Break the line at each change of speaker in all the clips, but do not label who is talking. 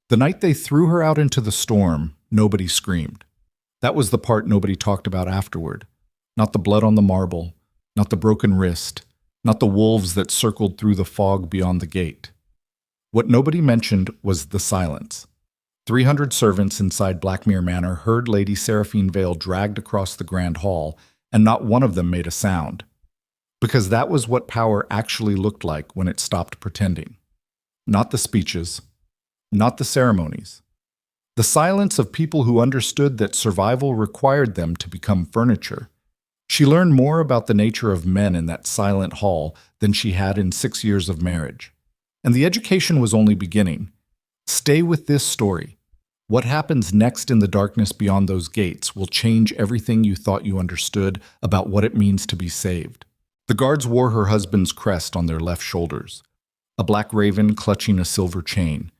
The night they threw her out into the storm, nobody screamed. That was the part nobody talked about afterward. Not the blood on the marble, not the broken wrist, not the wolves that circled through the fog beyond the gate. What nobody mentioned was the silence. 300 servants inside Blackmere Manor heard Lady Seraphine Vale dragged across the grand hall, and not one of them made a sound. Because that was what power actually looked like when it stopped pretending. Not the speeches, not the ceremonies. The silence of people who understood that survival required them to become furniture. She learned more about the nature of men in that silent hall than she had in 6 years of marriage. And the education was only beginning. Stay with this story. What happens next in the darkness beyond those gates will change everything you thought you understood about what it means to be saved. The guards wore her husband's crest on their left shoulders, a black raven clutching a silver chain,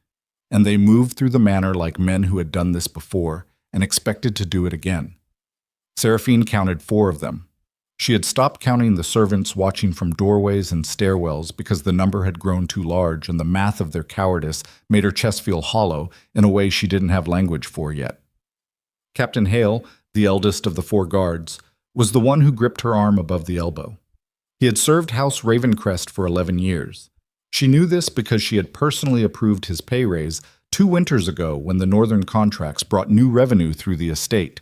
and they moved through the manor like men who had done this before and expected to do it again. Seraphine counted 4 of them. She had stopped counting the servants watching from doorways and stairwells because the number had grown too large and the math of their cowardice made her chest feel hollow in a way she didn't have language for yet. Captain Hale, the eldest of the 4 guards, was the one who gripped her arm above the elbow. He had served House Ravencrest for 11 years. She knew this because she had personally approved his pay raise 2 winters ago when the northern contracts brought new revenue through the estate.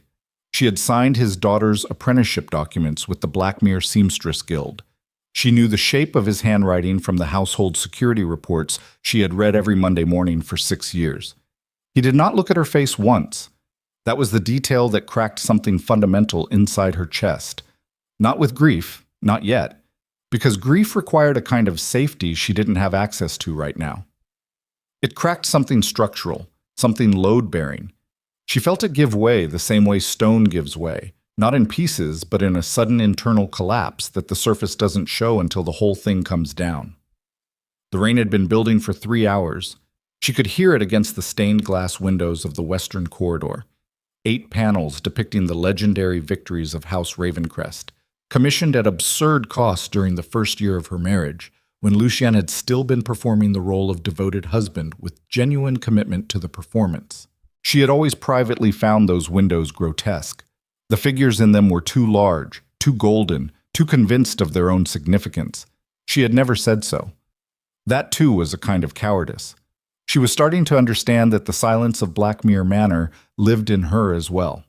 She had signed his daughter's apprenticeship documents with the Blackmere Seamstress Guild. She knew the shape of his handwriting from the household security reports she had read every Monday morning for 6 years. He did not look at her face once. That was the detail that cracked something fundamental inside her chest. Not with grief, not yet, because grief required a kind of safety she didn't have access to right now. It cracked something structural, something load-bearing. She felt it give way the same way stone gives way, not in pieces, but in a sudden internal collapse that the surface doesn't show until the whole thing comes down. The rain had been building for 3 hours. She could hear it against the stained glass windows of the western corridor. 8 panels depicting the legendary victories of House Ravencrest, commissioned at absurd cost during the first year of her marriage, when Lucien had still been performing the role of devoted husband with genuine commitment to the performance. She had always privately found those windows grotesque. The figures in them were too large, too golden, too convinced of their own significance. She had never said so. That too was a kind of cowardice. She was starting to understand that the silence of Blackmere Manor lived in her as well.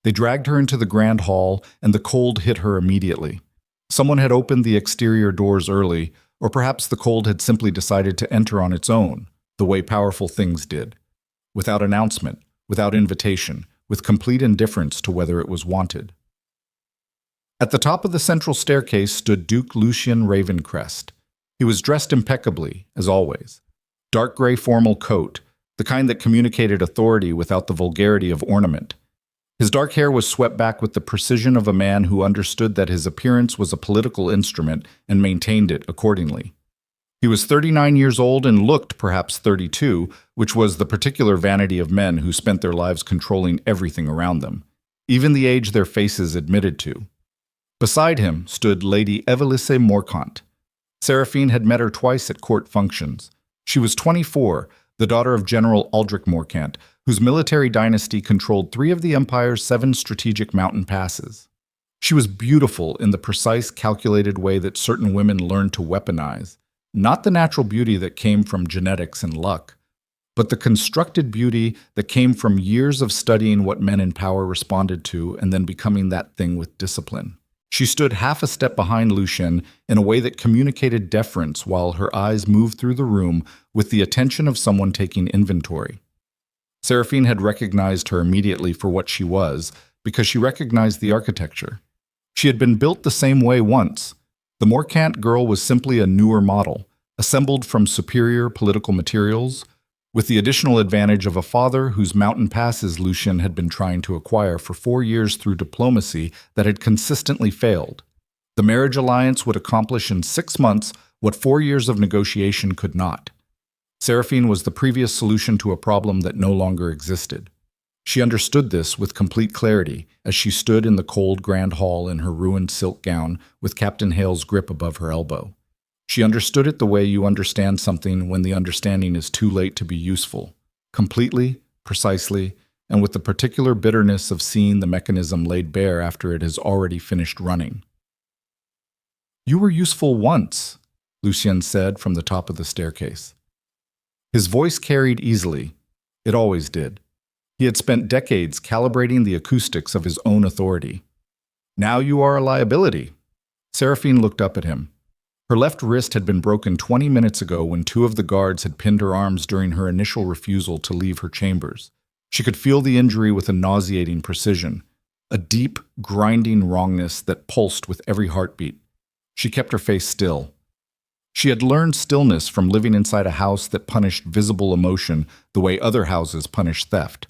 They dragged her into the grand hall, and the cold hit her immediately. Someone had opened the exterior doors early, or perhaps the cold had simply decided to enter on its own, the way powerful things did. Without announcement, without invitation, with complete indifference to whether it was wanted. At the top of the central staircase stood Duke Lucien Ravencrest. He was dressed impeccably, as always. Dark gray formal coat, the kind that communicated authority without the vulgarity of ornament. His dark hair was swept back with the precision of a man who understood that his appearance was a political instrument and maintained it accordingly. He was 39 years old and looked perhaps 32, which was the particular vanity of men who spent their lives controlling everything around them, even the age their faces admitted to. Beside him stood Lady Evelisse Morcant. Seraphine had met her twice at court functions. She was 24, the daughter of General Aldrich Morcant, whose military dynasty controlled 3 of the Empire's 7 strategic mountain passes. She was beautiful in the precise, calculated way that certain women learn to weaponize. Not the natural beauty that came from genetics and luck, but the constructed beauty that came from years of studying what men in power responded to and then becoming that thing with discipline. She stood half a step behind Lucien in a way that communicated deference while her eyes moved through the room with the attention of someone taking inventory. Seraphine had recognized her immediately for what she was because she recognized the architecture. She had been built the same way once. The Morcant girl was simply a newer model, assembled from superior political materials, with the additional advantage of a father whose mountain passes Lucien had been trying to acquire for 4 years through diplomacy that had consistently failed. The marriage alliance would accomplish in 6 months what 4 years of negotiation could not. Seraphine was the previous solution to a problem that no longer existed. She understood this with complete clarity as she stood in the cold grand hall in her ruined silk gown with Captain Hale's grip above her elbow. She understood it the way you understand something when the understanding is too late to be useful. completely, precisely, and with the particular bitterness of seeing the mechanism laid bare after it has already finished running. "You were useful once," Lucien said from the top of the staircase. His voice carried easily. It always did. He had spent decades calibrating the acoustics of his own authority. "Now you are a liability." Seraphine looked up at him. Her left wrist had been broken 20 minutes ago when two of the guards had pinned her arms during her initial refusal to leave her chambers. She could feel the injury with a nauseating precision, a deep, grinding wrongness that pulsed with every heartbeat. She kept her face still. She had learned stillness from living inside a house that punished visible emotion the way other houses punish theft.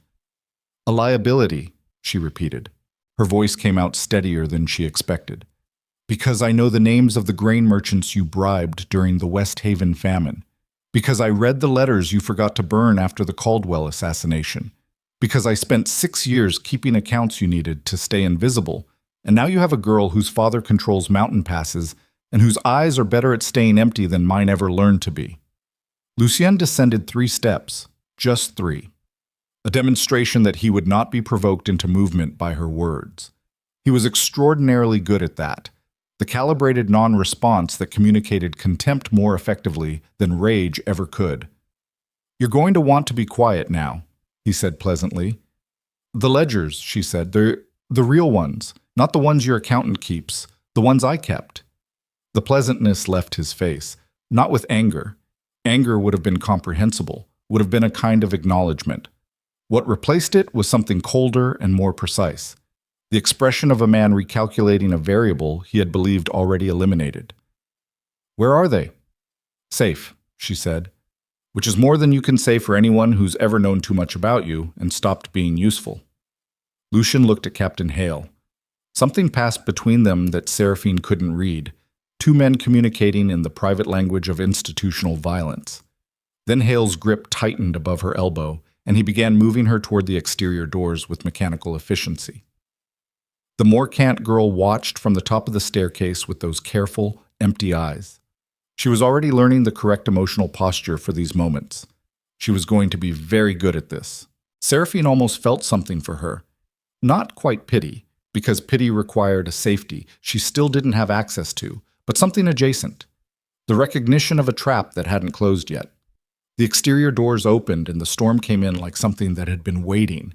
"A liability," she repeated. Her voice came out steadier than she expected. "Because I know the names of the grain merchants you bribed during the West Haven famine. Because I read the letters you forgot to burn after the Caldwell assassination. Because I spent 6 years keeping accounts you needed to stay invisible, and now you have a girl whose father controls mountain passes and whose eyes are better at staying empty than mine ever learned to be." Lucien descended 3 steps, just 3. A demonstration that he would not be provoked into movement by her words. He was extraordinarily good at that. The calibrated non-response that communicated contempt more effectively than rage ever could. "You're going to want to be quiet now," he said pleasantly. "The ledgers," she said, "they're the real ones, not the ones your accountant keeps, the ones I kept." The pleasantness left his face, not with anger. Anger would have been comprehensible, would have been a kind of acknowledgement. What replaced it was something colder and more precise. The expression of a man recalculating a variable he had believed already eliminated. "Where are they?" "Safe," she said, "which is more than you can say for anyone who's ever known too much about you and stopped being useful." Lucien looked at Captain Hale. Something passed between them that Seraphine couldn't read. 2 men communicating in the private language of institutional violence. Then Hale's grip tightened above her elbow, and he began moving her toward the exterior doors with mechanical efficiency. The Morcant girl watched from the top of the staircase with those careful, empty eyes. She was already learning the correct emotional posture for these moments. She was going to be very good at this. Seraphine almost felt something for her. Not quite pity, because pity required a safety she still didn't have access to, but something adjacent. The recognition of a trap that hadn't closed yet. The exterior doors opened and the storm came in like something that had been waiting.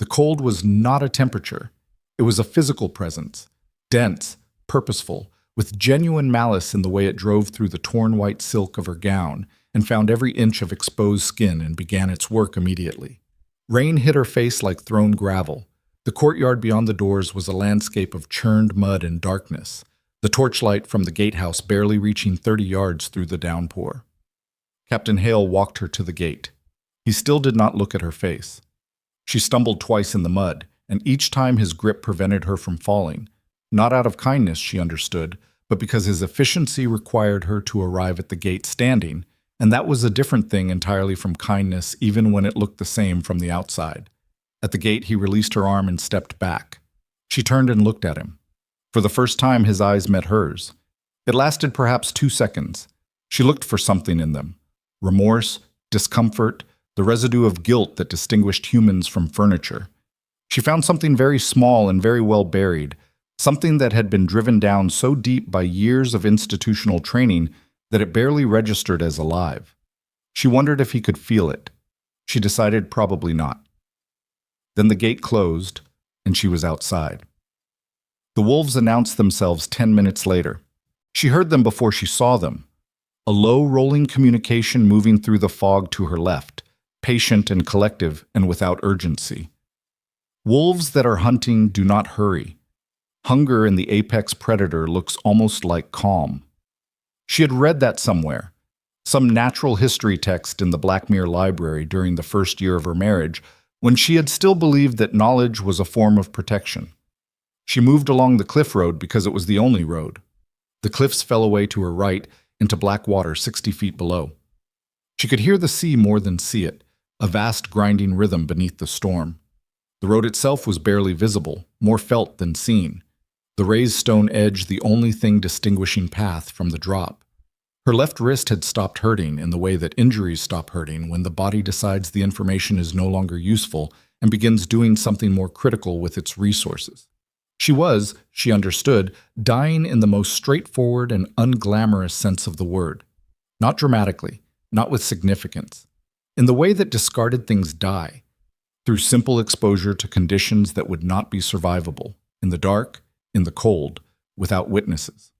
The cold was not a temperature. It was a physical presence, dense, purposeful, with genuine malice in the way it drove through the torn white silk of her gown and found every inch of exposed skin and began its work immediately. Rain hit her face like thrown gravel. The courtyard beyond the doors was a landscape of churned mud and darkness, the torchlight from the gatehouse barely reaching 30 yards through the downpour. Captain Hale walked her to the gate. He still did not look at her face. She stumbled twice in the mud, and each time his grip prevented her from falling. Not out of kindness, she understood, but because his efficiency required her to arrive at the gate standing, and that was a different thing entirely from kindness even when it looked the same from the outside. At the gate, he released her arm and stepped back. She turned and looked at him. For the first time, his eyes met hers. It lasted perhaps 2 seconds. She looked for something in them. Remorse, discomfort, the residue of guilt that distinguished humans from furniture. She found something very small and very well buried, something that had been driven down so deep by years of institutional training that it barely registered as alive. She wondered if he could feel it. She decided probably not. Then the gate closed, and she was outside. The wolves announced themselves 10 minutes later. She heard them before she saw them. A low, rolling communication moving through the fog to her left, patient and collective and without urgency. Wolves that are hunting do not hurry. Hunger in the apex predator looks almost like calm. She had read that somewhere, some natural history text in the Blackmere Library during the first year of her marriage, when she had still believed that knowledge was a form of protection. She moved along the cliff road because it was the only road. The cliffs fell away to her right into black water 60 feet below. She could hear the sea more than see it, a vast grinding rhythm beneath the storm. The road itself was barely visible, more felt than seen. The raised stone edge the only thing distinguishing path from the drop. Her left wrist had stopped hurting in the way that injuries stop hurting when the body decides the information is no longer useful and begins doing something more critical with its resources. She was, she understood, dying in the most straightforward and unglamorous sense of the word. Not dramatically, not with significance. In the way that discarded things die, through simple exposure to conditions that would not be survivable, in the dark, in the cold, without witnesses.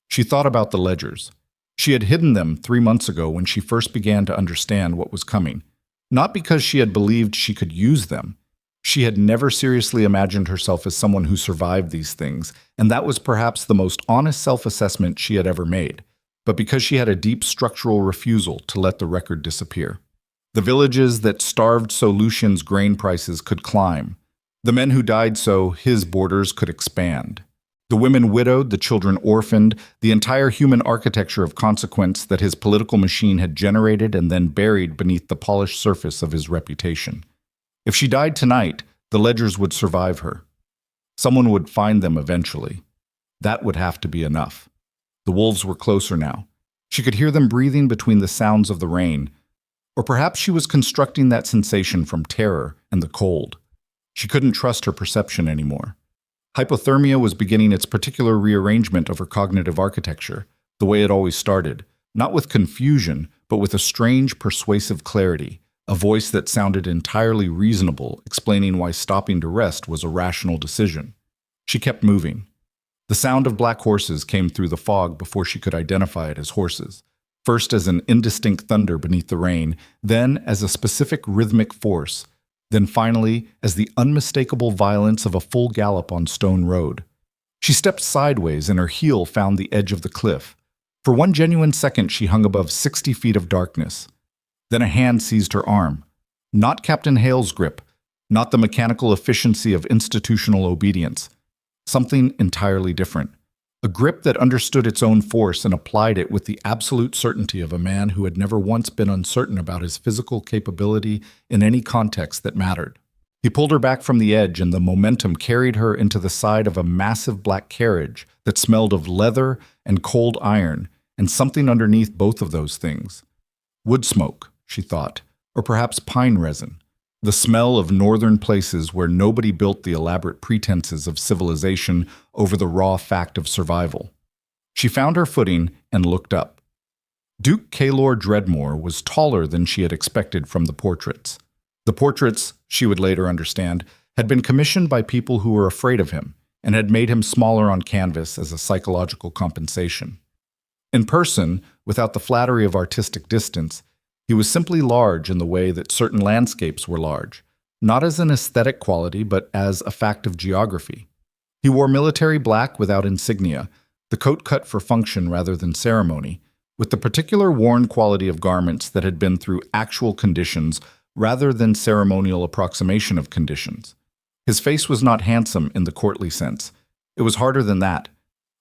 She thought about the ledgers. She had hidden them 3 months ago when she first began to understand what was coming, not because she had believed she could use them. She had never seriously imagined herself as someone who survived these things, and that was perhaps the most honest self-assessment she had ever made, but because she had a deep structural refusal to let the record disappear. The villages that starved so Lucien's grain prices could climb. The men who died so his borders could expand. The women widowed, the children orphaned, the entire human architecture of consequence that his political machine had generated and then buried beneath the polished surface of his reputation. If she died tonight, the ledgers would survive her. Someone would find them eventually. That would have to be enough. The wolves were closer now. She could hear them breathing between the sounds of the rain. Or perhaps she was constructing that sensation from terror and the cold. She couldn't trust her perception anymore. Hypothermia was beginning its particular rearrangement of her cognitive architecture, the way it always started, not with confusion, but with a strange, persuasive clarity, a voice that sounded entirely reasonable, explaining why stopping to rest was a rational decision. She kept moving. The sound of black horses came through the fog before she could identify it as horses, first as an indistinct thunder beneath the rain, then as a specific rhythmic force, then finally as the unmistakable violence of a full gallop on stone road. She stepped sideways and her heel found the edge of the cliff. For one genuine second she hung above 60 feet of darkness. Then a hand seized her arm. Not Captain Hale's grip, not the mechanical efficiency of institutional obedience. Something entirely different. A grip that understood its own force and applied it with the absolute certainty of a man who had never once been uncertain about his physical capability in any context that mattered. He pulled her back from the edge and the momentum carried her into the side of a massive black carriage that smelled of leather and cold iron and something underneath both of those things. Wood smoke, she thought, or perhaps pine resin. The smell of northern places where nobody built the elaborate pretenses of civilization over the raw fact of survival. She found her footing and looked up. Duke Kaelor Dreadmoor was taller than she had expected from the portraits. The portraits, she would later understand, had been commissioned by people who were afraid of him and had made him smaller on canvas as a psychological compensation. In person, without the flattery of artistic distance, he was simply large in the way that certain landscapes were large, not as an aesthetic quality but as a fact of geography. He wore military black without insignia, the coat cut for function rather than ceremony, with the particular worn quality of garments that had been through actual conditions rather than ceremonial approximation of conditions. His face was not handsome in the courtly sense. It was harder than that.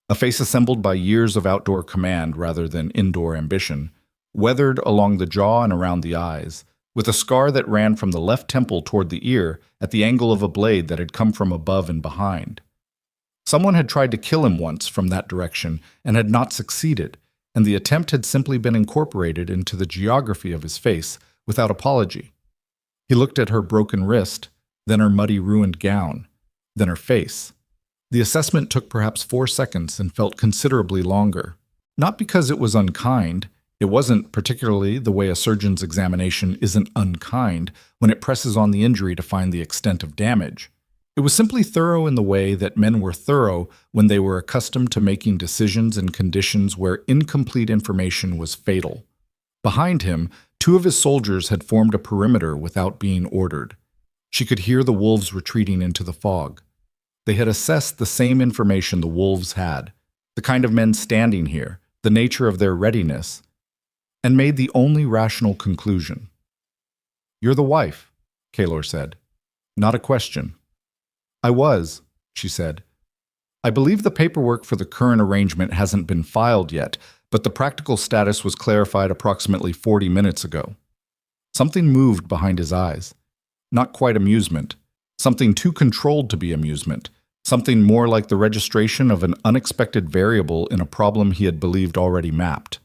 A face assembled by years of outdoor command rather than indoor ambition, weathered along the jaw and around the eyes, with a scar that ran from the left temple toward the ear at the angle of a blade that had come from above and behind. Someone had tried to kill him once from that direction and had not succeeded, and the attempt had simply been incorporated into the geography of his face without apology. He looked at her broken wrist, then her muddy, ruined gown, then her face. The assessment took perhaps 4 seconds and felt considerably longer. Not because it was unkind. It wasn't particularly the way a surgeon's examination isn't unkind when it presses on the injury to find the extent of damage. It was simply thorough in the way that men were thorough when they were accustomed to making decisions in conditions where incomplete information was fatal. Behind him, 2 of his soldiers had formed a perimeter without being ordered. She could hear the wolves retreating into the fog. They had assessed the same information the wolves had, the kind of men standing here, the nature of their readiness, and made the only rational conclusion. "You're the wife," Kaelor said. "Not a question." "I was," she said. "I believe the paperwork for the current arrangement hasn't been filed yet, but the practical status was clarified approximately 40 minutes ago." Something moved behind his eyes. Not quite amusement. Something too controlled to be amusement. Something more like the registration of an unexpected variable in a problem he had believed already mapped.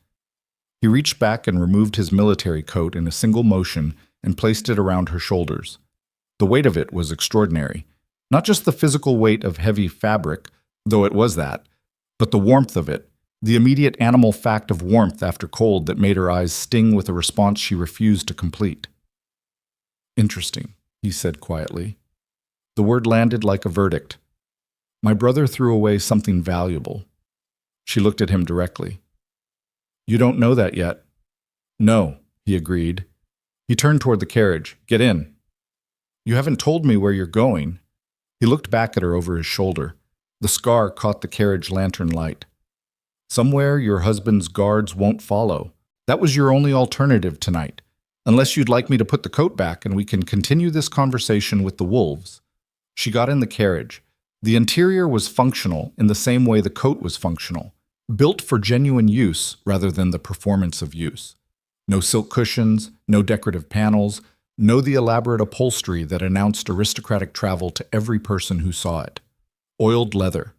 He reached back and removed his military coat in a single motion and placed it around her shoulders. The weight of it was extraordinary. Not just the physical weight of heavy fabric, though it was that, but the warmth of it, the immediate animal fact of warmth after cold that made her eyes sting with a response she refused to complete. "Interesting," he said quietly. The word landed like a verdict. "My brother threw away something valuable." She looked at him directly. "You don't know that yet." "No," he agreed. He turned toward the carriage. "Get in." "You haven't told me where you're going." He looked back at her over his shoulder. The scar caught the carriage lantern light. "Somewhere your husband's guards won't follow. That was your only alternative tonight. Unless you'd like me to put the coat back and we can continue this conversation with the wolves." She got in the carriage. The interior was functional in the same way the coat was functional, built for genuine use rather than the performance of use. No silk cushions, no decorative panels, no the elaborate upholstery that announced aristocratic travel to every person who saw it. Oiled leather,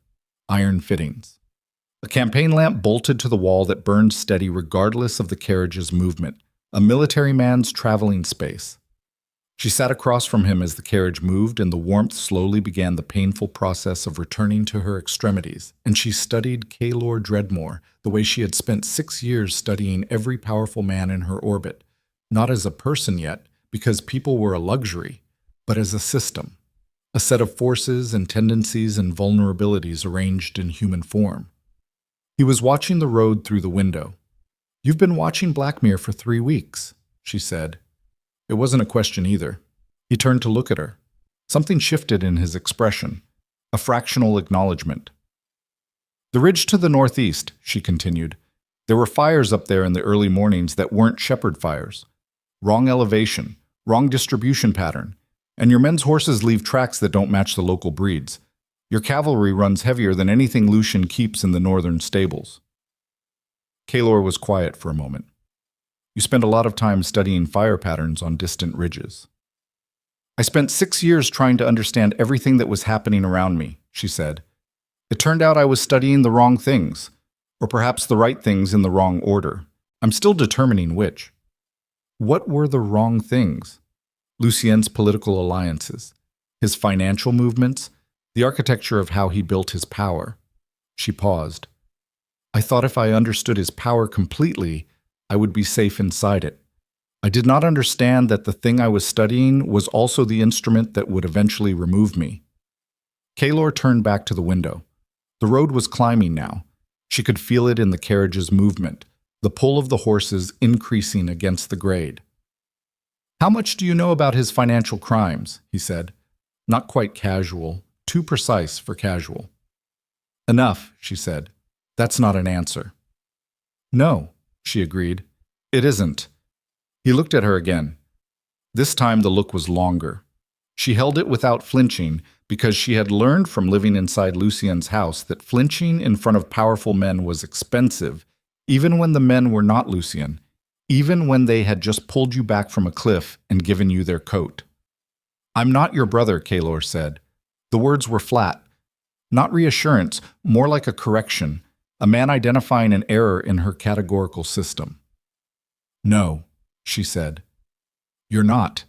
iron fittings. A campaign lamp bolted to the wall that burned steady regardless of the carriage's movement, a military man's traveling space. She sat across from him as the carriage moved and the warmth slowly began the painful process of returning to her extremities, and she studied Kaelor Dreadmoor the way she had spent 6 years studying every powerful man in her orbit, not as a person yet, because people were a luxury, but as a system, a set of forces and tendencies and vulnerabilities arranged in human form. He was watching the road through the window. "You've been watching Blackmere for 3 weeks," she said. It wasn't a question either. He turned to look at her. Something shifted in his expression, a fractional acknowledgement. "The ridge to the northeast," she continued. "There were fires up there in the early mornings that weren't shepherd fires. Wrong elevation, wrong distribution pattern, and your men's horses leave tracks that don't match the local breeds. Your cavalry runs heavier than anything Lucien keeps in the northern stables." Kaelor was quiet for a moment. "You spend a lot of time studying fire patterns on distant ridges." "I spent 6 years trying to understand everything that was happening around me," she said. "It turned out I was studying the wrong things, or perhaps the right things in the wrong order. I'm still determining which." What were the wrong things? Lucien's political alliances, his financial movements, the architecture of how he built his power. She paused. "I thought if I understood his power completely, I would be safe inside it. I did not understand that the thing I was studying was also the instrument that would eventually remove me." Kaelor turned back to the window. The road was climbing now. She could feel it in the carriage's movement, the pull of the horses increasing against the grade. "How much do you know about his financial crimes?" he said. Not quite casual, too precise for casual. "Enough," she said. "That's not an answer." "No," she agreed. "It isn't." He looked at her again. This time the look was longer. She held it without flinching because she had learned from living inside Lucien's house that flinching in front of powerful men was expensive, even when the men were not Lucien, even when they had just pulled you back from a cliff and given you their coat. "I'm not your brother," Kaelor said. The words were flat. Not reassurance, more like a correction, a man identifying an error in her categorical system. "No," she said. "You're not.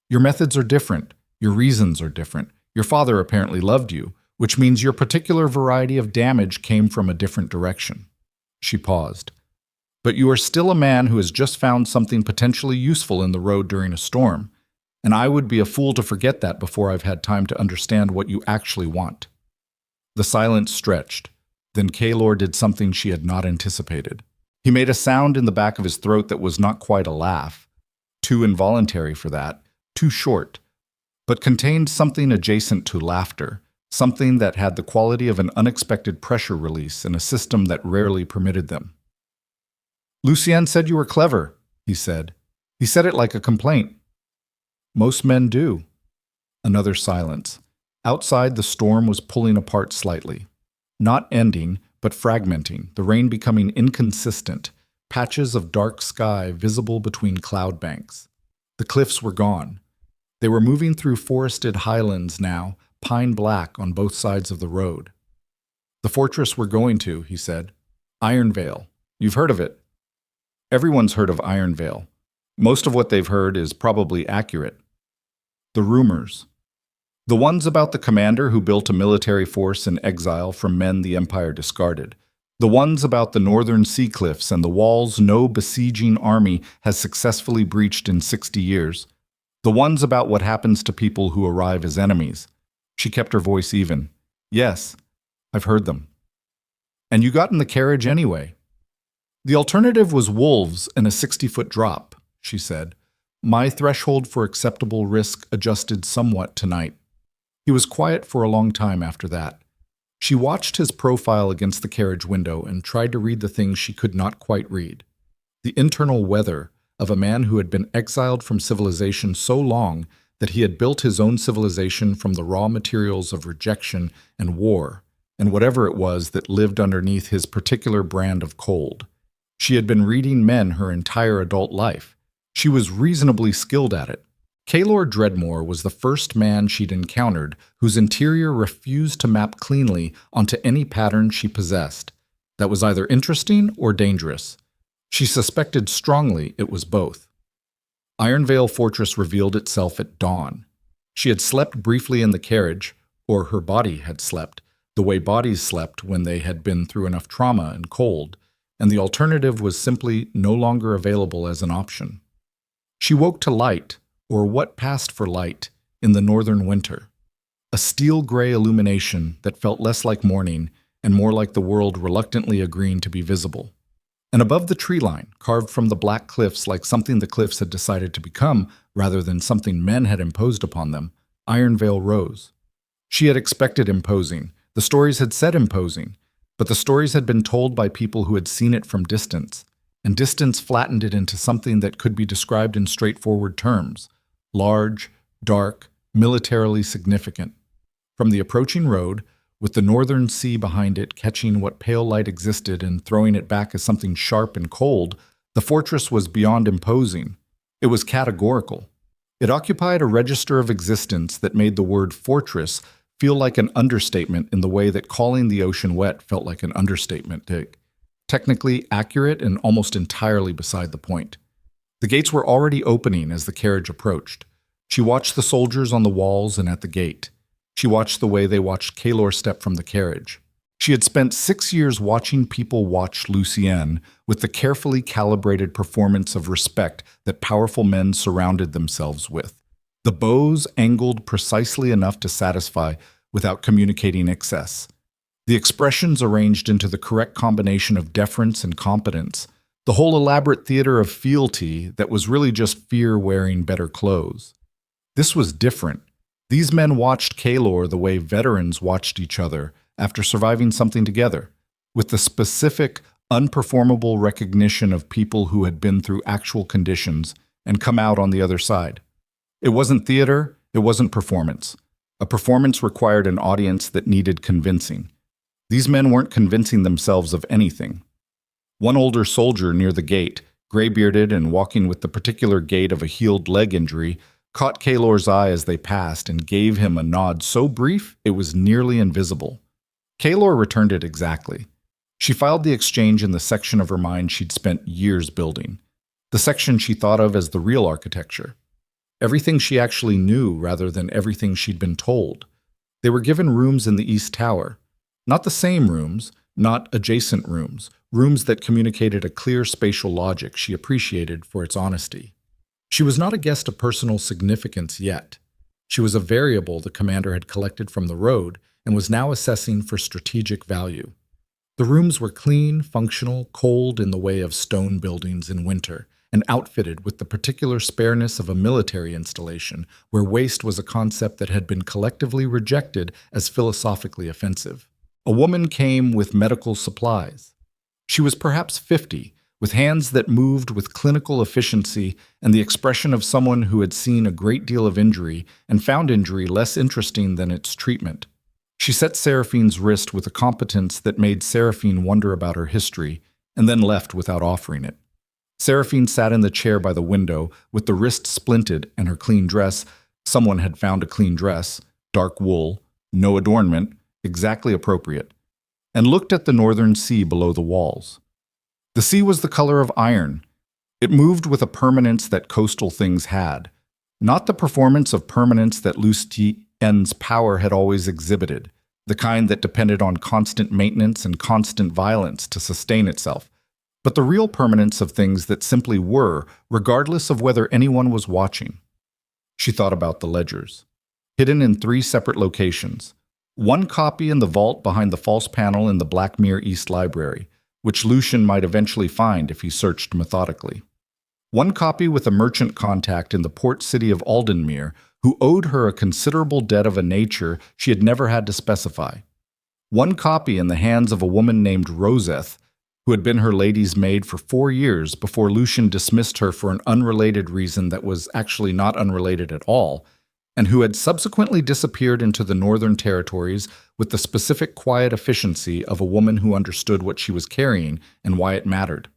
Your methods are different. Your reasons are different. Your father apparently loved you, which means your particular variety of damage came from a different direction." She paused. "But you are still a man who has just found something potentially useful in the road during a storm, and I would be a fool to forget that before I've had time to understand what you actually want." The silence stretched. Then Kaelor did something she had not anticipated. He made a sound in the back of his throat that was not quite a laugh, too involuntary for that, too short, but contained something adjacent to laughter, something that had the quality of an unexpected pressure release in a system that rarely permitted them. "Lucien said you were clever," he said. He said it like a complaint. "Most men do." Another silence. Outside, the storm was pulling apart slightly. Not ending, but fragmenting, the rain becoming inconsistent, patches of dark sky visible between cloud banks. The cliffs were gone. They were moving through forested highlands now, pine black on both sides of the road. "The fortress we're going to," he said. "Iron Vale. You've heard of it." Everyone's heard of Iron Vale. Most of what they've heard is probably accurate. The rumors. The ones about the commander who built a military force in exile from men the Empire discarded. The ones about the northern sea cliffs and the walls no besieging army has successfully breached in 60 years. The ones about what happens to people who arrive as enemies. She kept her voice even. Yes, I've heard them. And you got in the carriage anyway. The alternative was wolves and a 60-foot drop, she said. My threshold for acceptable risk adjusted somewhat tonight. He was quiet for a long time after that. She watched his profile against the carriage window and tried to read the things she could not quite read. The internal weather of a man who had been exiled from civilization so long that he had built his own civilization from the raw materials of rejection and war, and whatever it was that lived underneath his particular brand of cold. She had been reading men her entire adult life. She was reasonably skilled at it. Kaelor Dreadmoor was the first man she'd encountered whose interior refused to map cleanly onto any pattern she possessed. That was either interesting or dangerous. She suspected strongly it was both. Iron Vale Fortress revealed itself at dawn. She had slept briefly in the carriage, or her body had slept, the way bodies slept when they had been through enough trauma and cold, and the alternative was simply no longer available as an option. She woke to light, or what passed for light, in the northern winter. A steel-gray illumination that felt less like morning and more like the world reluctantly agreeing to be visible. And above the tree line, carved from the black cliffs like something the cliffs had decided to become rather than something men had imposed upon them, Iron Vale rose. She had expected imposing. The stories had said imposing. But the stories had been told by people who had seen it from distance, and distance flattened it into something that could be described in straightforward terms. Large, dark, militarily significant. From the approaching road, with the northern sea behind it catching what pale light existed and throwing it back as something sharp and cold, the fortress was beyond imposing. It was categorical. It occupied a register of existence that made the word fortress feel like an understatement in the way that calling the ocean wet felt like an understatement. Technically accurate and almost entirely beside the point. The gates were already opening as the carriage approached. She watched the soldiers on the walls and at the gate. She watched the way they watched Kaelor step from the carriage. She had spent 6 years watching people watch Lucien with the carefully calibrated performance of respect that powerful men surrounded themselves with. The bows angled precisely enough to satisfy without communicating excess. The expressions arranged into the correct combination of deference and competence. The whole elaborate theater of fealty that was really just fear wearing better clothes. This was different. These men watched Kaelor the way veterans watched each other after surviving something together, with the specific, unperformable recognition of people who had been through actual conditions and come out on the other side. It wasn't theater, it wasn't performance. A performance required an audience that needed convincing. These men weren't convincing themselves of anything. One older soldier near the gate, gray-bearded and walking with the particular gait of a healed leg injury, caught Kaelor's eye as they passed and gave him a nod so brief it was nearly invisible. Kaelor returned it exactly. She filed the exchange in the section of her mind she'd spent years building, the section she thought of as the real architecture. Everything she actually knew rather than everything she'd been told. They were given rooms in the East Tower. Not the same rooms, not adjacent rooms, rooms that communicated a clear spatial logic she appreciated for its honesty. She was not a guest of personal significance yet. She was a variable the commander had collected from the road and was now assessing for strategic value. The rooms were clean, functional, cold in the way of stone buildings in winter, and outfitted with the particular spareness of a military installation, where waste was a concept that had been collectively rejected as philosophically offensive. A woman came with medical supplies. She was perhaps 50, with hands that moved with clinical efficiency and the expression of someone who had seen a great deal of injury and found injury less interesting than its treatment. She set Seraphine's wrist with a competence that made Seraphine wonder about her history, and then left without offering it. Seraphine sat in the chair by the window, with the wrist splinted and her clean dress. Someone had found a clean dress, dark wool, no adornment, exactly appropriate, and looked at the northern sea below the walls. The sea was the color of iron, It moved with a permanence that coastal things had, not the performance of permanence that Lucien's power had always exhibited, the kind that depended on constant maintenance and constant violence to sustain itself, but the real permanence of things that simply were, regardless of whether anyone was watching. She thought about the ledgers, hidden in 3 separate locations. One copy in the vault behind the false panel in the Blackmere East Library, which Lucien might eventually find if he searched methodically. One copy with a merchant contact in the port city of Aldenmere who owed her a considerable debt of a nature she had never had to specify. One copy in the hands of a woman named Roseth, who had been her lady's maid for 4 years before Lucien dismissed her for an unrelated reason that was actually not unrelated at all, and who had subsequently disappeared into the Northern Territories with the specific quiet efficiency of a woman who understood what she was carrying and why it mattered.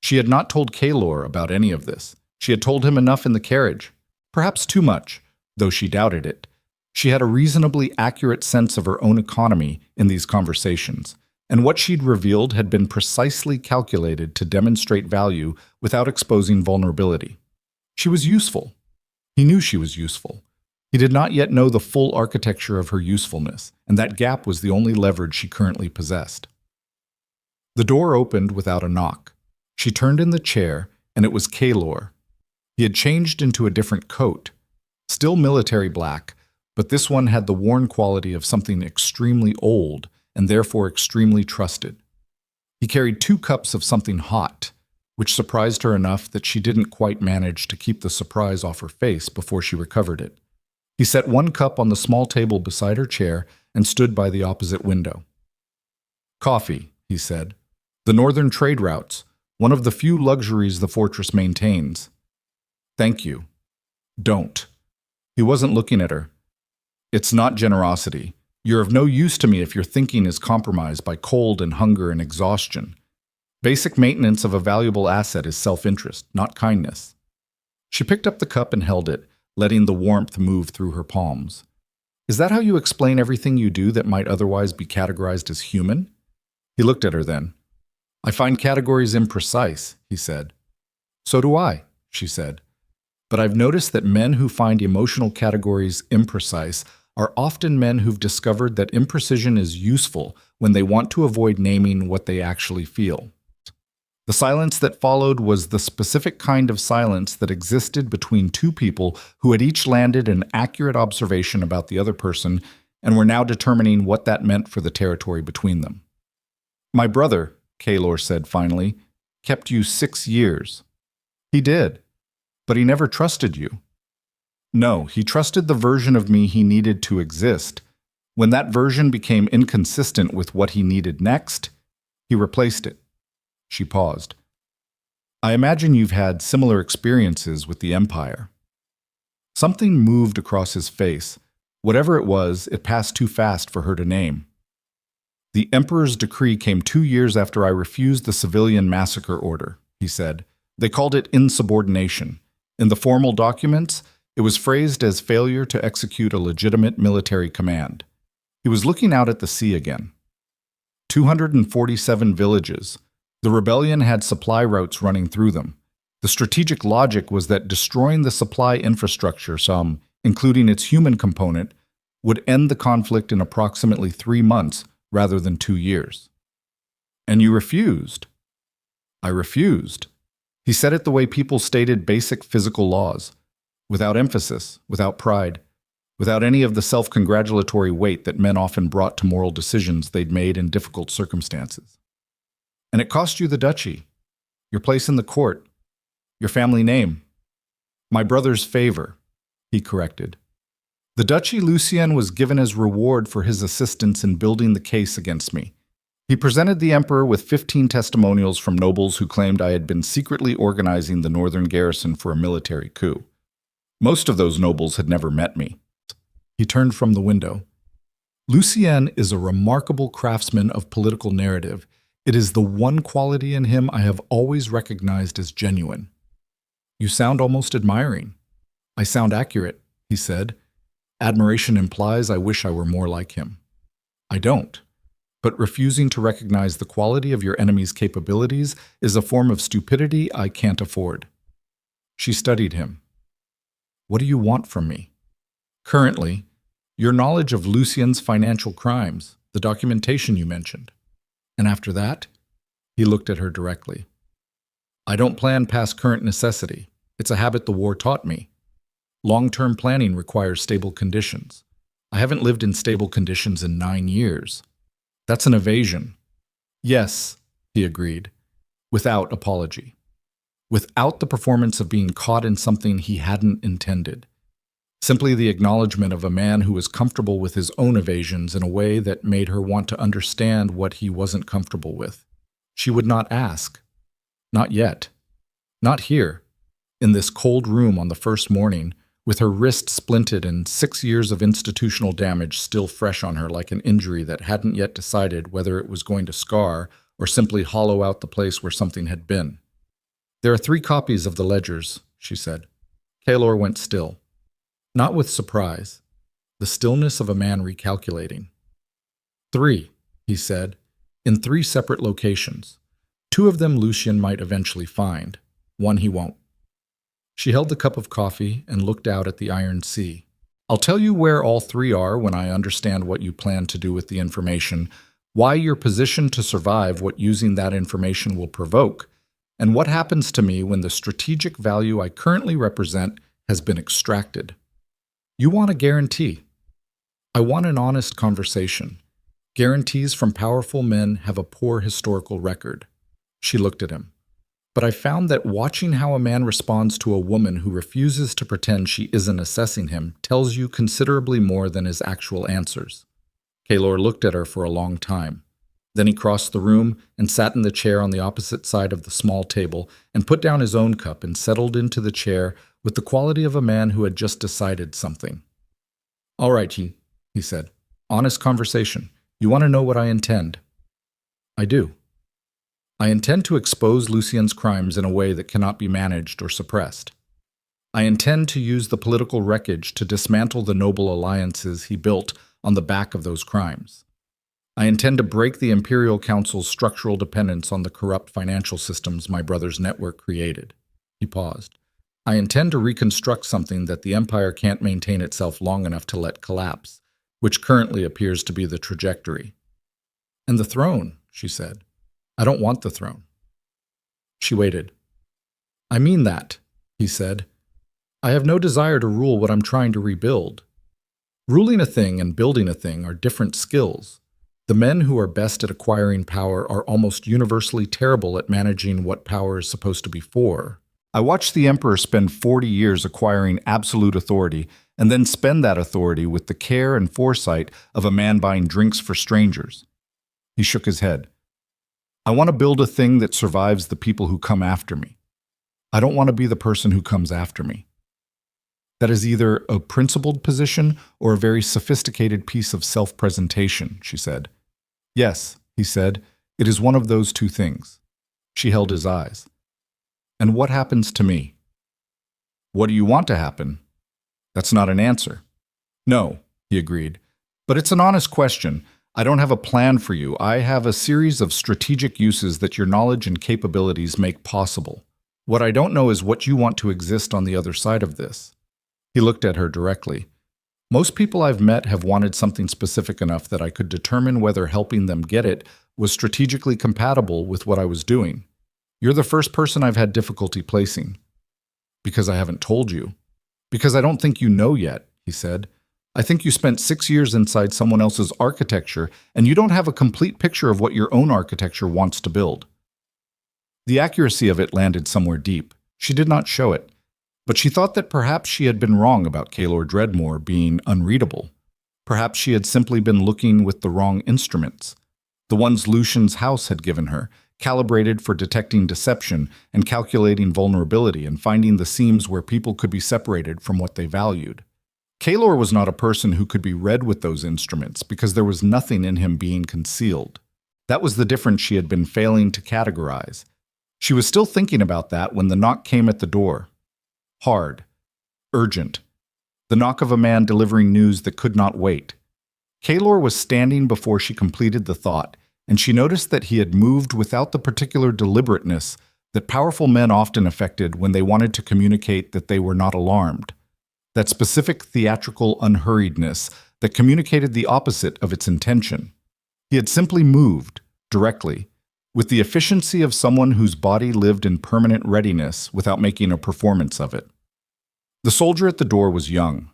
She had not told Kaelor about any of this. She had told him enough in the carriage, perhaps too much, though she doubted it. She had a reasonably accurate sense of her own economy in these conversations, and what she'd revealed had been precisely calculated to demonstrate value without exposing vulnerability. She was useful. He knew she was useful. He did not yet know the full architecture of her usefulness, and that gap was the only leverage she currently possessed. The door opened without a knock. She turned in the chair, and it was Kaelor. He had changed into a different coat, still military black, but this one had the worn quality of something extremely old and therefore extremely trusted. He carried 2 cups of something hot, which surprised her enough that she didn't quite manage to keep the surprise off her face before she recovered it. He set 1 cup on the small table beside her chair and stood by the opposite window. "Coffee," he said. "The northern trade routes, one of the few luxuries the fortress maintains." "Thank you." "Don't." He wasn't looking at her. "It's not generosity. You're of no use to me if your thinking is compromised by cold and hunger and exhaustion. Basic maintenance of a valuable asset is self-interest, not kindness." She picked up the cup and held it, letting the warmth move through her palms. "Is that how you explain everything you do that might otherwise be categorized as human?" He looked at her then. "I find categories imprecise," he said. "So do I," she said. "But I've noticed that men who find emotional categories imprecise are often men who've discovered that imprecision is useful when they want to avoid naming what they actually feel." The silence that followed was the specific kind of silence that existed between 2 people who had each landed an accurate observation about the other person and were now determining what that meant for the territory between them. "My brother," Kaelor said finally, "kept you 6 years. "He did. But he never trusted you." "No, he trusted the version of me he needed to exist. When that version became inconsistent with what he needed next, he replaced it." She paused. "I imagine you've had similar experiences with the Empire." Something moved across his face. Whatever it was, it passed too fast for her to name. "The Emperor's decree came 2 years after I refused the civilian massacre order," he said. "They called it insubordination. In the formal documents, it was phrased as failure to execute a legitimate military command." He was looking out at the sea again. 247 villages. The rebellion had supply routes running through them. The strategic logic was that destroying the supply infrastructure, including its human component, would end the conflict in approximately 3 months rather than 2 years. "And you refused." "I refused." He said it the way people stated basic physical laws, without emphasis, without pride, without any of the self-congratulatory weight that men often brought to moral decisions they'd made in difficult circumstances. "And it cost you the duchy, your place in the court, your family name." "My brother's favor," he corrected. "The duchy Lucien was given as reward for his assistance in building the case against me. He presented the emperor with 15 testimonials from nobles who claimed I had been secretly organizing the northern garrison for a military coup. Most of those nobles had never met me." He turned from the window. "Lucien is a remarkable craftsman of political narrative. It is the one quality in him I have always recognized as genuine." "You sound almost admiring." "I sound accurate," he said. "Admiration implies I wish I were more like him." "I don't. But refusing to recognize the quality of your enemy's capabilities is a form of stupidity I can't afford. She studied him. What do you want from me? Currently, your knowledge of Lucien's financial crimes, the documentation you mentioned. And after that, he looked at her directly. I don't plan past current necessity. It's a habit the war taught me. Long-term planning requires stable conditions. I haven't lived in stable conditions in 9 years. That's an evasion. Yes, he agreed, without apology. Without the performance of being caught in something he hadn't intended. Simply the acknowledgement of a man who was comfortable with his own evasions in a way that made her want to understand what he wasn't comfortable with. She would not ask. Not yet. Not here, in this cold room on the first morning, with her wrist splinted and 6 years of institutional damage still fresh on her like an injury that hadn't yet decided whether it was going to scar or simply hollow out the place where something had been. There are 3 copies of the ledgers, she said. Kaelor went still. Not with surprise, the stillness of a man recalculating. 3, he said, in 3 separate locations. 2 of them Lucien might eventually find. 1 he won't. She held the cup of coffee and looked out at the iron sea. I'll tell you where all 3 are when I understand what you plan to do with the information, why you're positioned to survive what using that information will provoke, and what happens to me when the strategic value I currently represent has been extracted. You want a guarantee. I want an honest conversation. Guarantees from powerful men have a poor historical record. She looked at him. But I found that watching how a man responds to a woman who refuses to pretend she isn't assessing him tells you considerably more than his actual answers. Kaelor looked at her for a long time. Then he crossed the room and sat in the chair on the opposite side of the small table and put down his own cup and settled into the chair with the quality of a man who had just decided something. All right, he said. Honest conversation. You want to know what I intend? I do. I intend to expose Lucien's crimes in a way that cannot be managed or suppressed. I intend to use the political wreckage to dismantle the noble alliances he built on the back of those crimes. I intend to break the Imperial Council's structural dependence on the corrupt financial systems my brother's network created. He paused. I intend to reconstruct something that the Empire can't maintain itself long enough to let collapse, which currently appears to be the trajectory. And the throne, she said. I don't want the throne. She waited. I mean that, he said. I have no desire to rule what I'm trying to rebuild. Ruling a thing and building a thing are different skills. The men who are best at acquiring power are almost universally terrible at managing what power is supposed to be for. I watched the Emperor spend 40 years acquiring absolute authority and then spend that authority with the care and foresight of a man buying drinks for strangers. He shook his head. I want to build a thing that survives the people who come after me. I don't want to be the person who comes after me. That is either a principled position or a very sophisticated piece of self-presentation, she said. Yes, he said, it is one of those 2 things. She held his eyes. And what happens to me? What do you want to happen? That's not an answer. No, he agreed. But it's an honest question. I don't have a plan for you. I have a series of strategic uses that your knowledge and capabilities make possible. What I don't know is what you want to exist on the other side of this. He looked at her directly. Most people I've met have wanted something specific enough that I could determine whether helping them get it was strategically compatible with what I was doing. You're the first person I've had difficulty placing. Because I haven't told you. Because I don't think you know yet, he said. I think you spent 6 years inside someone else's architecture, and you don't have a complete picture of what your own architecture wants to build. The accuracy of it landed somewhere deep. She did not show it, but she thought that perhaps she had been wrong about Kaelor Dreadmoor being unreadable. Perhaps she had simply been looking with the wrong instruments, the ones Lucien's house had given her, calibrated for detecting deception and calculating vulnerability and finding the seams where people could be separated from what they valued. Kaelor was not a person who could be read with those instruments because there was nothing in him being concealed. That was the difference she had been failing to categorize. She was still thinking about that when the knock came at the door. Hard. Urgent. The knock of a man delivering news that could not wait. Kaelor was standing before she completed the thought, and she noticed that he had moved without the particular deliberateness that powerful men often affected when they wanted to communicate that they were not alarmed, that specific theatrical unhurriedness that communicated the opposite of its intention. He had simply moved, directly, with the efficiency of someone whose body lived in permanent readiness without making a performance of it. The soldier at the door was young,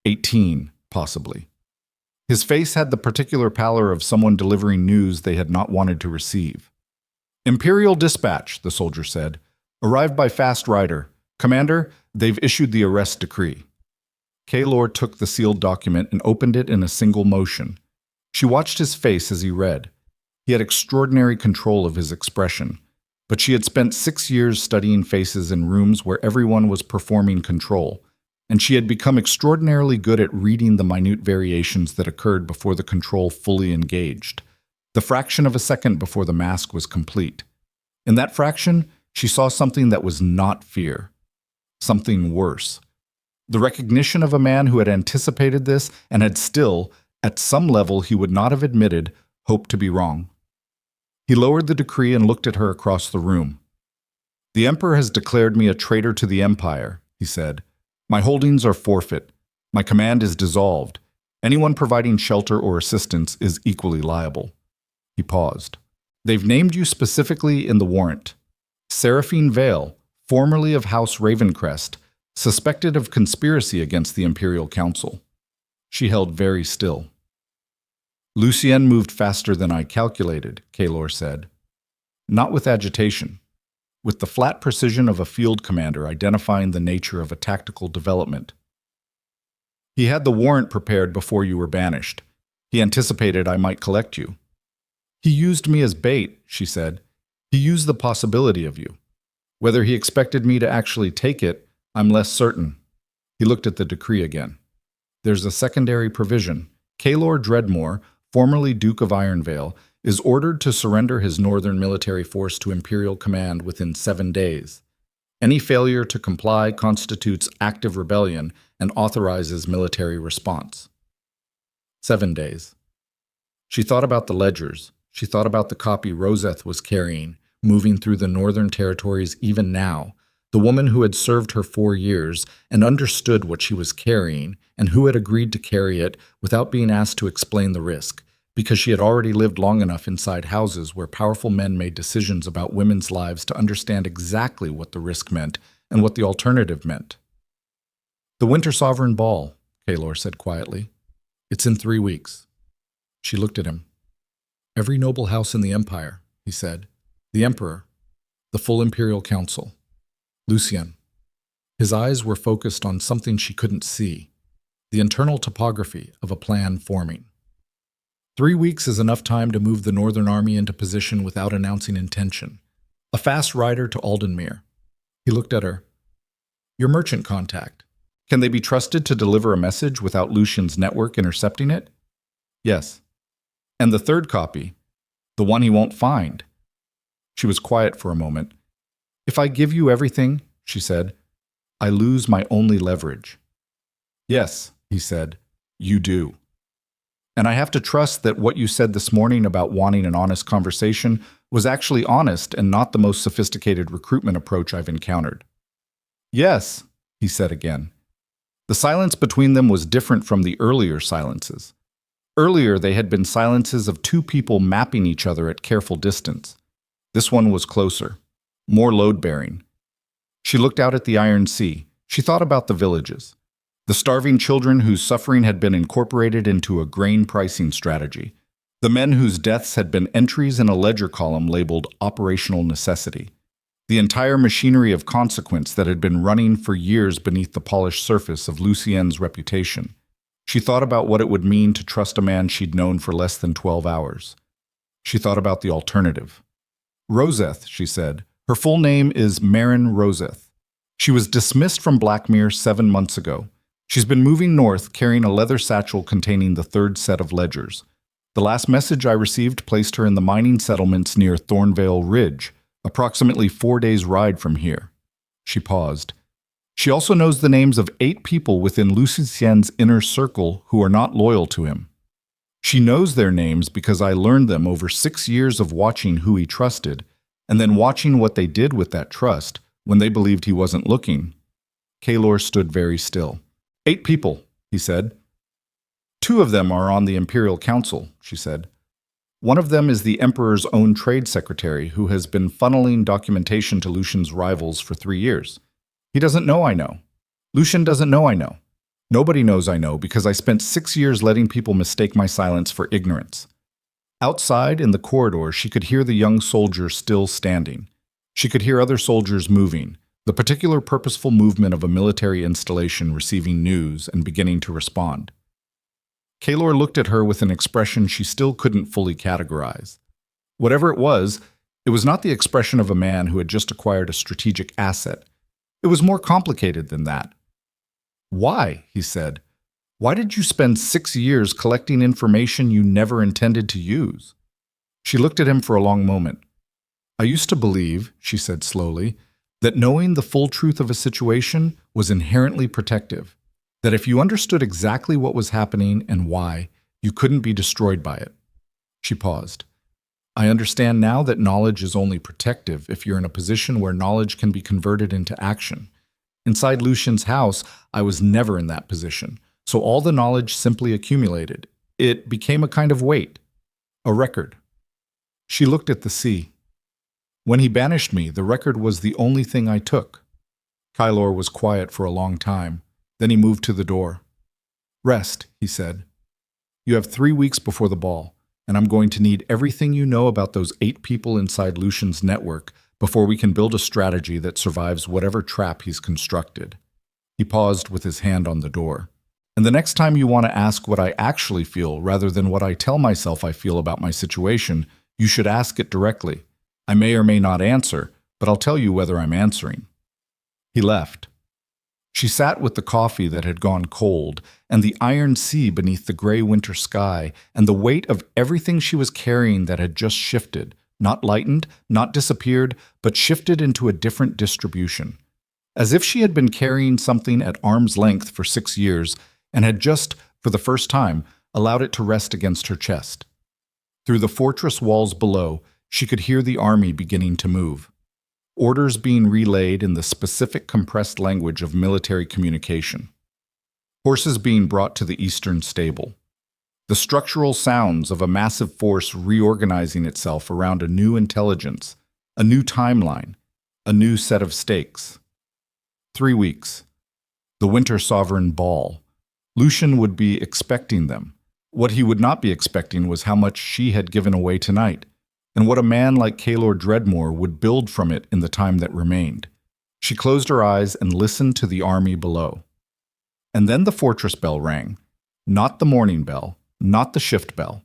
18, possibly. His face had the particular pallor of someone delivering news they had not wanted to receive. "Imperial dispatch," the soldier said. "Arrived by fast rider. Commander, they've issued the arrest decree." Kaelor took the sealed document and opened it in a single motion. She watched his face as he read. He had extraordinary control of his expression, but she had spent 6 years studying faces in rooms where everyone was performing control, and she had become extraordinarily good at reading the minute variations that occurred before the control fully engaged, the fraction of a second before the mask was complete. In that fraction, she saw something that was not fear, something worse. The recognition of a man who had anticipated this and had still, at some level he would not have admitted, hoped to be wrong. He lowered the decree and looked at her across the room. "The Emperor has declared me a traitor to the Empire," he said. "My holdings are forfeit. My command is dissolved. Anyone providing shelter or assistance is equally liable." He paused. "They've named you specifically in the warrant. Seraphine Vale, formerly of House Ravencrest, suspected of conspiracy against the Imperial Council." She held very still. "Lucien moved faster than I calculated," Kaelor said. Not with agitation, with the flat precision of a field commander identifying the nature of a tactical development. "He had the warrant prepared before you were banished. He anticipated I might collect you." "He used me as bait," she said. "He used the possibility of you. Whether he expected me to actually take it, I'm less certain." He looked at the decree again. "There's a secondary provision. Kaelor Dreadmoor, formerly Duke of Ironvale, is ordered to surrender his northern military force to Imperial command within 7 days. Any failure to comply constitutes active rebellion and authorizes military response." 7 days. She thought about the ledgers. She thought about the copy Roseth was carrying, moving through the northern territories even now, the woman who had served her 4 years and understood what she was carrying and who had agreed to carry it without being asked to explain the risk, because she had already lived long enough inside houses where powerful men made decisions about women's lives to understand exactly what the risk meant and what the alternative meant. "The Winter Sovereign Ball," Kaelor said quietly. "It's in 3 weeks." She looked at him. "Every noble house in the Empire," he said. "The Emperor. The full Imperial Council. Lucien." His eyes were focused on something she couldn't see, the internal topography of a plan forming. 3 weeks is enough time to move the Northern Army into position without announcing intention. A fast rider to Aldenmere. He looked at her. "Your merchant contact. Can they be trusted to deliver a message without Lucien's network intercepting it?" "Yes." "And the third copy? The one he won't find?" She was quiet for a moment. "If I give you everything," she said, "I lose my only leverage." "Yes," he said, "you do. And I have to trust that what you said this morning about wanting an honest conversation was actually honest and not the most sophisticated recruitment approach I've encountered." "Yes," he said again. The silence between them was different from the earlier silences. Earlier, they had been silences of two people mapping each other at careful distance. This one was closer, more load-bearing. She looked out at the Iron Sea. She thought about the villages, the starving children whose suffering had been incorporated into a grain pricing strategy, the men whose deaths had been entries in a ledger column labeled operational necessity, the entire machinery of consequence that had been running for years beneath the polished surface of Lucien's reputation. She thought about what it would mean to trust a man she'd known for less than 12 hours. She thought about the alternative. "Roseth," she said. "Her full name is Marin Roseth. She was dismissed from Blackmere 7 months ago. She's been moving north carrying a leather satchel containing the third set of ledgers. The last message I received placed her in the mining settlements near Thornvale Ridge, approximately 4 days' ride from here." She paused. "She also knows the names of 8 people within Lucien's inner circle who are not loyal to him." She knows their names because I learned them over 6 years of watching who he trusted, and then watching what they did with that trust when they believed he wasn't looking. Kaelor stood very still. 8 people, he said. 2 of them are on the Imperial Council, she said. One of them is the Emperor's own trade secretary who has been funneling documentation to Lucien's rivals for 3 years. He doesn't know I know. Lucien doesn't know I know. Nobody knows I know because I spent 6 years letting people mistake my silence for ignorance. Outside, in the corridor, she could hear the young soldier still standing. She could hear other soldiers moving, the particular purposeful movement of a military installation receiving news and beginning to respond. Kaelor looked at her with an expression she still couldn't fully categorize. Whatever it was not the expression of a man who had just acquired a strategic asset. It was more complicated than that. Why? He said. Why did you spend 6 years collecting information you never intended to use? She looked at him for a long moment. I used to believe, she said slowly, that knowing the full truth of a situation was inherently protective, that if you understood exactly what was happening and why, you couldn't be destroyed by it. She paused. I understand now that knowledge is only protective if you're in a position where knowledge can be converted into action. Inside Lucien's house, I was never in that position, so all the knowledge simply accumulated. It became a kind of weight, a record. She looked at the sea. When he banished me, the record was the only thing I took. Kaelor was quiet for a long time. Then he moved to the door. Rest, he said. You have 3 weeks before the ball, and I'm going to need everything you know about those 8 people inside Lucien's network before we can build a strategy that survives whatever trap he's constructed. He paused with his hand on the door. And the next time you want to ask what I actually feel rather than what I tell myself I feel about my situation, you should ask it directly. I may or may not answer, but I'll tell you whether I'm answering. He left. She sat with the coffee that had gone cold, and the iron sea beneath the gray winter sky, and the weight of everything she was carrying that had just shifted, not lightened, not disappeared, but shifted into a different distribution. As if she had been carrying something at arm's length for 6 years, and had just, for the first time, allowed it to rest against her chest. Through the fortress walls below, she could hear the army beginning to move. Orders being relayed in the specific compressed language of military communication. Horses being brought to the eastern stable. The structural sounds of a massive force reorganizing itself around a new intelligence, a new timeline, a new set of stakes. 3 weeks. The Winter Sovereign Ball. Lucien would be expecting them. What he would not be expecting was how much she had given away tonight, and what a man like Kaelor Dreadmoor would build from it in the time that remained. She closed her eyes and listened to the army below. And then the fortress bell rang. Not the morning bell, not the shift bell,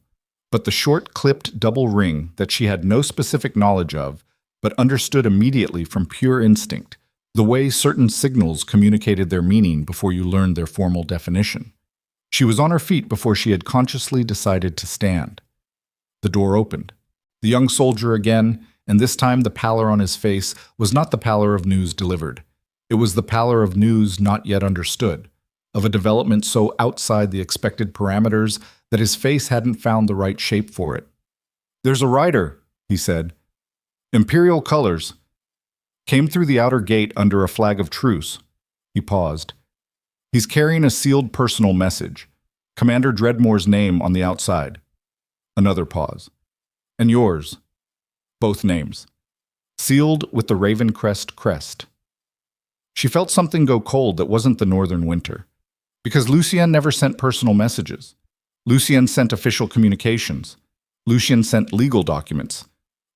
but the short clipped double ring that she had no specific knowledge of, but understood immediately from pure instinct, the way certain signals communicated their meaning before you learned their formal definition. She was on her feet before she had consciously decided to stand. The door opened. The young soldier again, and this time the pallor on his face was not the pallor of news delivered. It was the pallor of news not yet understood, of a development so outside the expected parameters that his face hadn't found the right shape for it. "There's a rider," he said. "Imperial colors. Came through the outer gate under a flag of truce." He paused. "He's carrying a sealed personal message. Commander Dreadmoor's name on the outside." Another pause. "And yours." Both names. Sealed with the Ravencrest crest. She felt something go cold that wasn't the northern winter. Because Lucien never sent personal messages. Lucien sent official communications. Lucien sent legal documents.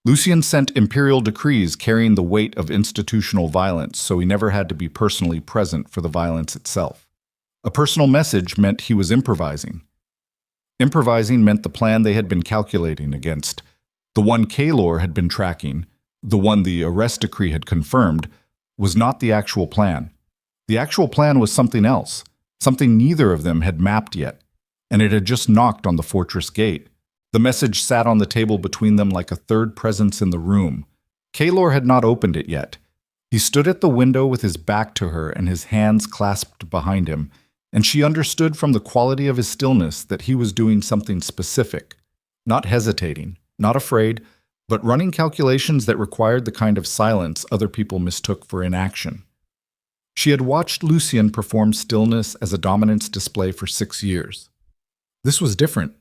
Lucien sent imperial decrees carrying the weight of institutional violence, so he never had to be personally present for the violence itself. A personal message meant he was improvising. Improvising meant the plan they had been calculating against, the one Kaelor had been tracking, the one the arrest decree had confirmed, was not the actual plan. The actual plan was something else, something neither of them had mapped yet, and it had just knocked on the fortress gate. The message sat on the table between them like a third presence in the room. Kaelor had not opened it yet. He stood at the window with his back to her and his hands clasped behind him, and she understood from the quality of his stillness that he was doing something specific, not hesitating, not afraid, but running calculations that required the kind of silence other people mistook for inaction. She had watched Lucien perform stillness as a dominance display for 6 years. This was different.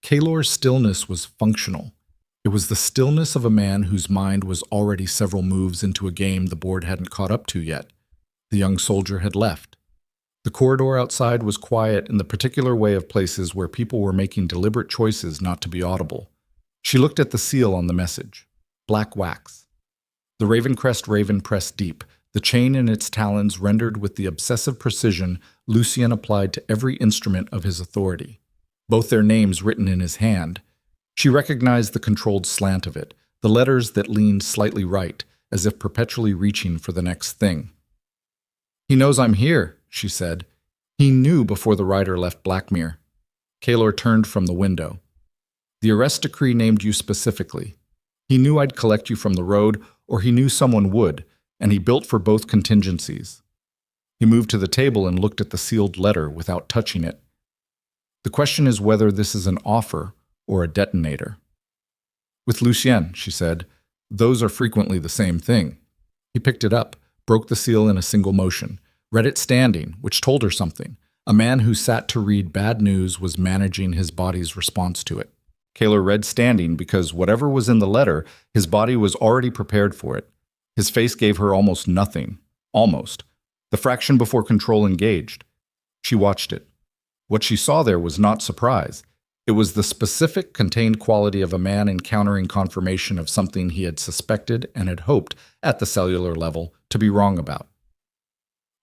Kaelor's stillness was functional. It was the stillness of a man whose mind was already several moves into a game the board hadn't caught up to yet. The young soldier had left. The corridor outside was quiet in the particular way of places where people were making deliberate choices not to be audible. She looked at the seal on the message. Black wax. The Ravencrest raven pressed deep, the chain in its talons rendered with the obsessive precision Lucien applied to every instrument of his authority. Both their names written in his hand. She recognized the controlled slant of it, the letters that leaned slightly right, as if perpetually reaching for the next thing. "He knows I'm here," she said. He knew before the rider left Blackmere. Kaelor turned from the window. "The arrest decree named you specifically. He knew I'd collect you from the road, or he knew someone would, and he built for both contingencies." He moved to the table and looked at the sealed letter without touching it. "The question is whether this is an offer or a detonator." "With Lucien," she said, "those are frequently the same thing." He picked it up, broke the seal in a single motion, read it standing, which told her something. A man who sat to read bad news was managing his body's response to it. Kaelor read standing because whatever was in the letter, his body was already prepared for it. His face gave her almost nothing. Almost. The fraction before control engaged. She watched it. What she saw there was not surprise. It was the specific, contained quality of a man encountering confirmation of something he had suspected and had hoped, at the cellular level, to be wrong about.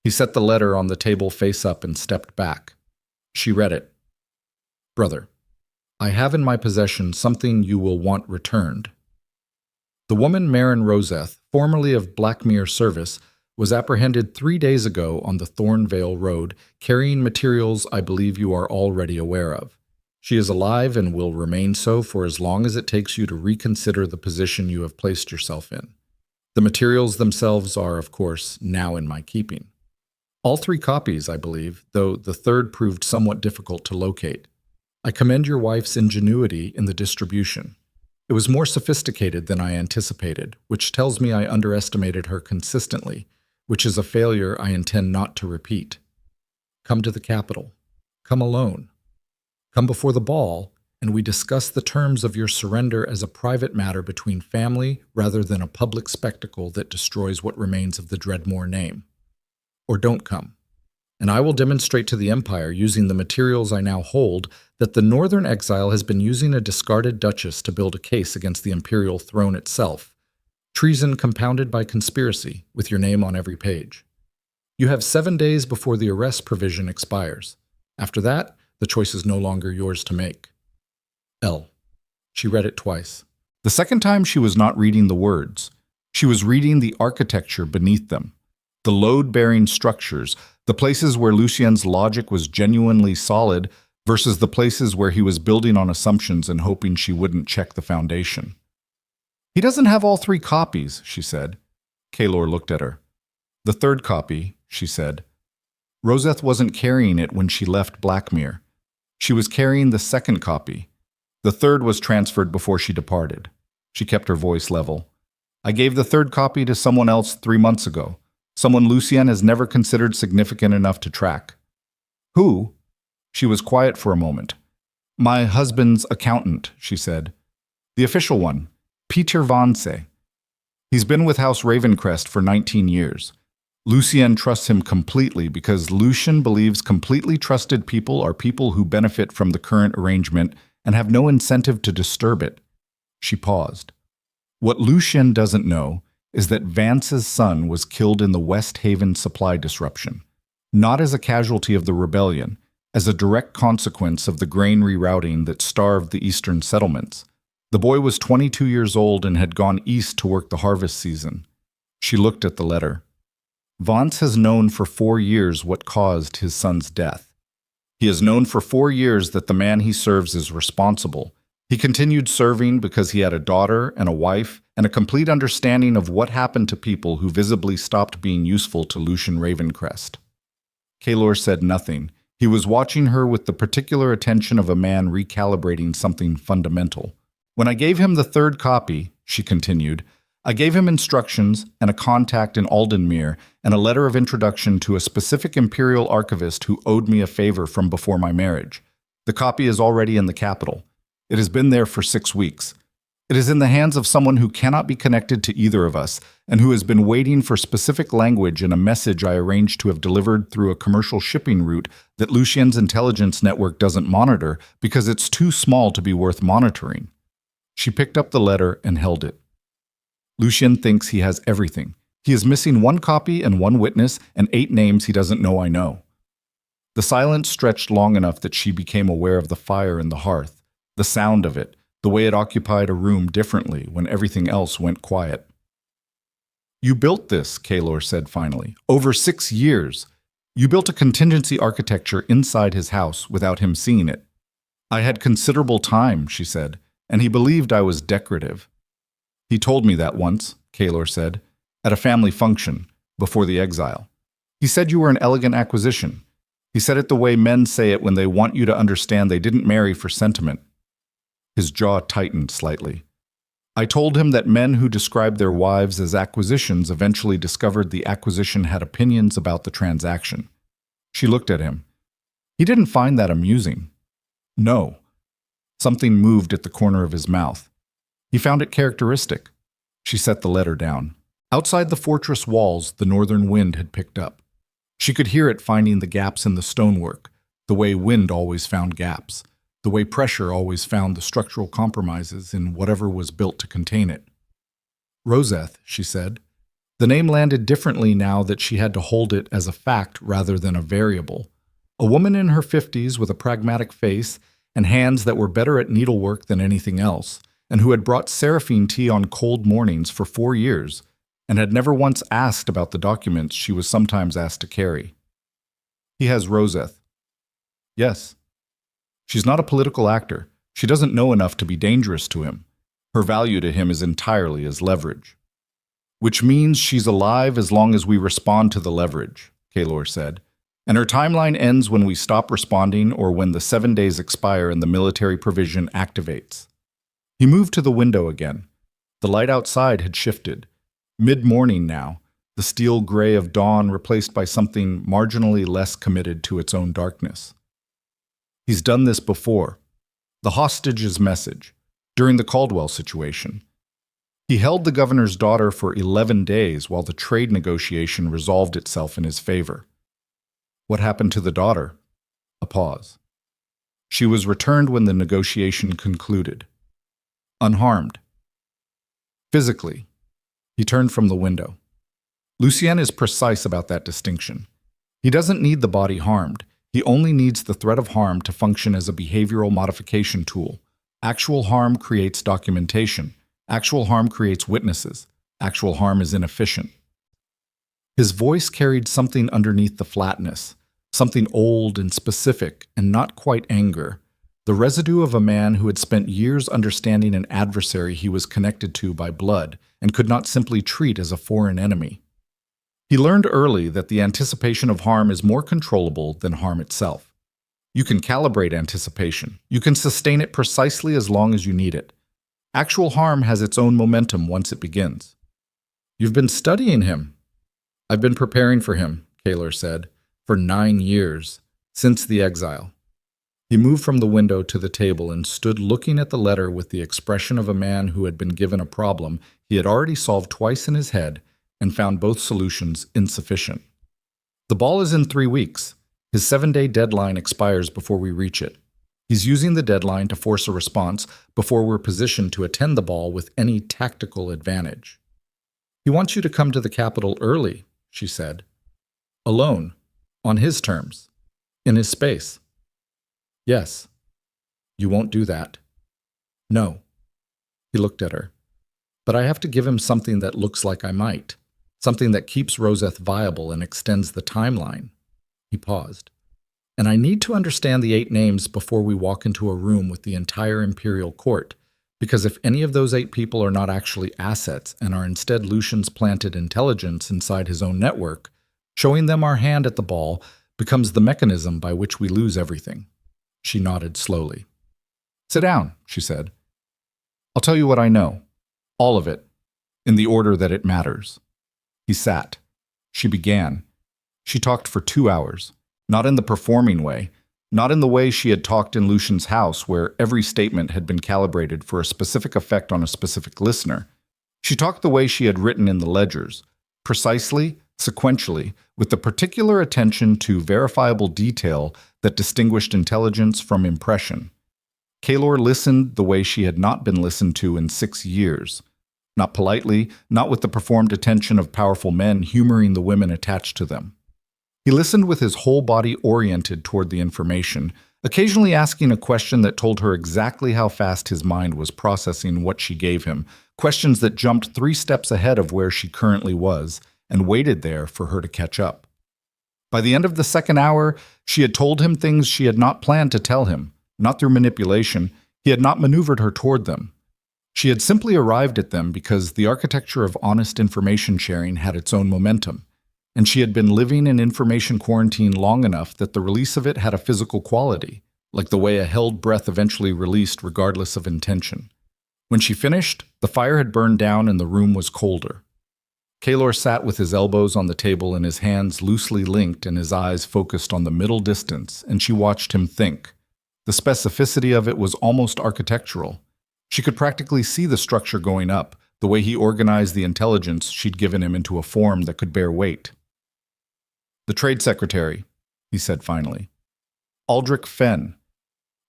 He set the letter on the table face up and stepped back. She read it. "Brother, I have in my possession something you will want returned." The woman Marin Roseth, formerly of Blackmere service, was apprehended 3 days ago on the Thornvale Road, carrying materials I believe you are already aware of. She is alive and will remain so for as long as it takes you to reconsider the position you have placed yourself in. The materials themselves are, of course, now in my keeping. All 3 copies, I believe, though the third proved somewhat difficult to locate. I commend your wife's ingenuity in the distribution. It was more sophisticated than I anticipated, which tells me I underestimated her consistently, which is a failure I intend not to repeat. Come to the capital. Come alone. Come before the ball, and we discuss the terms of your surrender as a private matter between family rather than a public spectacle that destroys what remains of the Dreadmoor name. Or don't come, and I will demonstrate to the Empire, using the materials I now hold, that the northern exile has been using a discarded duchess to build a case against the imperial throne itself. Treason compounded by conspiracy, with your name on every page. You have 7 days before the arrest provision expires. After that, the choice is no longer yours to make. L. She read it twice. The second time she was not reading the words. She was reading the architecture beneath them. The load-bearing structures, the places where Lucien's logic was genuinely solid versus the places where he was building on assumptions and hoping she wouldn't check the foundation. "He doesn't have all 3 copies," she said. Kaelor looked at her. "The third copy," she said. Roseth wasn't carrying it when she left Blackmere. She was carrying the second copy. The third was transferred before she departed. She kept her voice level. "I gave the third copy to someone else 3 months ago. Someone Lucien has never considered significant enough to track." "Who?" She was quiet for a moment. "My husband's accountant," she said. "The official one, Peter Vance. He's been with House Ravencrest for 19 years. Lucien trusts him completely because Lucien believes completely trusted people are people who benefit from the current arrangement and have no incentive to disturb it." She paused. "What Lucien doesn't know is that Vance's son was killed in the West Haven supply disruption, not as a casualty of the rebellion, as a direct consequence of the grain rerouting that starved the eastern settlements. The boy was 22 years old and had gone east to work the harvest season." She looked at the letter. "Vance has known for 4 years what caused his son's death. He has known for 4 years that the man he serves is responsible. He continued serving because he had a daughter and a wife and a complete understanding of what happened to people who visibly stopped being useful to Lucien Ravencrest." Kaelor said nothing. He was watching her with the particular attention of a man recalibrating something fundamental. When I gave him the third copy, she continued, I gave him instructions and a contact in Aldenmere and a letter of introduction to a specific Imperial archivist who owed me a favor from before my marriage. The copy is already in the capital. It has been there for 6 weeks. It is in the hands of someone who cannot be connected to either of us and who has been waiting for specific language in a message I arranged to have delivered through a commercial shipping route that Lucien's intelligence network doesn't monitor because it's too small to be worth monitoring. She picked up the letter and held it. Lucien thinks he has everything. He is missing 1 copy and 1 witness and 8 names he doesn't know I know. The silence stretched long enough that she became aware of the fire in the hearth, the sound of it, the way it occupied a room differently when everything else went quiet. You built this, Kaelor said finally, over 6 years. You built a contingency architecture inside his house without him seeing it. I had considerable time, she said, and he believed I was decorative. He told me that once, Kaelor said, at a family function, before the exile. He said you were an elegant acquisition. He said it the way men say it when they want you to understand they didn't marry for sentiment. His jaw tightened slightly. I told him that men who described their wives as acquisitions eventually discovered the acquisition had opinions about the transaction. She looked at him. He didn't find that amusing. No. Something moved at the corner of his mouth. He found it characteristic. She set the letter down. Outside the fortress walls, the northern wind had picked up. She could hear it finding the gaps in the stonework, the way wind always found gaps, the way pressure always found the structural compromises in whatever was built to contain it. Roseth, she said. The name landed differently now that she had to hold it as a fact rather than a variable. A woman in her 50s with a pragmatic face and hands that were better at needlework than anything else, and who had brought Seraphine tea on cold mornings for 4 years, and had never once asked about the documents she was sometimes asked to carry. He has Roseth. Yes. She's not a political actor. She doesn't know enough to be dangerous to him. Her value to him is entirely as leverage. Which means she's alive as long as we respond to the leverage, Kaelor said. And her timeline ends when we stop responding or when the 7 days expire and the military provision activates. He moved to the window again. The light outside had shifted. Mid-morning now, the steel gray of dawn replaced by something marginally less committed to its own darkness. He's done this before. The hostage's message, during the Caldwell situation. He held the governor's daughter for 11 days while the trade negotiation resolved itself in his favor. What happened to the daughter? A pause. She was returned when the negotiation concluded. Unharmed. Physically. He turned from the window. Lucien is precise about that distinction. He doesn't need the body harmed. He only needs the threat of harm to function as a behavioral modification tool. Actual harm creates documentation. Actual harm creates witnesses. Actual harm is inefficient. His voice carried something underneath the flatness, something old and specific and not quite anger, the residue of a man who had spent years understanding an adversary he was connected to by blood and could not simply treat as a foreign enemy. He learned early that the anticipation of harm is more controllable than harm itself. You can calibrate anticipation. You can sustain it precisely as long as you need it. Actual harm has its own momentum once it begins. You've been studying him. I've been preparing for him, Kaelor said, for 9 years, since the exile. He moved from the window to the table and stood looking at the letter with the expression of a man who had been given a problem he had already solved twice in his head and found both solutions insufficient. The ball is in 3 weeks. His 7-day deadline expires before we reach it. He's using the deadline to force a response before we're positioned to attend the ball with any tactical advantage. He wants you to come to the capital early, she said. Alone, on his terms, in his space. Yes. You won't do that. No. He looked at her. But I have to give him something that looks like I might, something that keeps Roseth viable and extends the timeline. He paused. And I need to understand the 8 names before we walk into a room with the entire Imperial Court, because if any of those 8 people are not actually assets and are instead Lucien's planted intelligence inside his own network, showing them our hand at the ball becomes the mechanism by which we lose everything. She nodded slowly. Sit down, she said. I'll tell you what I know. All of it. In the order that it matters. He sat. She began. She talked for 2 hours. Not in the performing way. Not in the way she had talked in Lucien's house, where every statement had been calibrated for a specific effect on a specific listener. She talked the way she had written in the ledgers. Precisely, sequentially, with the particular attention to verifiable detail that distinguished intelligence from impression. Kaelor listened the way she had not been listened to in 6 years. Not politely, not with the performed attention of powerful men humoring the women attached to them. He listened with his whole body oriented toward the information, occasionally asking a question that told her exactly how fast his mind was processing what she gave him, questions that jumped 3 steps ahead of where she currently was, and waited there for her to catch up. By the end of the 2nd hour, she had told him things she had not planned to tell him, not through manipulation. He had not maneuvered her toward them. She had simply arrived at them because the architecture of honest information sharing had its own momentum, and she had been living in information quarantine long enough that the release of it had a physical quality, like the way a held breath eventually released regardless of intention. When she finished, the fire had burned down and the room was colder. Kaelor sat with his elbows on the table and his hands loosely linked and his eyes focused on the middle distance, and she watched him think. The specificity of it was almost architectural. She could practically see the structure going up, the way he organized the intelligence she'd given him into a form that could bear weight. The Trade Secretary, he said finally. Aldrich Fenn.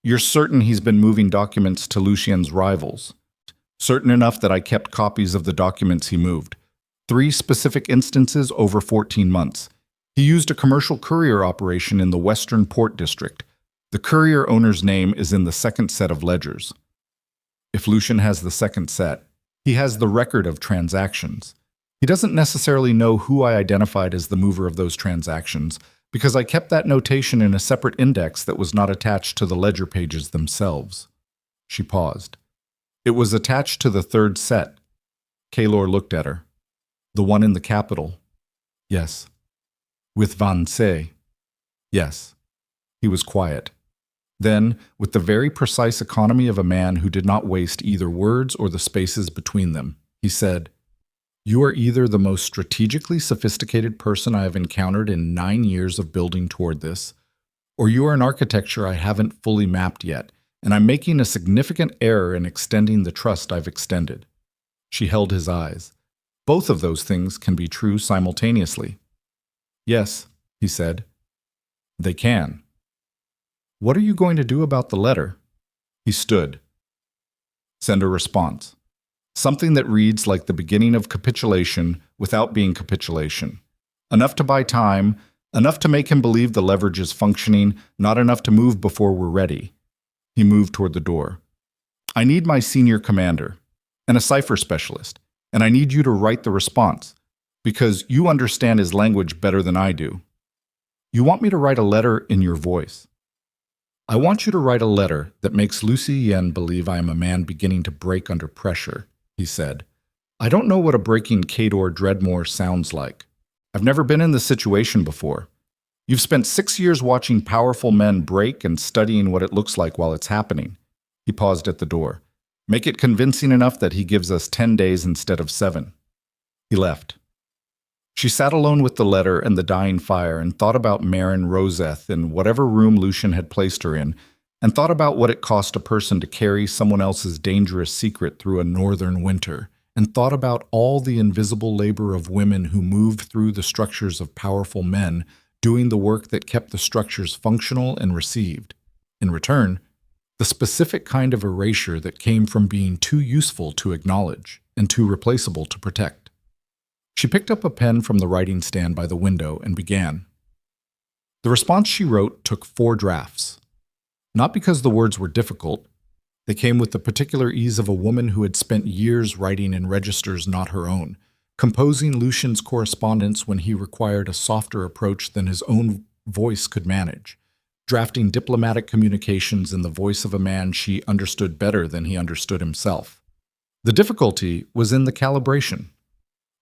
You're certain he's been moving documents to Lucien's rivals? Certain enough that I kept copies of the documents he moved. 3 specific instances over 14 months. He used a commercial courier operation in the Western Port District. The courier owner's name is in the 2nd set of ledgers. If Lucien has the 2nd set, he has the record of transactions. He doesn't necessarily know who I identified as the mover of those transactions, because I kept that notation in a separate index that was not attached to the ledger pages themselves. She paused. It was attached to the 3rd set. Kaelor looked at her. The one in the capital. Yes. With Van Se. Yes. He was quiet. Then, with the very precise economy of a man who did not waste either words or the spaces between them, he said, You are either the most strategically sophisticated person I have encountered in 9 years of building toward this, or you are an architecture I haven't fully mapped yet, and I'm making a significant error in extending the trust I've extended. She held his eyes. Both of those things can be true simultaneously. Yes, he said. They can. What are you going to do about the letter? He stood. Send a response. Something that reads like the beginning of capitulation without being capitulation. Enough to buy time, enough to make him believe the leverage is functioning, not enough to move before we're ready. He moved toward the door. I need my senior commander and a cipher specialist, and I need you to write the response, because you understand his language better than I do. You want me to write a letter in your voice. I want you to write a letter that makes Lucien believe I am a man beginning to break under pressure, he said. I don't know what a breaking Kaelor Dreadmoor sounds like. I've never been in this situation before. You've spent 6 years watching powerful men break and studying what it looks like while it's happening. He paused at the door. Make it convincing enough that he gives us 10 days instead of 7. He left. She sat alone with the letter and the dying fire and thought about Marin Roseth in whatever room Lucien had placed her in, and thought about what it cost a person to carry someone else's dangerous secret through a northern winter, and thought about all the invisible labor of women who moved through the structures of powerful men, doing the work that kept the structures functional and received. In return, the specific kind of erasure that came from being too useful to acknowledge and too replaceable to protect. She picked up a pen from the writing stand by the window and began. The response she wrote took 4 drafts. Not because the words were difficult. They came with the particular ease of a woman who had spent years writing in registers not her own, composing Lucien's correspondence when he required a softer approach than his own voice could manage, drafting diplomatic communications in the voice of a man she understood better than he understood himself. The difficulty was in the calibration.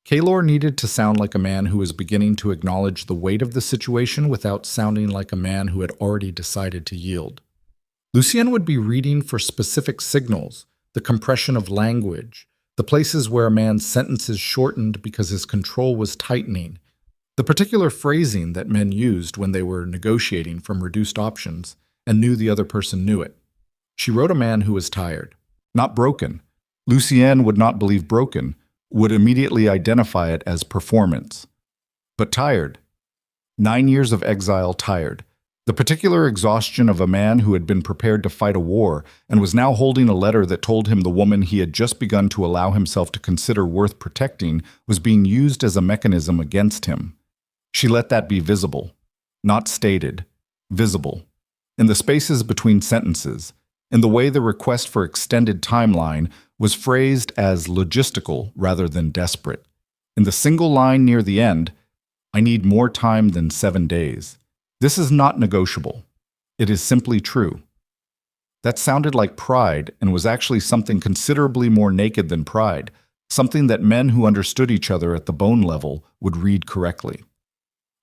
Kaelor needed to sound like a man who was beginning to acknowledge the weight of the situation without sounding like a man who had already decided to yield. Lucien would be reading for specific signals, the compression of language, the places where a man's sentences shortened because his control was tightening, the particular phrasing that men used when they were negotiating from reduced options and knew the other person knew it. She wrote a man who was tired, not broken. Lucien would not believe broken, would immediately identify it as performance. But tired. 9 years of exile tired. The particular exhaustion of a man who had been prepared to fight a war and was now holding a letter that told him the woman he had just begun to allow himself to consider worth protecting was being used as a mechanism against him. She let that be visible, not stated, visible, in the spaces between sentences, in the way the request for extended timeline was phrased as logistical rather than desperate. In the single line near the end, "I need more time than 7 days. This is not negotiable. It is simply true." That sounded like pride and was actually something considerably more naked than pride, something that men who understood each other at the bone level would read correctly.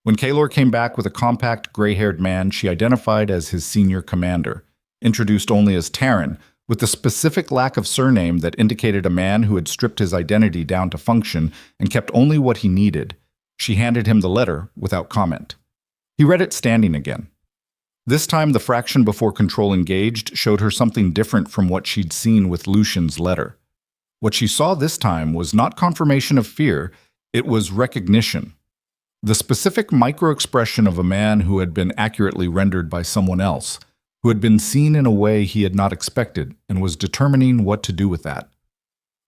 When Kaelor came back with a compact, gray-haired man she identified as his senior commander, introduced only as Terran, with the specific lack of surname that indicated a man who had stripped his identity down to function and kept only what he needed, she handed him the letter without comment. He read it standing again. This time the fraction before control engaged showed her something different from what she'd seen with Lucien's letter. What she saw this time was not confirmation of fear, it was recognition. The specific micro-expression of a man who had been accurately rendered by someone else, who had been seen in a way he had not expected and was determining what to do with that.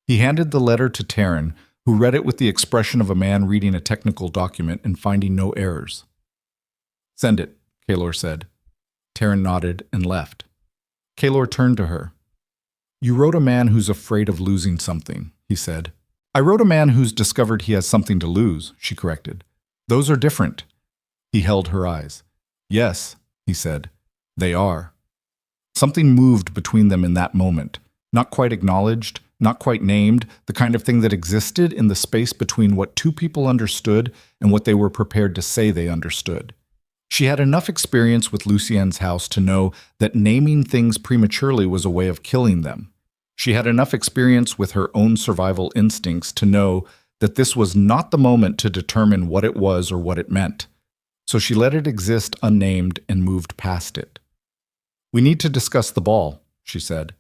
He handed the letter to Terran, who read it with the expression of a man reading a technical document and finding no errors. "Send it," Kaelor said. Terran nodded and left. Kaelor turned to her. "You wrote a man who's afraid of losing something," he said. "I wrote a man who's discovered he has something to lose," she corrected. "Those are different." He held her eyes. "Yes," he said. "They are." Something moved between them in that moment, not quite acknowledged, not quite named, the kind of thing that existed in the space between what two people understood and what they were prepared to say they understood. She had enough experience with Lucien's house to know that naming things prematurely was a way of killing them. She had enough experience with her own survival instincts to know that this was not the moment to determine what it was or what it meant. So she let it exist unnamed and moved past it. "We need to discuss the ball," she said.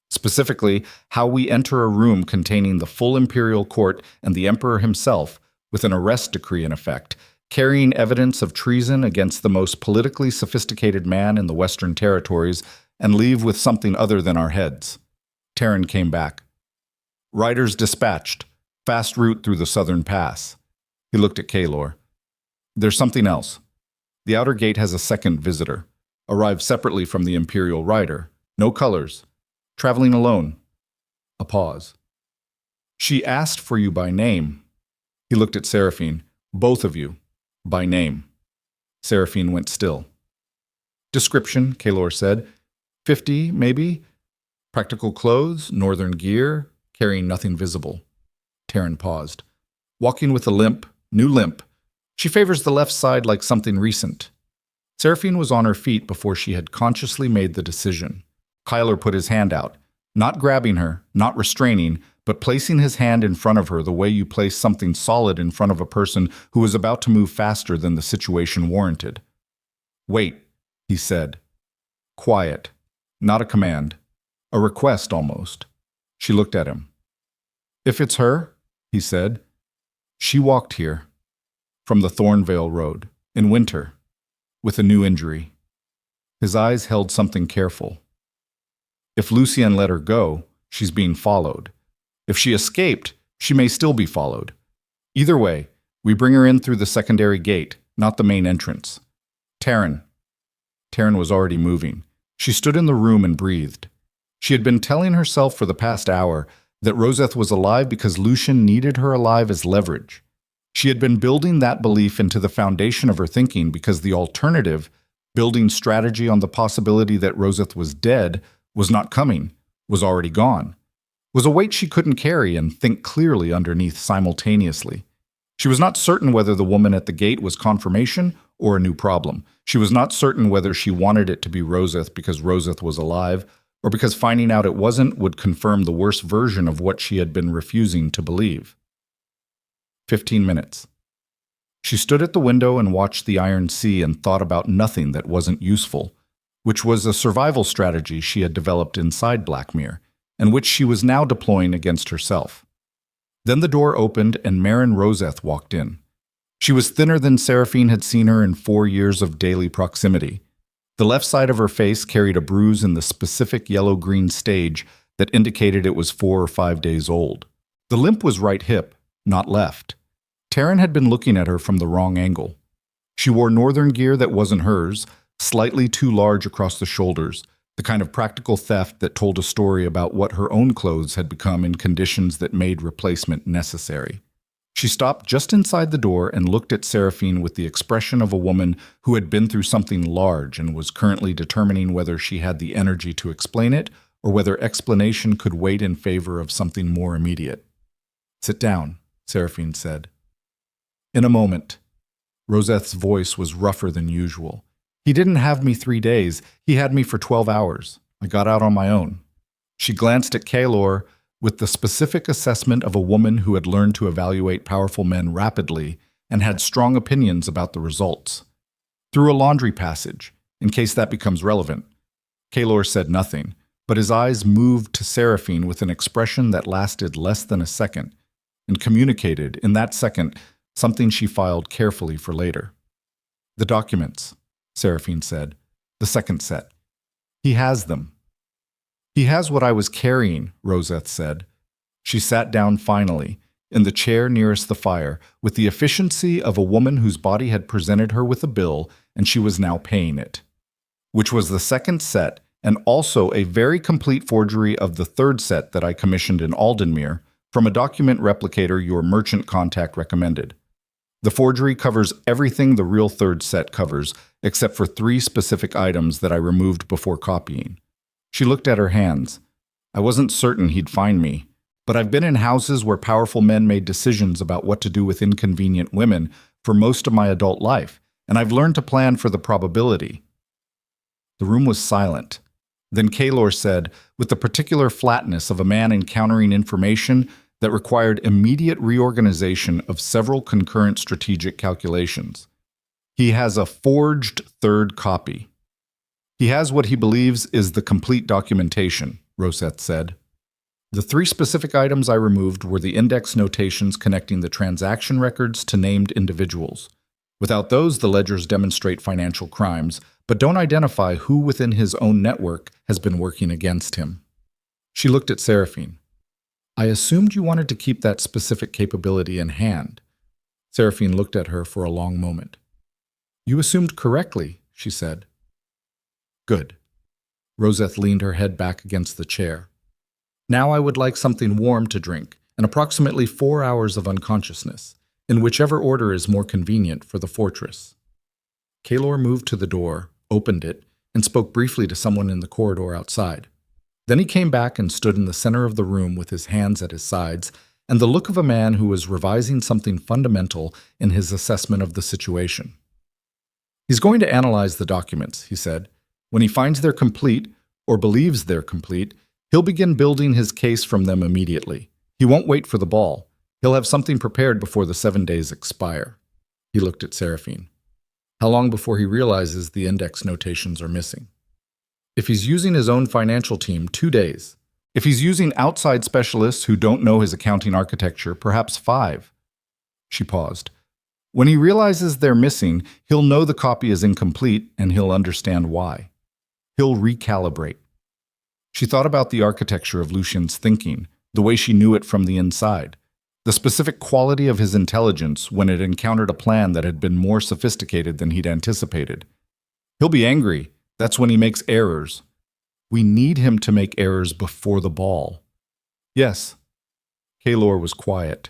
"Specifically, how we enter a room containing the full Imperial Court and the Emperor himself, with an arrest decree in effect, carrying evidence of treason against the most politically sophisticated man in the Western Territories, and leave with something other than our heads." Terran came back. "Riders dispatched. Fast route through the southern pass." He looked at Kaelor. "There's something else. The outer gate has a second visitor. Arrived separately from the Imperial rider. No colors. Traveling alone." A pause. "She asked for you by name." He looked at Seraphine. "Both of you. By name." Seraphine went still. "Description," Kaelor said. 50, maybe. Practical clothes, northern gear, carrying nothing visible." Terran paused. "Walking with a limp, new limp. She favors the left side like something recent." Seraphine was on her feet before she had consciously made the decision. Kaelor put his hand out, not grabbing her, not restraining, but placing his hand in front of her the way you place something solid in front of a person who was about to move faster than the situation warranted. "Wait," he said. Quiet. Not a command. A request, almost. She looked at him. "If it's her," he said. "She walked here, from the Thornvale Road, in winter, with a new injury." His eyes held something careful. "If Lucien let her go, she's being followed. If she escaped, she may still be followed. Either way, we bring her in through the secondary gate, not the main entrance." Terran. Terran was already moving. She stood in the room and breathed. She had been telling herself for the past hour that Roseth was alive because Lucien needed her alive as leverage. She had been building that belief into the foundation of her thinking because the alternative, building strategy on the possibility that Roseth was dead, was not coming, was already gone. was a weight she couldn't carry and think clearly underneath simultaneously. She was not certain whether the woman at the gate was confirmation or a new problem. She was not certain whether she wanted it to be Roseth because Roseth was alive, or because finding out it wasn't would confirm the worst version of what she had been refusing to believe. 15 minutes. She stood at the window and watched the iron sea and thought about nothing that wasn't useful, which was a survival strategy she had developed inside Blackmere, and which she was now deploying against herself. Then the door opened and Marin Roseth walked in. She was thinner than Seraphine had seen her in 4 years of daily proximity. The left side of her face carried a bruise in the specific yellow-green stage that indicated it was 4 or 5 days old. The limp was right hip, not left. Taryn had been looking at her from the wrong angle. She wore northern gear that wasn't hers, slightly too large across the shoulders, the kind of practical theft that told a story about what her own clothes had become in conditions that made replacement necessary. She stopped just inside the door and looked at Seraphine with the expression of a woman who had been through something large and was currently determining whether she had the energy to explain it or whether explanation could wait in favor of something more immediate. "Sit down," Seraphine said. In a moment. Roseth's voice was rougher than usual. "He didn't have me 3 days. He had me for 12 hours. I got out on my own." She glanced at Kaelor with the specific assessment of a woman who had learned to evaluate powerful men rapidly and had strong opinions about the results. "Through a laundry passage, in case that becomes relevant." Kaelor said nothing, but his eyes moved to Seraphine with an expression that lasted less than a second, and communicated, in that second, something she filed carefully for later. "The documents," Seraphine said. "The second set. He has them." "He has what I was carrying," Roseth said. She sat down finally, in the chair nearest the fire, with the efficiency of a woman whose body had presented her with a bill and she was now paying it. "Which was the second set, and also a very complete forgery of the third set that I commissioned in Aldenmere from a document replicator your merchant contact recommended. The forgery covers everything the real third set covers, except for 3 specific items that I removed before copying." She looked at her hands. "I wasn't certain he'd find me, but I've been in houses where powerful men made decisions about what to do with inconvenient women for most of my adult life, and I've learned to plan for the probability." The room was silent. Then Kaelor said, with the particular flatness of a man encountering information that required immediate reorganization of several concurrent strategic calculations, "He has a forged third copy." "He has what he believes is the complete documentation," Roseth said. "The 3 specific items I removed were the index notations connecting the transaction records to named individuals. Without those, the ledgers demonstrate financial crimes, but don't identify who within his own network has been working against him." She looked at Seraphine. "I assumed you wanted to keep that specific capability in hand." Seraphine looked at her for a long moment. "You assumed correctly," she said. "Good." Roseth leaned her head back against the chair. "Now I would like something warm to drink, and approximately 4 hours of unconsciousness, in whichever order is more convenient for the fortress." Kaelor moved to the door, opened it, and spoke briefly to someone in the corridor outside. Then he came back and stood in the center of the room with his hands at his sides and the look of a man who was revising something fundamental in his assessment of the situation. "He's going to analyze the documents," he said. "When he finds they're complete, or believes they're complete, he'll begin building his case from them immediately. He won't wait for the ball. He'll have something prepared before the 7 days expire." He looked at Seraphine. "How long before he realizes the index notations are missing?" "If he's using his own financial team, 2 days. If he's using outside specialists who don't know his accounting architecture, perhaps 5. She paused. "When he realizes they're missing, he'll know the copy is incomplete and he'll understand why. He'll recalibrate." She thought about the architecture of Lucien's thinking, the way she knew it from the inside, the specific quality of his intelligence when it encountered a plan that had been more sophisticated than he'd anticipated. He'll be angry. That's when he makes errors. We need him to make errors before the ball. "Yes." Kaelor was quiet.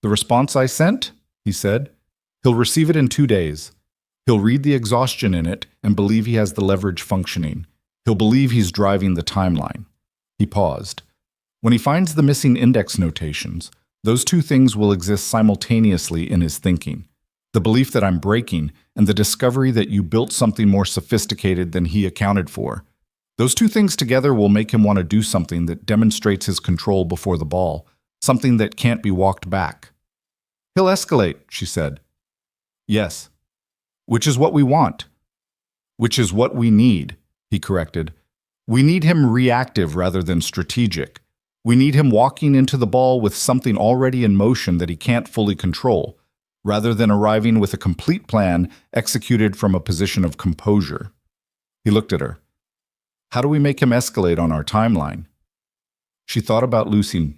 "The response I sent?" he said. "He'll receive it in 2 days. He'll read the exhaustion in it and believe he has the leverage functioning. He'll believe he's driving the timeline." He paused. When he finds the missing index notations, those two things will exist simultaneously in his thinking. The belief that I'm breaking and the discovery that you built something more sophisticated than he accounted for. Those two things together will make him want to do something that demonstrates his control before the ball, something that can't be walked back. He'll escalate, she said. Yes. Which is what we want. Which is what we need, he corrected. We need him reactive rather than strategic. We need him walking into the ball with something already in motion that he can't fully control, rather than arriving with a complete plan executed from a position of composure. He looked at her. How do we make him escalate on our timeline? She thought about Lucien.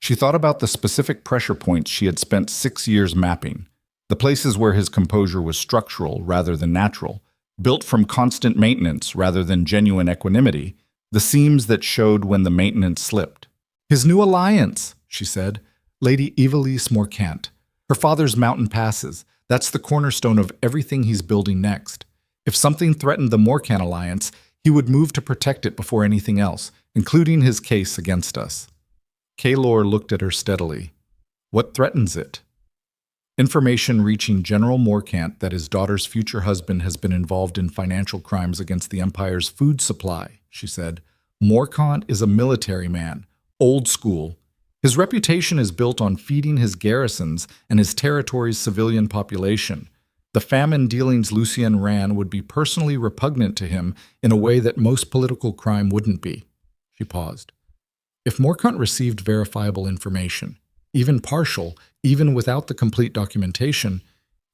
She thought about the specific pressure points she had spent 6 years mapping, the places where his composure was structural rather than natural, built from constant maintenance rather than genuine equanimity, the seams that showed when the maintenance slipped. His new alliance, she said, Lady Evelise Morcant. Her father's mountain passes. That's the cornerstone of everything he's building next. If something threatened the Morcant alliance, he would move to protect it before anything else, including his case against us. Kaelor looked at her steadily. What threatens it? Information reaching General Morcant that his daughter's future husband has been involved in financial crimes against the Empire's food supply, she said. Morcant is a military man, old school. His reputation is built on feeding his garrisons and his territory's civilian population. The famine dealings Lucien ran would be personally repugnant to him in a way that most political crime wouldn't be. She paused. If Morcant received verifiable information, even partial, even without the complete documentation,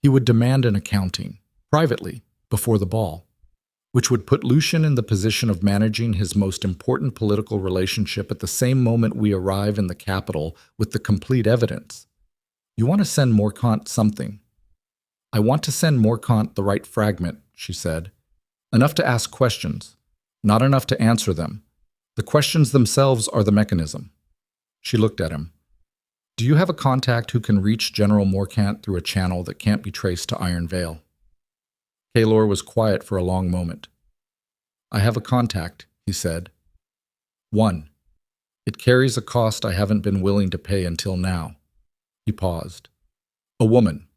he would demand an accounting, privately, before the ball, which would put Lucien in the position of managing his most important political relationship at the same moment we arrive in the capital with the complete evidence. You want to send Morcant something. I want to send Morcant the right fragment, she said. Enough to ask questions, not enough to answer them. The questions themselves are the mechanism. She looked at him. Do you have a contact who can reach General Morcant through a channel that can't be traced to Iron Vale? Kaelor was quiet for a long moment. I have a contact, he said. 1. It carries a cost I haven't been willing to pay until now. He paused. A woman.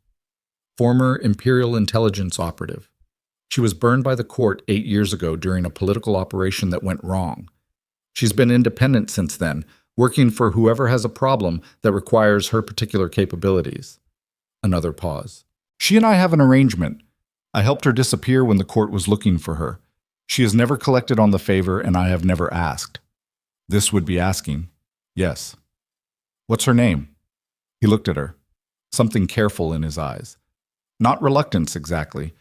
Former Imperial intelligence operative. She was burned by the court 8 years ago during a political operation that went wrong. She's been independent since then, working for whoever has a problem that requires her particular capabilities. Another pause. She and I have an arrangement. I helped her disappear when the court was looking for her. She has never collected on the favor, and I have never asked. This would be asking. Yes. What's her name? He looked at her, something careful in his eyes. Not reluctance exactly,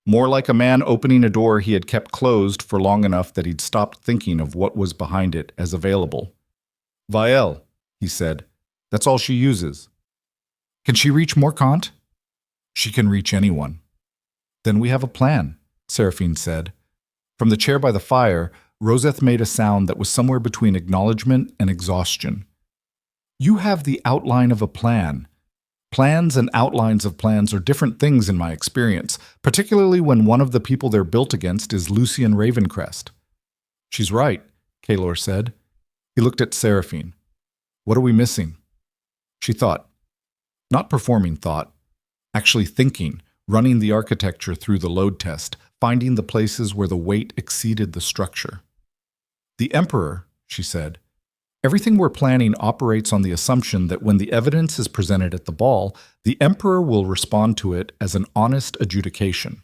more like a man opening a door he had kept closed for long enough that he'd stopped thinking of what was behind it as available. Vale, he said. That's all she uses. Can she reach Morcant? She can reach anyone. Then we have a plan, Seraphine said. From the chair by the fire, Roseth made a sound that was somewhere between acknowledgement and exhaustion. You have the outline of a plan. Plans and outlines of plans are different things in my experience, particularly when one of the people they're built against is Lucien Ravencrest. She's right, Kaelor said. He looked at Seraphine. What are we missing? She thought. Not performing thought, actually thinking, running the architecture through the load test, finding the places where the weight exceeded the structure. The Emperor, she said. Everything we're planning operates on the assumption that when the evidence is presented at the ball, the Emperor will respond to it as an honest adjudication,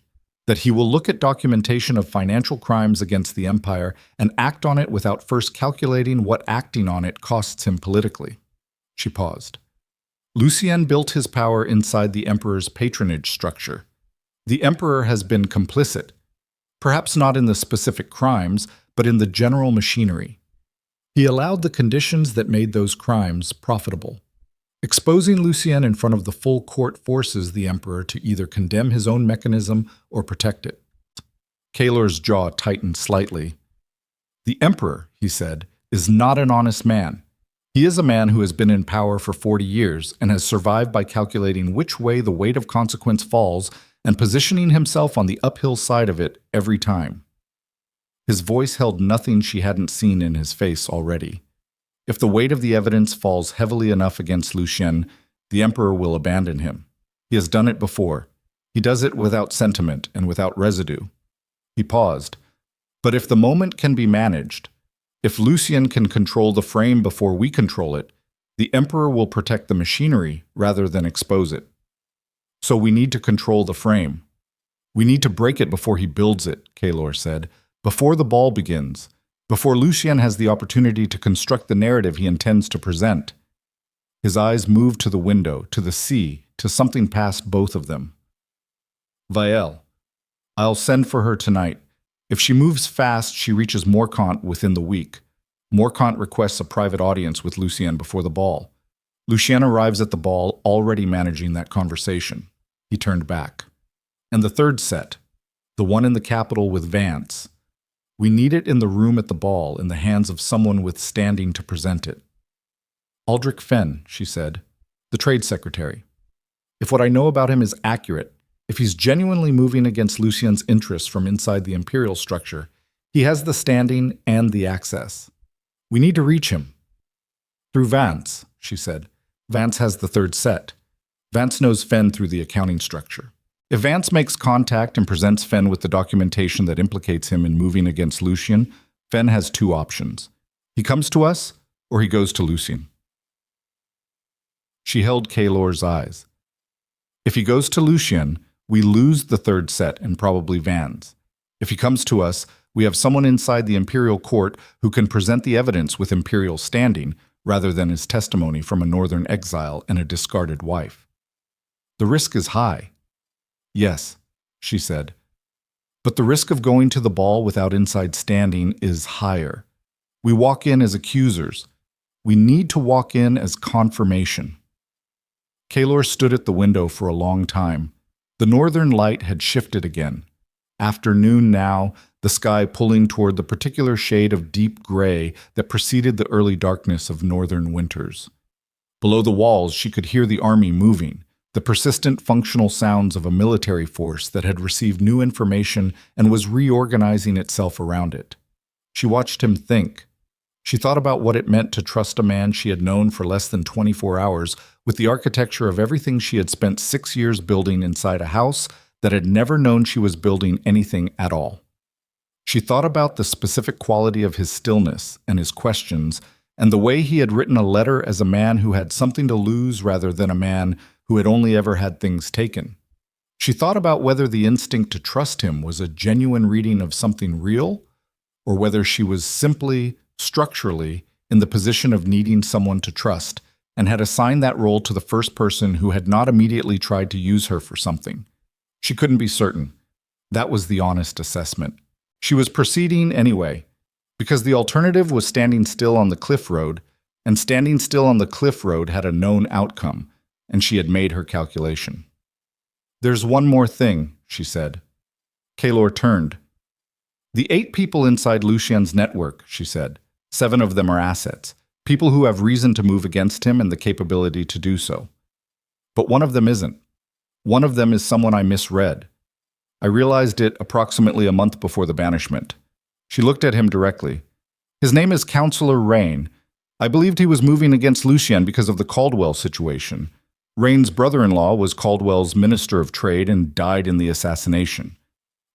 that he will look at documentation of financial crimes against the Empire and act on it without first calculating what acting on it costs him politically. She paused. Lucien built his power inside the Emperor's patronage structure. The Emperor has been complicit, perhaps not in the specific crimes, but in the general machinery. He allowed the conditions that made those crimes profitable. Exposing Lucien in front of the full court forces the Emperor to either condemn his own mechanism or protect it. Kaelor's jaw tightened slightly. The Emperor, he said, is not an honest man. He is a man who has been in power for 40 years and has survived by calculating which way the weight of consequence falls and positioning himself on the uphill side of it every time. His voice held nothing she hadn't seen in his face already. If the weight of the evidence falls heavily enough against Lucien, the Emperor will abandon him. He has done it before. He does it without sentiment and without residue. He paused. But if the moment can be managed, if Lucien can control the frame before we control it, the Emperor will protect the machinery rather than expose it. So we need to control the frame. We need to break it before he builds it, Kaelor said, before the ball begins, before Lucien has the opportunity to construct the narrative he intends to present. His eyes moved to the window, to the sea, to something past both of them. Vale. I'll send for her tonight. If she moves fast, she reaches Morcant within the week. Morcant requests a private audience with Lucien before the ball. Lucien arrives at the ball already managing that conversation. He turned back. And the third set, the one in the capital with Vance. We need it in the room at the ball, in the hands of someone with standing to present it. Aldrich Fenn, she said, the trade secretary. If what I know about him is accurate, if he's genuinely moving against Lucien's interests from inside the Imperial structure, he has the standing and the access. We need to reach him. Through Vance, she said. Vance has the third set. Vance knows Fenn through the accounting structure. If Vance makes contact and presents Fenn with the documentation that implicates him in moving against Lucien, Fenn has two options. He comes to us, or he goes to Lucien. She held Kaelor's eyes. If he goes to Lucien, we lose the third set and probably Vance. If he comes to us, we have someone inside the Imperial Court who can present the evidence with Imperial standing, rather than his testimony from a northern exile and a discarded wife. The risk is high. Yes, she said. But the risk of going to the ball without inside standing is higher. We walk in as accusers. We need to walk in as confirmation. Kaelor stood at the window for a long time. The northern light had shifted again. Afternoon now, the sky pulling toward the particular shade of deep gray that preceded the early darkness of northern winters. Below the walls, she could hear the army moving, the persistent functional sounds of a military force that had received new information and was reorganizing itself around it. She watched him think. She thought about what it meant to trust a man she had known for less than 24 hours with the architecture of everything she had spent 6 years building inside a house that had never known she was building anything at all. She thought about the specific quality of his stillness and his questions, and the way he had written a letter as a man who had something to lose rather than a man who had only ever had things taken. She thought about whether the instinct to trust him was a genuine reading of something real, or whether she was simply, structurally, in the position of needing someone to trust, and had assigned that role to the first person who had not immediately tried to use her for something. She couldn't be certain. That was the honest assessment. She was proceeding anyway, because the alternative was standing still on the cliff road, and standing still on the cliff road had a known outcome, and she had made her calculation. "There's one more thing," she said. Kaelor turned. "The 8 people inside Lucien's network," she said. 7 of them are assets, people who have reason to move against him and the capability to do so. But one of them isn't. One of them is someone I misread. I realized it approximately a month before the banishment. She looked at him directly. His name is Counselor Rain. I believed he was moving against Lucien because of the Caldwell situation. Rain's brother-in-law was Caldwell's Minister of Trade and died in the assassination.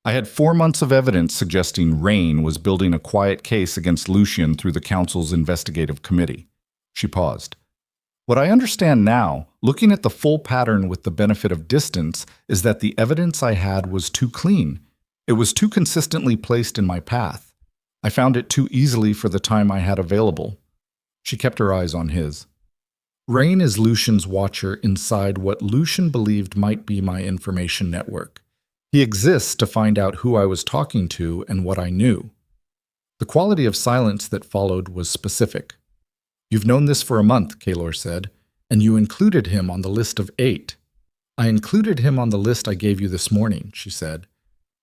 I had 4 months of evidence suggesting Rain was building a quiet case against Lucien through the Council's investigative committee. She paused. What I understand now, looking at the full pattern with the benefit of distance, is that the evidence I had was too clean. It was too consistently placed in my path. I found it too easily for the time I had available. She kept her eyes on his. Rain is Lucien's watcher inside what Lucien believed might be my information network. He exists to find out who I was talking to and what I knew. The quality of silence that followed was specific. "You've known this for a month," Kaelor said, "and you included him on the list of 8. "I included him on the list I gave you this morning," she said.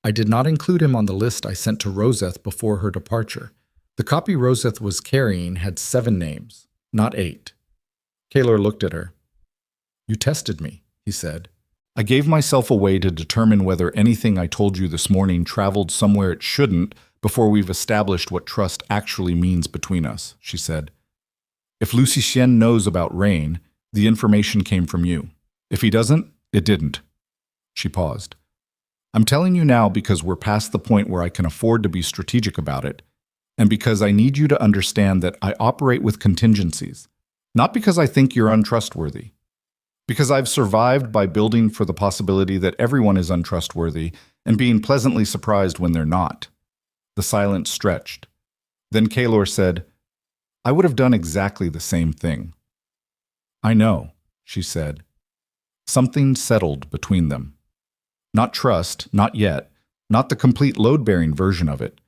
"I did not include him on the list I sent to Roseth before her departure. The copy Roseth was carrying had 7 names, not 8. Kaelor looked at her. "You tested me," he said. "I gave myself a way to determine whether anything I told you this morning traveled somewhere it shouldn't before we've established what trust actually means between us, she said. If Lucien knows about Rain, the information came from you. If he doesn't, it didn't. She paused. I'm telling you now because we're past the point where I can afford to be strategic about it, and because I need you to understand that I operate with contingencies, not because I think you're untrustworthy. Because I've survived by building for the possibility that everyone is untrustworthy and being pleasantly surprised when they're not. The silence stretched. Then Kaelor said, I would have done exactly the same thing. I know, she said. Something settled between them. Not trust, not yet, not the complete load-bearing version of it,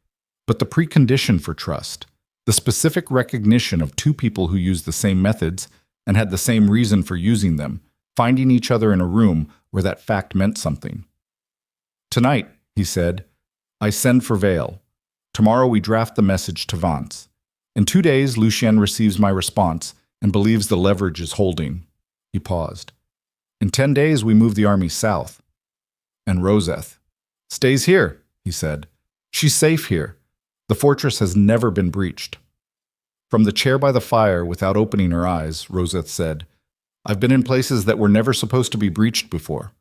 but the precondition for trust, the specific recognition of two people who used the same methods and had the same reason for using them, finding each other in a room where that fact meant something. Tonight, he said, I send for Vale. Tomorrow we draft the message to Vance. In 2 days, Lucien receives my response and believes the leverage is holding. He paused. In 10 days, we move the army south. And Roseth stays here, he said. She's safe here. The fortress has never been breached. From the chair by the fire, without opening her eyes, Roseth said, I've been in places that were never supposed to be breached before.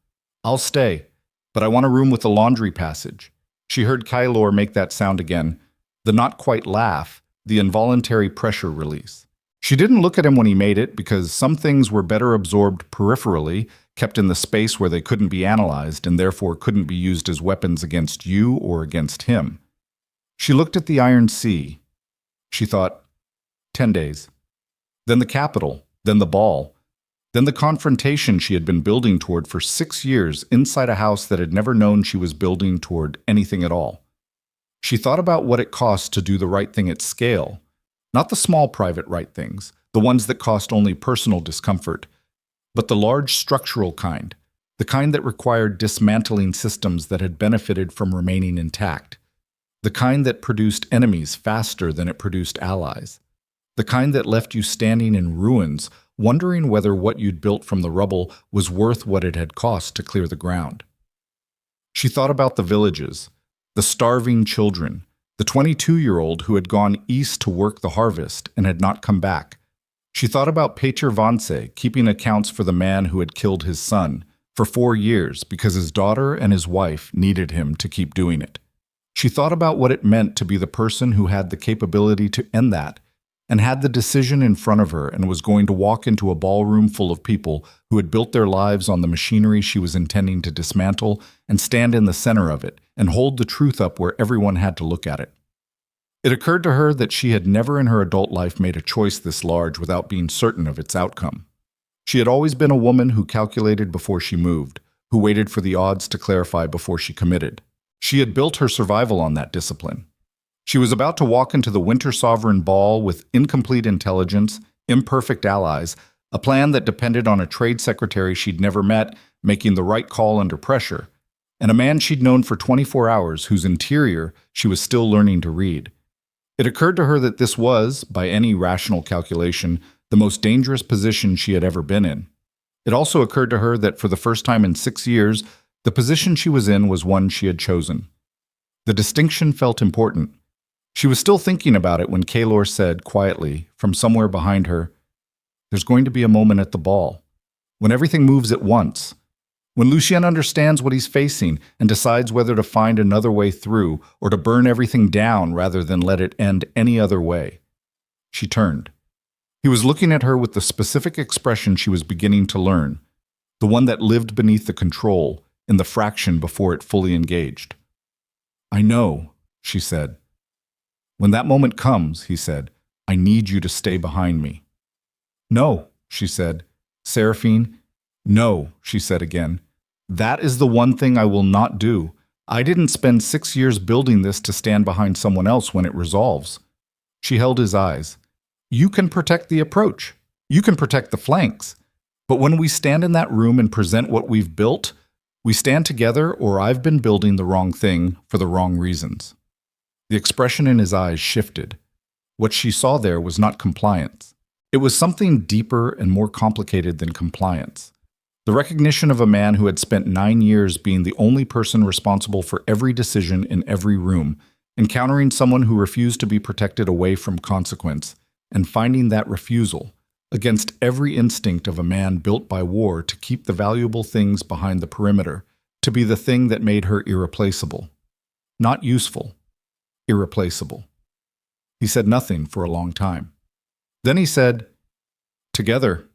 I'll stay, but I want a room with a laundry passage. She heard Kaelor make that sound again, the not quite laugh, the involuntary pressure release. She didn't look at him when he made it because some things were better absorbed peripherally, kept in the space where they couldn't be analyzed and therefore couldn't be used as weapons against you or against him. She looked at the Iron Sea. She thought, 10 days. Then the capital, then the ball, then the confrontation she had been building toward for 6 years inside a house that had never known she was building toward anything at all. She thought about what it cost to do the right thing at scale, not the small private right things, the ones that cost only personal discomfort, but the large structural kind, the kind that required dismantling systems that had benefited from remaining intact, the kind that produced enemies faster than it produced allies, the kind that left you standing in ruins, wondering whether what you'd built from the rubble was worth what it had cost to clear the ground. She thought about the villages, the starving children, the 22-year-old who had gone east to work the harvest and had not come back. She thought about Pater Vance keeping accounts for the man who had killed his son for 4 years because his daughter and his wife needed him to keep doing it. She thought about what it meant to be the person who had the capability to end that and had the decision in front of her and was going to walk into a ballroom full of people who had built their lives on the machinery she was intending to dismantle and stand in the center of it and hold the truth up where everyone had to look at it. It occurred to her that she had never in her adult life made a choice this large without being certain of its outcome. She had always been a woman who calculated before she moved, who waited for the odds to clarify before she committed. She had built her survival on that discipline. She was about to walk into the Winter Sovereign Ball with incomplete intelligence, imperfect allies, a plan that depended on a trade secretary she'd never met making the right call under pressure, and a man she'd known for 24 hours whose interior she was still learning to read. It occurred to her that this was, by any rational calculation, the most dangerous position she had ever been in. It also occurred to her that for the first time in 6 years, the position she was in was one she had chosen. The distinction felt important. She was still thinking about it when Kaelor said, quietly, from somewhere behind her, There's going to be a moment at the ball, when everything moves at once, when Lucien understands what he's facing and decides whether to find another way through or to burn everything down rather than let it end any other way. She turned. He was looking at her with the specific expression she was beginning to learn, the one that lived beneath the control, in the fraction before it fully engaged. I know, she said. When that moment comes, he said, I need you to stay behind me. No, she said. Seraphine, no, she said again. That is the one thing I will not do. I didn't spend 6 years building this to stand behind someone else when it resolves. She held his eyes. You can protect the approach. You can protect the flanks. But when we stand in that room and present what we've built, we stand together or I've been building the wrong thing for the wrong reasons. The expression in his eyes shifted. What she saw there was not compliance. It was something deeper and more complicated than compliance. The recognition of a man who had spent 9 years being the only person responsible for every decision in every room, encountering someone who refused to be protected away from consequence, and finding that refusal, against every instinct of a man built by war to keep the valuable things behind the perimeter, to be the thing that made her irreplaceable. Not useful, irreplaceable. He said nothing for a long time. Then he said, "Together."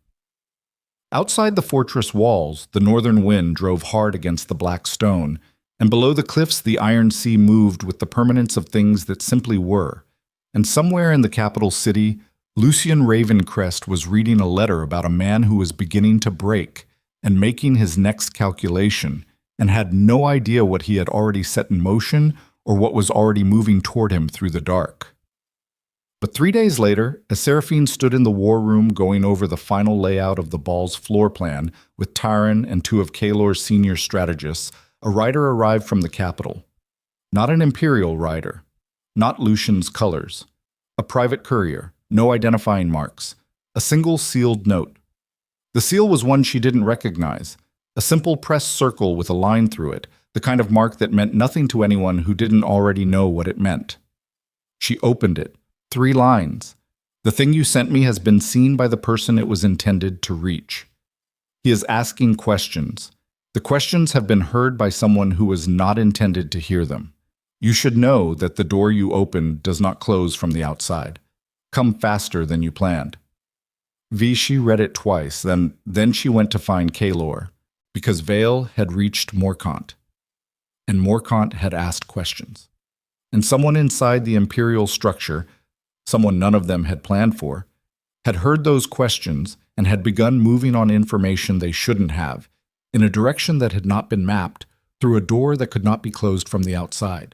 Outside the fortress walls, the northern wind drove hard against the black stone, and below the cliffs the iron sea moved with the permanence of things that simply were. And somewhere in the capital city, Lucien Ravencrest was reading a letter about a man who was beginning to break and making his next calculation, and had no idea what he had already set in motion or what was already moving toward him through the dark. But 3 days later, as Seraphine stood in the war room going over the final layout of the ball's floor plan with Tyron and 2 of Kaelor's senior strategists, a rider arrived from the capital. Not an Imperial rider, not Lucien's colors. A private courier, no identifying marks. A single sealed note. The seal was one she didn't recognize. A simple pressed circle with a line through it, the kind of mark that meant nothing to anyone who didn't already know what it meant. She opened it. 3 lines. "The thing you sent me has been seen by the person it was intended to reach. He is asking questions. The questions have been heard by someone who was not intended to hear them. You should know that the door you opened does not close from the outside. Come faster than you planned." She read it twice, then she went to find Kaelor, because Vale had reached Morkant, and Morkant had asked questions. And someone inside the Imperial structure, someone none of them had planned for, had heard those questions and had begun moving on information they shouldn't have, in a direction that had not been mapped, through a door that could not be closed from the outside.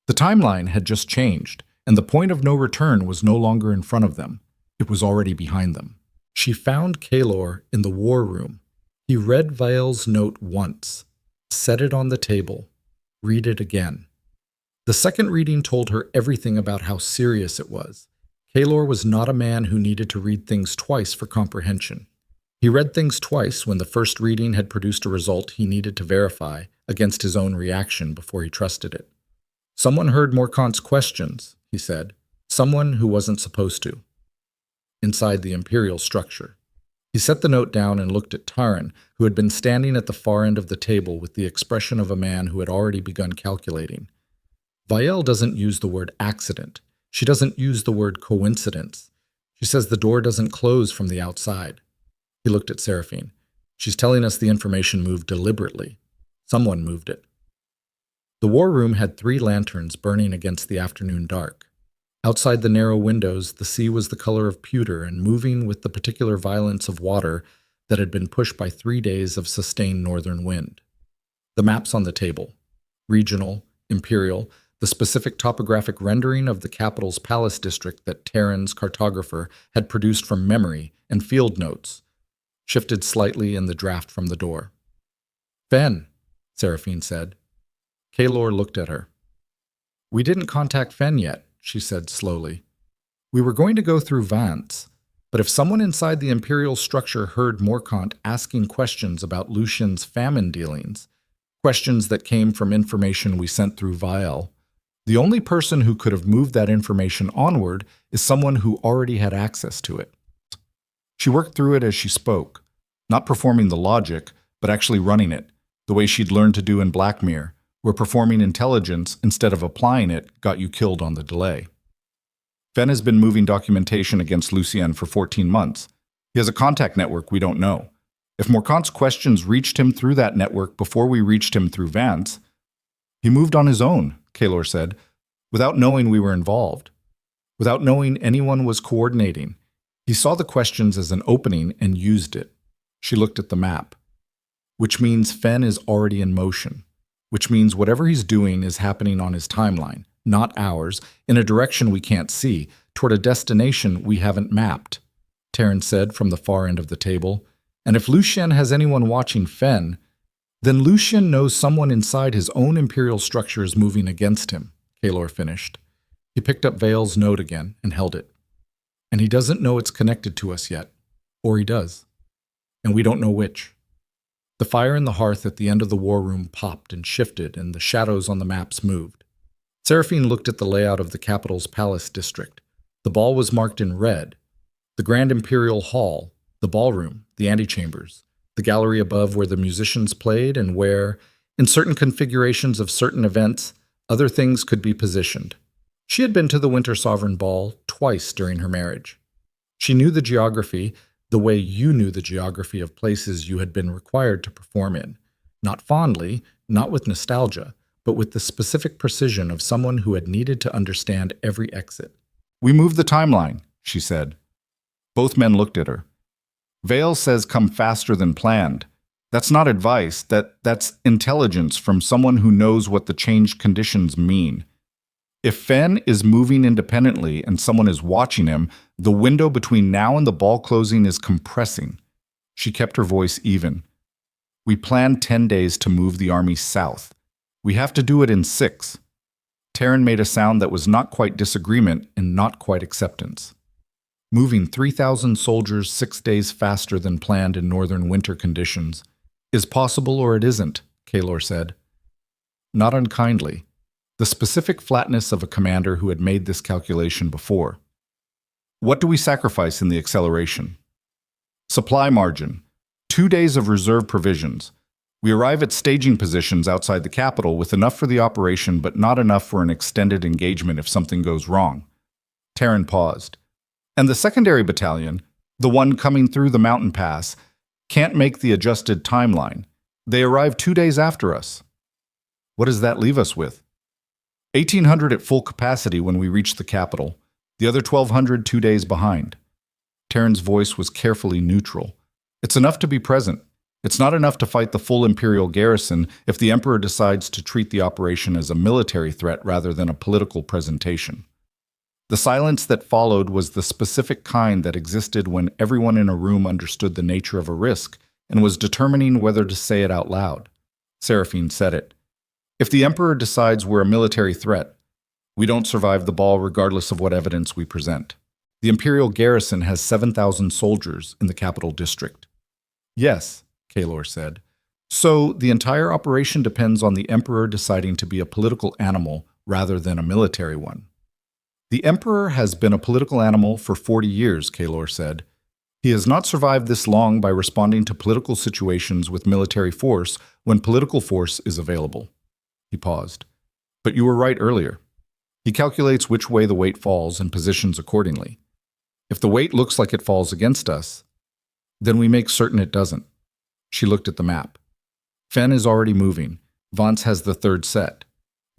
The timeline had just changed, and the point of no return was no longer in front of them. It was already behind them. She found Kaelor in the war room. He read Vale's note once, set it on the table, read it again. The second reading told her everything about how serious it was. Kaelor was not a man who needed to read things twice for comprehension. He read things twice when the first reading had produced a result he needed to verify against his own reaction before he trusted it. "Someone heard Morkant's questions," he said. "Someone who wasn't supposed to." Inside the Imperial structure. He set the note down and looked at Tyron, who had been standing at the far end of the table with the expression of a man who had already begun calculating. Vale doesn't use the word accident. She doesn't use the word coincidence. She says the door doesn't close from the outside. He looked at Seraphine. She's telling us the information moved deliberately. Someone moved it. The war room had 3 lanterns burning against the afternoon dark. Outside the narrow windows, the sea was the color of pewter and moving with the particular violence of water that had been pushed by 3 days of sustained northern wind. The maps on the table, regional, imperial, the specific topographic rendering of the capital's palace district that Terran's cartographer had produced from memory, and field notes, shifted slightly in the draft from the door. "Fen," Seraphine said. Kaelor looked at her. "We didn't contact Fen yet," she said slowly. "We were going to go through Vance, but if someone inside the Imperial structure heard Morkant asking questions about Lucien's famine dealings, questions that came from information we sent through Vale, the only person who could have moved that information onward is someone who already had access to it." She worked through it as she spoke, not performing the logic, but actually running it, the way she'd learned to do in Blackmere, where performing intelligence instead of applying it got you killed on the delay. "Fen has been moving documentation against Lucien for 14 months. He has a contact network we don't know. If Morkant's questions reached him through that network before we reached him through Vance, he moved on his own," Kaelor said, "without knowing we were involved, without knowing anyone was coordinating. He saw the questions as an opening and used it." She looked at the map. "Which means Fen is already in motion. Which means whatever he's doing is happening on his timeline, not ours, in a direction we can't see, toward a destination we haven't mapped," Terran said from the far end of the table. "And if Lucien has anyone watching Fen, then Lucien knows someone inside his own Imperial structure is moving against him," Kaelor finished. He picked up Vale's note again and held it. "And he doesn't know it's connected to us yet. Or he does. And we don't know which." The fire in the hearth at the end of the war room popped and shifted, and the shadows on the maps moved. Seraphine looked at the layout of the capital's palace district. The ball was marked in red. The Grand Imperial Hall, the ballroom, the antechambers, the gallery above where the musicians played and where, in certain configurations of certain events, other things could be positioned. She had been to the Winter Sovereign Ball twice during her marriage. She knew the geography the way you knew the geography of places you had been required to perform in. Not fondly, not with nostalgia, but with the specific precision of someone who had needed to understand every exit. "We moved the timeline," she said. Both men looked at her. "Vale says come faster than planned. That's not advice, that's intelligence from someone who knows what the changed conditions mean. If Fen is moving independently and someone is watching him, the window between now and the ball closing is compressing." She kept her voice even. "We planned 10 days to move the army south. We have to do it in 6. Taryn made a sound that was not quite disagreement and not quite acceptance. "Moving 3,000 soldiers 6 days faster than planned in northern winter conditions is possible or it isn't," Kaelor said. Not unkindly, the specific flatness of a commander who had made this calculation before. "What do we sacrifice in the acceleration?" "Supply margin. 2 days of reserve provisions. We arrive at staging positions outside the capital with enough for the operation but not enough for an extended engagement if something goes wrong." Taryn paused. "And the secondary battalion, the one coming through the mountain pass, can't make the adjusted timeline. They arrive 2 days after us." "What does that leave us with?" 1,800 at full capacity when we reach the capital. The other 1,200 2 days behind." Taryn's voice was carefully neutral. "It's enough to be present. It's not enough to fight the full Imperial garrison if the Emperor decides to treat the operation as a military threat rather than a political presentation." The silence that followed was the specific kind that existed when everyone in a room understood the nature of a risk and was determining whether to say it out loud. Seraphine said it. "If the Emperor decides we're a military threat, we don't survive the ball regardless of what evidence we present. The Imperial garrison has 7,000 soldiers in the capital district." "Yes," Kaelor said. "So the entire operation depends on the Emperor deciding to be a political animal rather than a military one." "The Emperor has been a political animal for 40 years, Kaelor said. "He has not survived this long by responding to political situations with military force when political force is available." He paused. "But you were right earlier. He calculates which way the weight falls and positions accordingly. If the weight looks like it falls against us, then we make certain it doesn't." She looked at the map. "Fen is already moving. Vance has the 3rd set.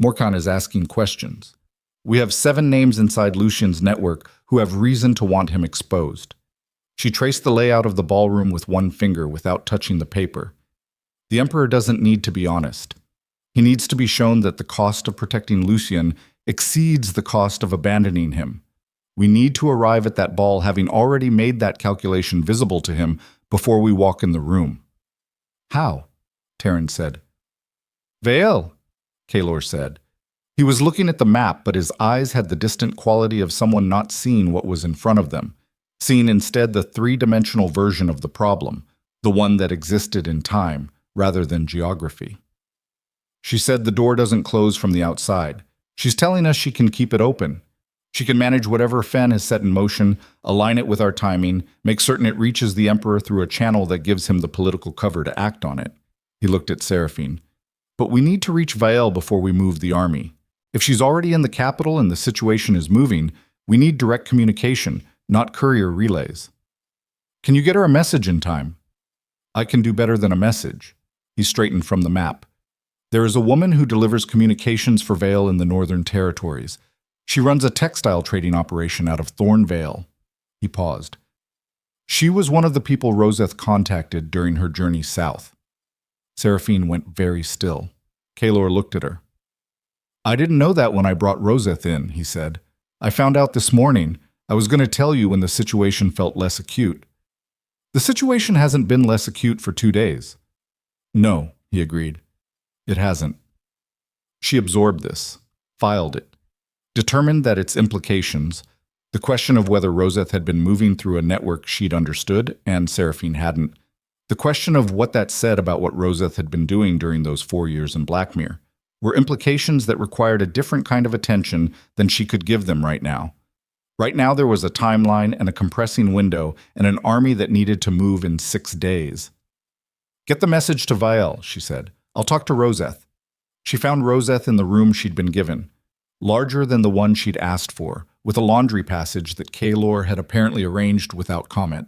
Morkan is asking questions. We have 7 names inside Lucien's network who have reason to want him exposed." She traced the layout of the ballroom with one finger without touching the paper. "The Emperor doesn't need to be honest. He needs to be shown that the cost of protecting Lucien exceeds the cost of abandoning him. We need to arrive at that ball having already made that calculation visible to him before we walk in the room." "How?" Taryn said. "Vale," Kaelor said. He was looking at the map, but his eyes had the distant quality of someone not seeing what was in front of them, seeing instead the 3-dimensional version of the problem, the one that existed in time rather than geography. "She said the door doesn't close from the outside. She's telling us she can keep it open. She can manage whatever Fen has set in motion, align it with our timing, make certain it reaches the Emperor through a channel that gives him the political cover to act on it." He looked at Seraphine. "But we need to reach Vale before we move the army. If she's already in the capital and the situation is moving, we need direct communication, not courier relays." "Can you get her a message in time?" "I can do better than a message." He straightened from the map. "There is a woman who delivers communications for Vale in the Northern Territories. She runs a textile trading operation out of Thorn Vale." He paused. "She was one of the people Roseth contacted during her journey south." Seraphine went very still. Kaelor looked at her. "I didn't know that when I brought Roseth in," he said. "I found out this morning. I was going to tell you when the situation felt less acute." "The situation hasn't been less acute for 2 days." "No," he agreed. "It hasn't." She absorbed this, filed it, determined that its implications, the question of whether Roseth had been moving through a network she'd understood and Seraphine hadn't, the question of what that said about what Roseth had been doing during those 4 years in Blackmere, were implications that required a different kind of attention than she could give them right now. Right now there was a timeline and a compressing window and an army that needed to move in 6 days. "Get the message to Vale," she said. "I'll talk to Roseth." She found Roseth in the room she'd been given, larger than the one she'd asked for, with a laundry passage that Kaelor had apparently arranged without comment.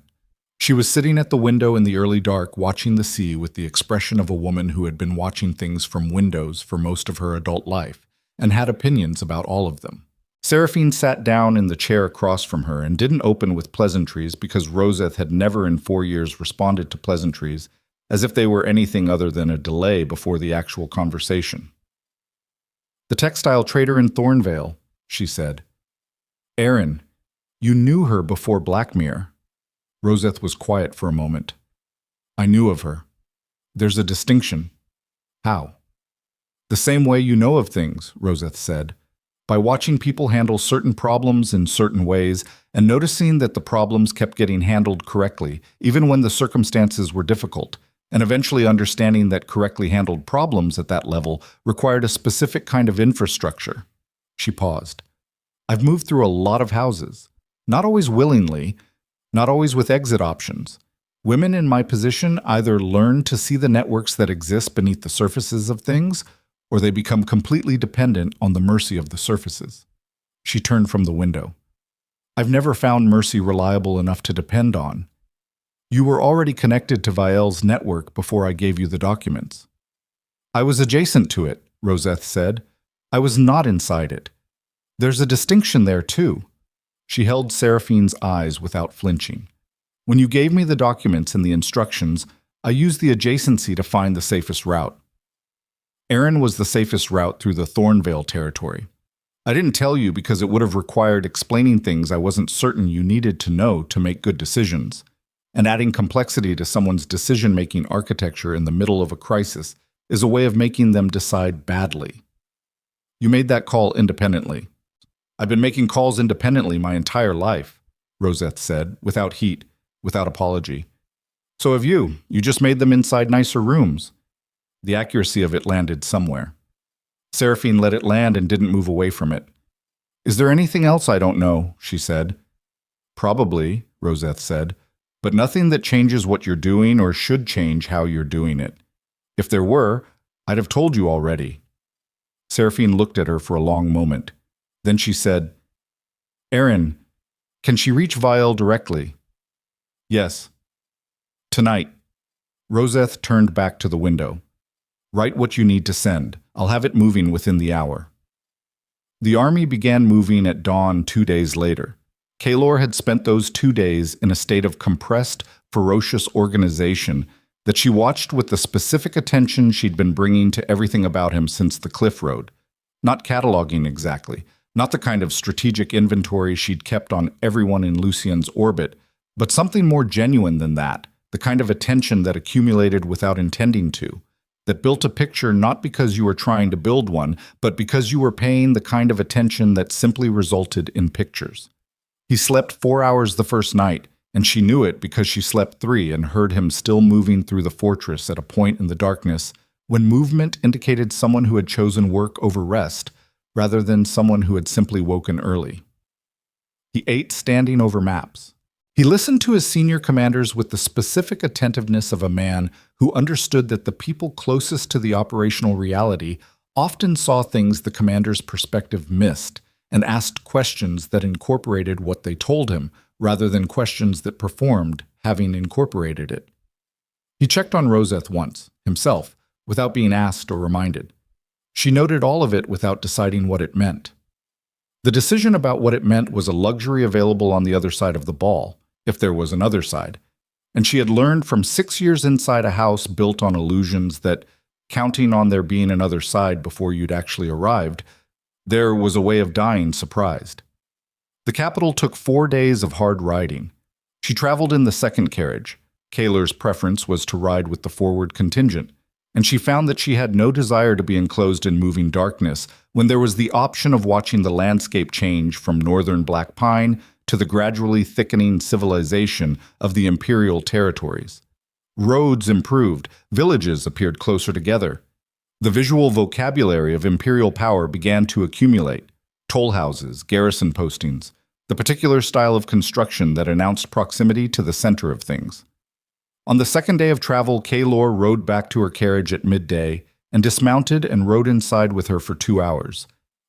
She was sitting at the window in the early dark, watching the sea with the expression of a woman who had been watching things from windows for most of her adult life, and had opinions about all of them. Seraphine sat down in the chair across from her and didn't open with pleasantries because Roseth had never in 4 years responded to pleasantries as if they were anything other than a delay before the actual conversation. "The textile trader in Thornvale," she said. "Aaron, you knew her before Blackmere." Roseth was quiet for a moment. "I knew of her. There's a distinction." "How?" "The same way you know of things," Roseth said. "By watching people handle certain problems in certain ways and noticing that the problems kept getting handled correctly, even when the circumstances were difficult, and eventually understanding that correctly handled problems at that level required a specific kind of infrastructure." She paused. "I've moved through a lot of houses. Not always willingly, not always with exit options. Women in my position either learn to see the networks that exist beneath the surfaces of things, or they become completely dependent on the mercy of the surfaces." She turned from the window. "I've never found mercy reliable enough to depend on. You were already connected to Vale's network before I gave you the documents." "I was adjacent to it," Roseth said. "I was not inside it. There's a distinction there, too." She held Seraphine's eyes without flinching. "When you gave me the documents and the instructions, I used the adjacency to find the safest route. Aaron was the safest route through the Thornvale territory. I didn't tell you because it would have required explaining things I wasn't certain you needed to know to make good decisions. And adding complexity to someone's decision-making architecture in the middle of a crisis is a way of making them decide badly. You made that call independently." "I've been making calls independently my entire life," Roseth said, without heat, without apology. "So have you. You just made them inside nicer rooms." The accuracy of it landed somewhere. Seraphine let it land and didn't move away from it. "Is there anything else I don't know?" she said. "Probably," Roseth said, "but nothing that changes what you're doing or should change how you're doing it. If there were, I'd have told you already." Seraphine looked at her for a long moment. Then she said, "Aaron, can she reach Vale directly?" "Yes." "Tonight." Roseth turned back to the window. "Write what you need to send. I'll have it moving within the hour." The army began moving at dawn 2 days later. Kaelor had spent those 2 days in a state of compressed, ferocious organization that she watched with the specific attention she'd been bringing to everything about him since the cliff road. Not cataloging exactly, not the kind of strategic inventory she'd kept on everyone in Lucien's orbit, but something more genuine than that, the kind of attention that accumulated without intending to, that built a picture not because you were trying to build one, but because you were paying the kind of attention that simply resulted in pictures. He slept 4 hours the first night, and she knew it because she slept 3 and heard him still moving through the fortress at a point in the darkness when movement indicated someone who had chosen work over rest, rather than someone who had simply woken early. He ate standing over maps. He listened to his senior commanders with the specific attentiveness of a man who understood that the people closest to the operational reality often saw things the commander's perspective missed, and asked questions that incorporated what they told him, rather than questions that performed, having incorporated it. He checked on Roseth once, himself, without being asked or reminded. She noted all of it without deciding what it meant. The decision about what it meant was a luxury available on the other side of the ball, if there was an other side, and she had learned from 6 years inside a house built on illusions that, counting on there being another side before you'd actually arrived, there was a way of dying surprised. The capital took 4 days of hard riding. She traveled in the second carriage. Kaelor's preference was to ride with the forward contingent, and she found that she had no desire to be enclosed in moving darkness when there was the option of watching the landscape change from northern black pine to the gradually thickening civilization of the imperial territories. Roads improved, villages appeared closer together. The visual vocabulary of imperial power began to accumulate: toll houses, garrison postings, the particular style of construction that announced proximity to the center of things. On the second day of travel, Kaelor rode back to her carriage at midday and dismounted and rode inside with her for 2 hours.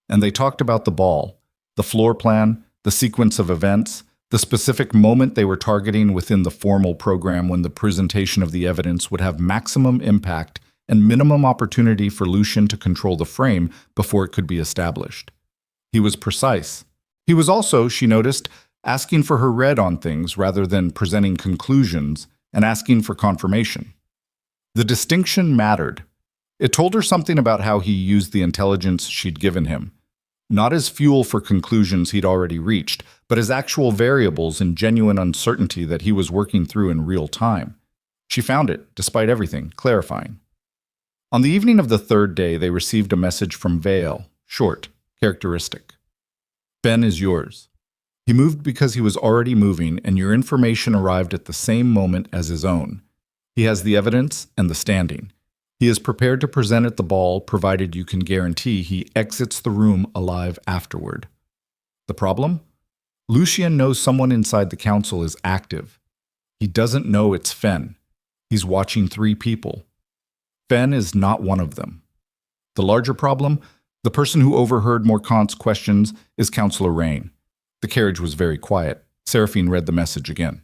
And they talked about the ball, the floor plan, the sequence of events, the specific moment they were targeting within the formal program when the presentation of the evidence would have maximum impact and minimum opportunity for Lucien to control the frame before it could be established. He was precise. He was also, she noticed, asking for her read on things rather than presenting conclusions and asking for confirmation. The distinction mattered. It told her something about how he used the intelligence she'd given him, not as fuel for conclusions he'd already reached, but as actual variables in genuine uncertainty that he was working through in real time. She found it, despite everything, clarifying. On the evening of the third day, they received a message from Vale, short, characteristic. Ben is yours. He moved because he was already moving, and your information arrived at the same moment as his own. He has the evidence and the standing. He is prepared to present at the ball, provided you can guarantee he exits the room alive afterward. The problem? Lucien knows someone inside the council is active. He doesn't know it's Fen. He's watching 3 people. Fen is not one of them. The larger problem? The person who overheard Morcant's questions is Councillor Rain. The carriage was very quiet. Seraphine read the message again.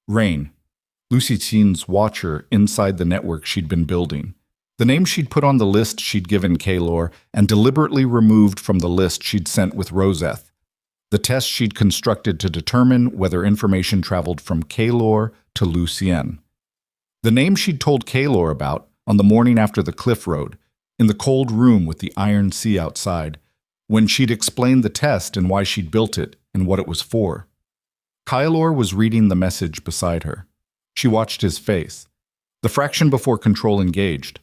Rain, Lucien's watcher inside the network she'd been building. The name she'd put on the list she'd given Kaelor and deliberately removed from the list she'd sent with Roseth. The test she'd constructed to determine whether information traveled from Kaelor to Lucien. The name she'd told Kaelor about on the morning after the cliff road, in the cold room with the iron sea outside, when she'd explained the test and why she'd built it and what it was for. Kaelor was reading the message beside her. She watched his face. The fraction before control engaged.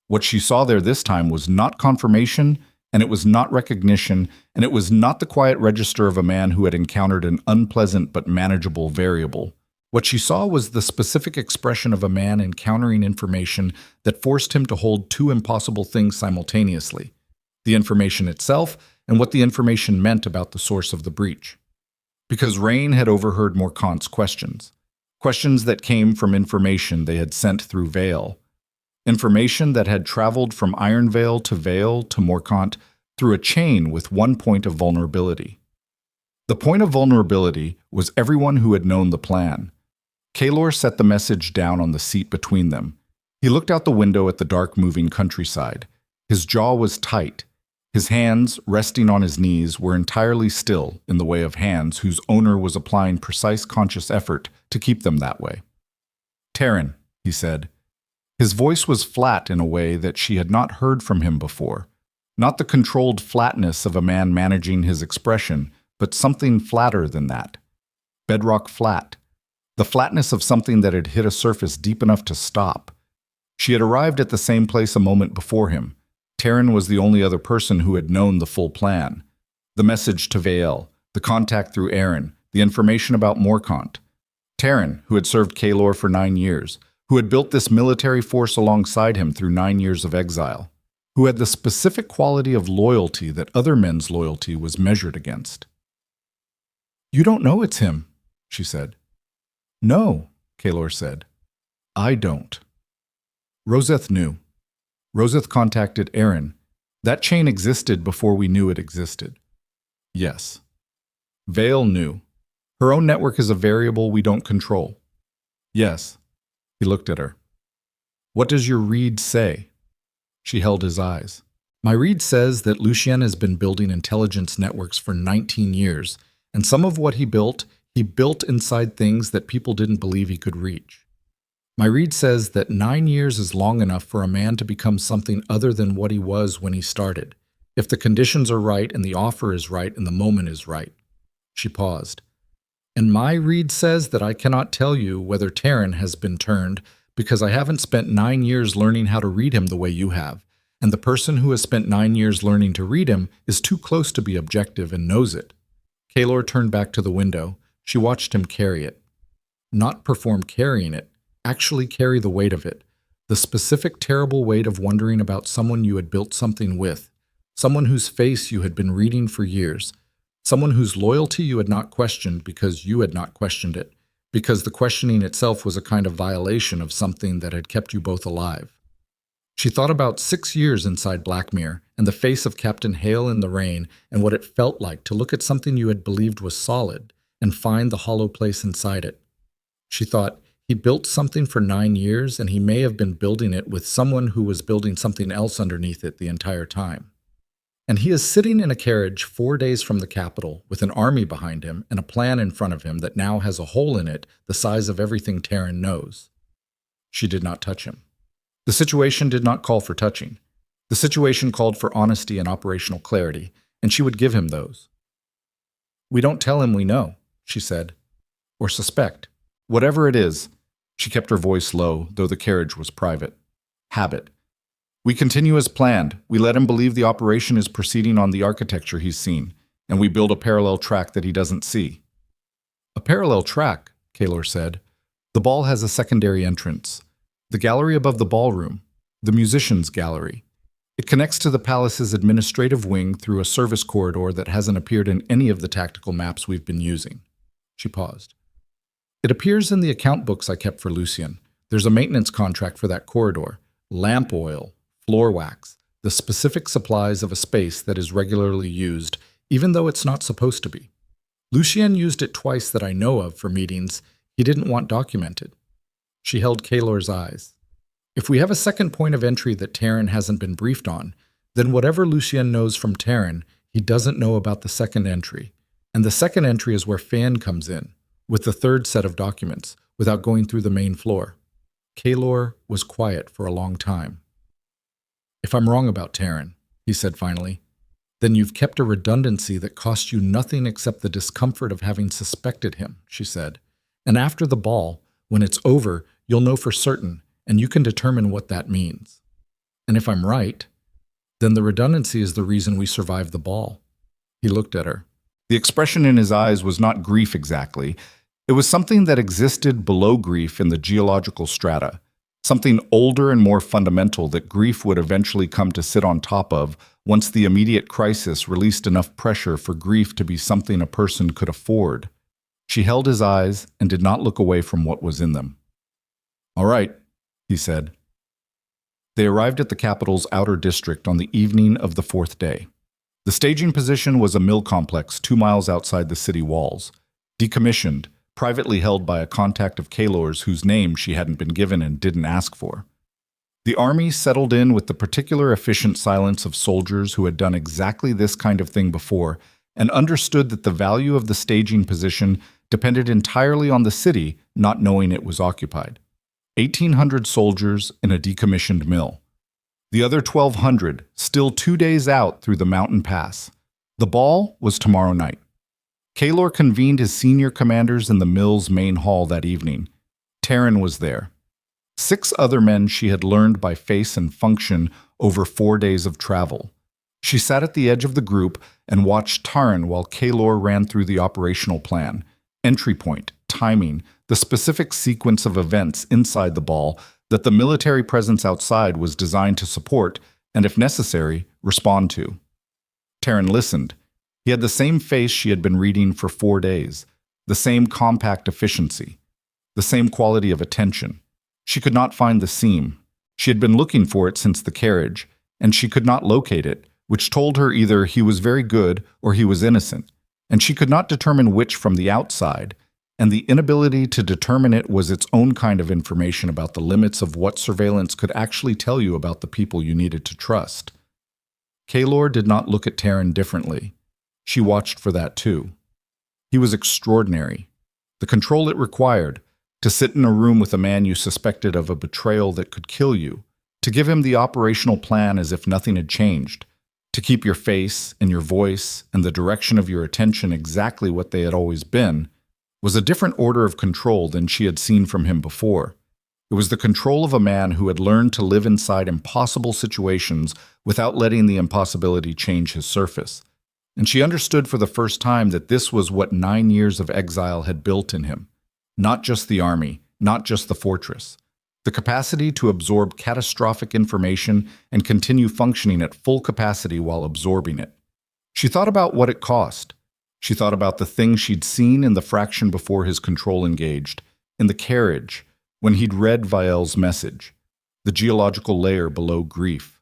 What she saw there this time was not confirmation, and it was not recognition, and it was not the quiet register of a man who had encountered an unpleasant but manageable variable. What she saw was the specific expression of a man encountering information that forced him to hold 2 impossible things simultaneously: the information itself and what the information meant about the source of the breach. Because Rain had overheard Morcant's questions that came from information they had sent through Vale, information that had traveled from Iron Vale to Morcant through a chain with one point of vulnerability. The point of vulnerability was everyone who had known the plan. Kaelor set the message down on the seat between them. He looked out the window at the dark moving countryside. His jaw was tight. His hands, resting on his knees, were entirely still in the way of hands whose owner was applying precise conscious effort to keep them that way. Terran, he said. His voice was flat in a way that she had not heard from him before. Not the controlled flatness of a man managing his expression, but something flatter than that. Bedrock flat. The flatness of something that had hit a surface deep enough to stop. She had arrived at the same place a moment before him. Terran was the only other person who had known the full plan. The message to Vale, the contact through Aaron, the information about Morcant. Terran, who had served Kaelor for 9 years, who had built this military force alongside him through 9 years of exile, who had the specific quality of loyalty that other men's loyalty was measured against. "You don't know it's him," she said. "No," Kaelor said. "I don't." Roseth knew. Roseth contacted Aaron. That chain existed before we knew it existed. Yes. Vale knew. Her own network is a variable we don't control. Yes. He looked at her. "What does your read say?" She held his eyes. "My read says that Lucien has been building intelligence networks for 19 years, and some of what he built inside things that people didn't believe he could reach. My read says that 9 years is long enough for a man to become something other than what he was when he started, if the conditions are right and the offer is right and the moment is right." She paused. "And my read says that I cannot tell you whether Terran has been turned because I haven't spent 9 years learning how to read him the way you have, and the person who has spent 9 years learning to read him is too close to be objective and knows it." Kaelor turned back to the window. She watched him carry it. Not perform carrying it, actually carry the weight of it. The specific terrible weight of wondering about someone you had built something with, someone whose face you had been reading for years, someone whose loyalty you had not questioned because you had not questioned it, because the questioning itself was a kind of violation of something that had kept you both alive. She thought about 6 years inside Blackmere and the face of Captain Hale in the rain and what it felt like to look at something you had believed was solid and find the hollow place inside it. She thought, he built something for 9 years and he may have been building it with someone who was building something else underneath it the entire time. And he is sitting in a carriage 4 days from the capital with an army behind him and a plan in front of him that now has a hole in it the size of everything Taryn knows. She did not touch him. The situation did not call for touching. The situation called for honesty and operational clarity, and she would give him those. "We don't tell him we know," she said, "or suspect. Whatever it is," she kept her voice low, though the carriage was private. "Habit. We continue as planned. We let him believe the operation is proceeding on the architecture he's seen, and we build a parallel track that he doesn't see." "A parallel track," Kaelor said. "The ball has a secondary entrance. The gallery above the ballroom, the musicians' gallery. It connects to the palace's administrative wing through a service corridor that hasn't appeared in any of the tactical maps we've been using." She paused. "It appears in the account books I kept for Lucien. There's a maintenance contract for that corridor, lamp oil, floor wax, the specific supplies of a space that is regularly used, even though it's not supposed to be. Lucien used it twice that I know of for meetings he didn't want documented." She held Kaelor's eyes. "If we have a second point of entry that Taryn hasn't been briefed on, then whatever Lucien knows from Taryn, he doesn't know about the second entry. And the second entry is where Fan comes in, with the third set of documents, without going through the main floor." Kaelor was quiet for a long time. "If I'm wrong about Taryn," he said finally, "then you've kept a redundancy that cost you nothing except the discomfort of having suspected him," she said. "And after the ball, when it's over, you'll know for certain, and you can determine what that means. And if I'm right, then the redundancy is the reason we survived the ball." He looked at her. The expression in his eyes was not grief exactly. It was something that existed below grief in the geological strata, something older and more fundamental that grief would eventually come to sit on top of once the immediate crisis released enough pressure for grief to be something a person could afford. She held his eyes and did not look away from what was in them. "All right," he said. They arrived at the capital's outer district on the evening of the 4th day. The staging position was a mill complex 2 miles outside the city walls, decommissioned, privately held by a contact of Kaelor's whose name she hadn't been given and didn't ask for. The army settled in with the particular efficient silence of soldiers who had done exactly this kind of thing before and understood that the value of the staging position depended entirely on the city not knowing it was occupied. 1,800 soldiers in a decommissioned mill. The other 1,200 still 2 days out through the mountain pass. The ball was tomorrow night. Kaelor convened his senior commanders in the mill's main hall that evening. Taryn was there. 6 other men she had learned by face and function over 4 days of travel. She sat at the edge of the group and watched Taryn while Kaelor ran through the operational plan, entry point, timing, the specific sequence of events inside the ball that the military presence outside was designed to support and, if necessary, respond to. Taryn listened. He had the same face she had been reading for 4 days, the same compact efficiency, the same quality of attention. She could not find the seam. She had been looking for it since the carriage, and she could not locate it, which told her either he was very good or he was innocent, and she could not determine which from the outside, and the inability to determine it was its own kind of information about the limits of what surveillance could actually tell you about the people you needed to trust. Kaelor did not look at Taryn differently. She watched for that too. He was extraordinary. The control it required, to sit in a room with a man you suspected of a betrayal that could kill you, to give him the operational plan as if nothing had changed, to keep your face and your voice and the direction of your attention exactly what they had always been, was a different order of control than she had seen from him before. It was the control of a man who had learned to live inside impossible situations without letting the impossibility change his surface. And she understood for the first time that this was what 9 years of exile had built in him. Not just the army, not just the fortress. the capacity to absorb catastrophic information and continue functioning at full capacity while absorbing it. She thought about what it cost. She thought about the things she'd seen in the fraction before his control engaged, in the carriage, when he'd read Vael's message, the geological layer below grief.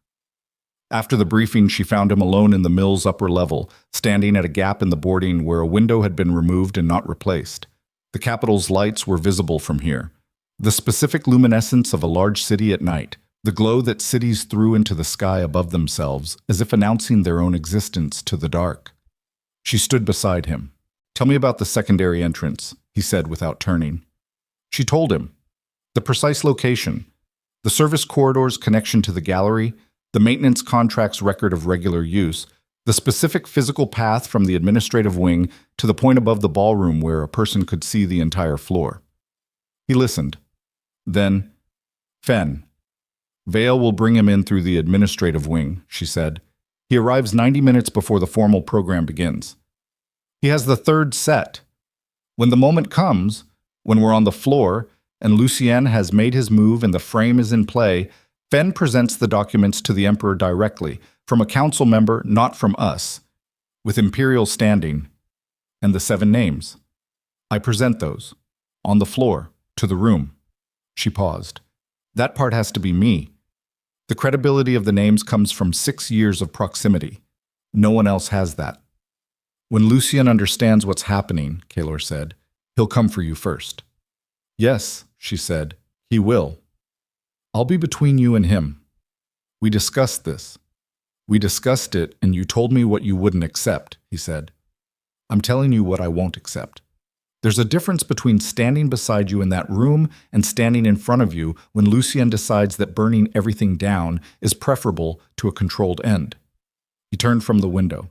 After the briefing, she found him alone in the mill's upper level, standing at a gap in the boarding where a window had been removed and not replaced. The capital's lights were visible from here. The specific luminescence of a large city at night, the glow that cities threw into the sky above themselves, as if announcing their own existence to the dark. She stood beside him. "Tell me about the secondary entrance," he said without turning. She told him. The precise location, the service corridor's connection to the gallery, the maintenance contract's record of regular use, the specific physical path from the administrative wing to the point above the ballroom where a person could see the entire floor. He listened. Then, "Fen, Vale will bring him in through the administrative wing," she said. "He arrives 90 minutes before the formal program begins. He has the third set. When the moment comes, when we're on the floor, and Lucien has made his move and the frame is in play, Fen presents the documents to the Emperor directly, from a council member, not from us, with Imperial standing, and the 7 names. I present those, on the floor, to the room." She paused. "That part has to be me. The credibility of the names comes from 6 years of proximity. No one else has that." "When Lucien understands what's happening," Kaelor said, "he'll come for you first." "Yes," she said, "he will. I'll be between you and him. We discussed this. We discussed it, and you told me what you wouldn't accept," he said. "I'm telling you what I won't accept. There's a difference between standing beside you in that room and standing in front of you when Lucien decides that burning everything down is preferable to a controlled end." He turned from the window.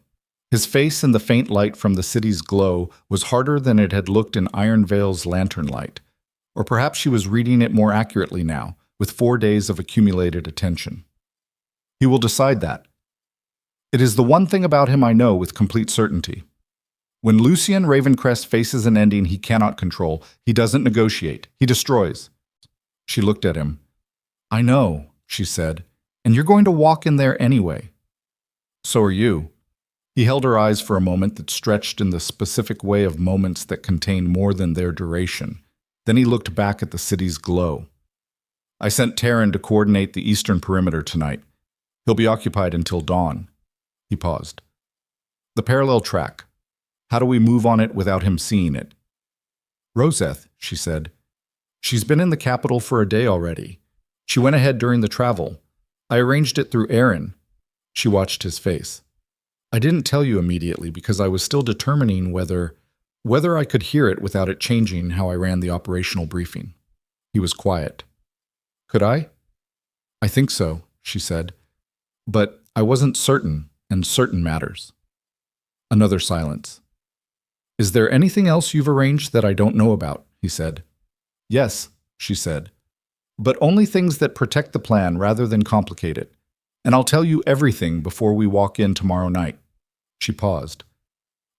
His face in the faint light from the city's glow was harder than it had looked in Iron Vale's lantern light. Or perhaps she was reading it more accurately now, with 4 days of accumulated attention. "He will decide that. It is the one thing about him I know with complete certainty. When Lucien Ravencrest faces an ending he cannot control, he doesn't negotiate, he destroys." She looked at him. "I know," she said, "and you're going to walk in there anyway." "So are you." He held her eyes for a moment that stretched in the specific way of moments that contain more than their duration. Then he looked back at the city's glow. "I sent Terran to coordinate the eastern perimeter tonight. He'll be occupied until dawn." He paused. "The parallel track. How do we move on it without him seeing it?" "Roseth," she said. "She's been in the capital for a day already. She went ahead during the travel. I arranged it through Aaron." She watched his face. "I didn't tell you immediately because I was still determining whether I could hear it without it changing how I ran the operational briefing." He was quiet. "Could I?" "I think so," she said. "But I wasn't certain, and certain matters." Another silence. "Is there anything else you've arranged that I don't know about?" he said. "Yes," she said. "But only things that protect the plan rather than complicate it. And I'll tell you everything before we walk in tomorrow night." She paused.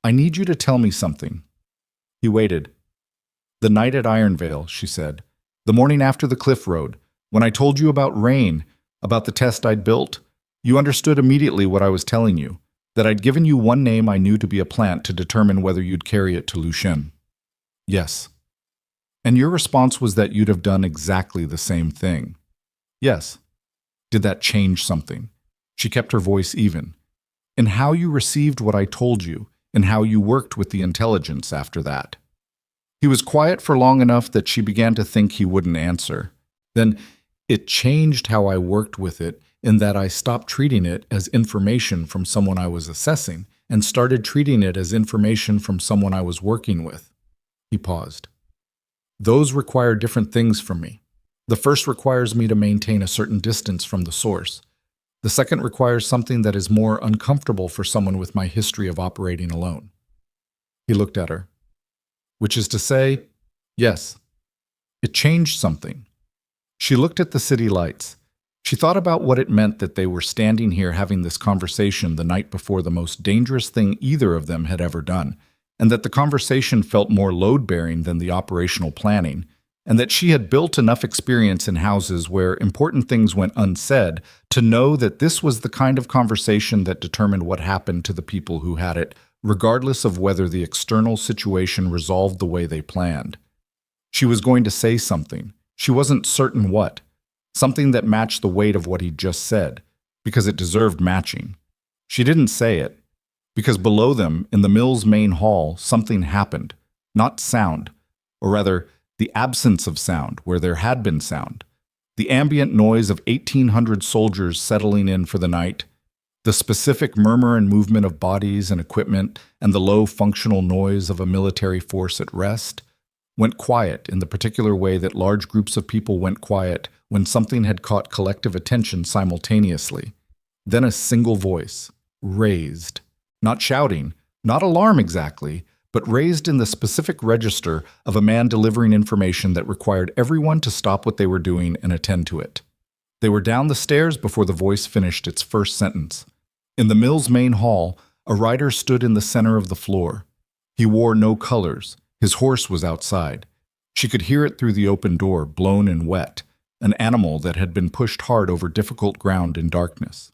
"I need you to tell me something." He waited. "The night at Iron Vale," she said. "The morning after the cliff road, when I told you about rain, about the test I'd built, you understood immediately what I was telling you, that I'd given you one name I knew to be a plant to determine whether you'd carry it to Lucien." "Yes." "And your response was that you'd have done exactly the same thing." "Yes." "Did that change something?" She kept her voice even. "In how you received what I told you, and how you worked with the intelligence after that?" He was quiet for long enough that she began to think he wouldn't answer. Then, "It changed how I worked with it, in that I stopped treating it as information from someone I was assessing and started treating it as information from someone I was working with." He paused. "Those require different things from me. The first requires me to maintain a certain distance from the source. The second requires something that is more uncomfortable for someone with my history of operating alone." He looked at her. "Which is to say, yes, it changed something." She looked at the city lights. She thought about what it meant that they were standing here having this conversation the night before the most dangerous thing either of them had ever done, and that the conversation felt more load-bearing than the operational planning, and that she had built enough experience in houses where important things went unsaid to know that this was the kind of conversation that determined what happened to the people who had it, regardless of whether the external situation resolved the way they planned. She was going to say something. She wasn't certain what. Something that matched the weight of what he'd just said, because it deserved matching. She didn't say it, because below them, in the mill's main hall, something happened. Not sound, or rather, the absence of sound where there had been sound. The ambient noise of 1,800 soldiers settling in for the night, the specific murmur and movement of bodies and equipment, and the low functional noise of a military force at rest, went quiet in the particular way that large groups of people went quiet when something had caught collective attention simultaneously. Then a single voice, raised, not shouting, not alarm exactly, but raised in the specific register of a man delivering information that required everyone to stop what they were doing and attend to it. They were down the stairs before the voice finished its first sentence. In the mill's main hall, a rider stood in the center of the floor. He wore no colors. His horse was outside. She could hear it through the open door, blown and wet, an animal that had been pushed hard over difficult ground in darkness.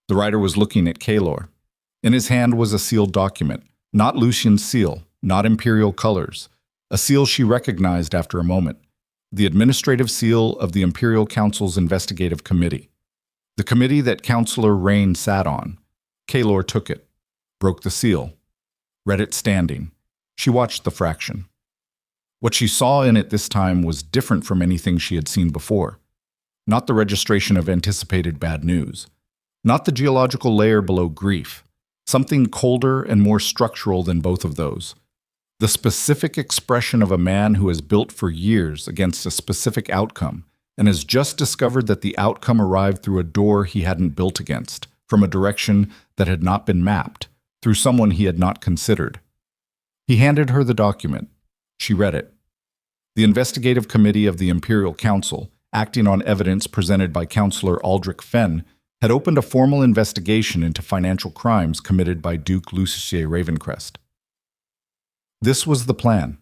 The rider was looking at Kaelor. In his hand was a sealed document, not Lucien's seal, not Imperial colors, a seal she recognized after a moment, the administrative seal of the Imperial Council's investigative committee. The committee that Councillor Rain sat on. Kaelor took it, broke the seal, read it standing. She watched the fraction. What she saw in it this time was different from anything she had seen before. Not the registration of anticipated bad news. Not the geological layer below grief. Something colder and more structural than both of those. The specific expression of a man who has built for years against a specific outcome and has just discovered that the outcome arrived through a door he hadn't built against, from a direction that had not been mapped, through someone he had not considered. He handed her the document. She read it. The investigative committee of the Imperial Council, acting on evidence presented by Councillor Aldrich Fenn, had opened a formal investigation into financial crimes committed by Duke Lucien Ravencrest. This was the plan.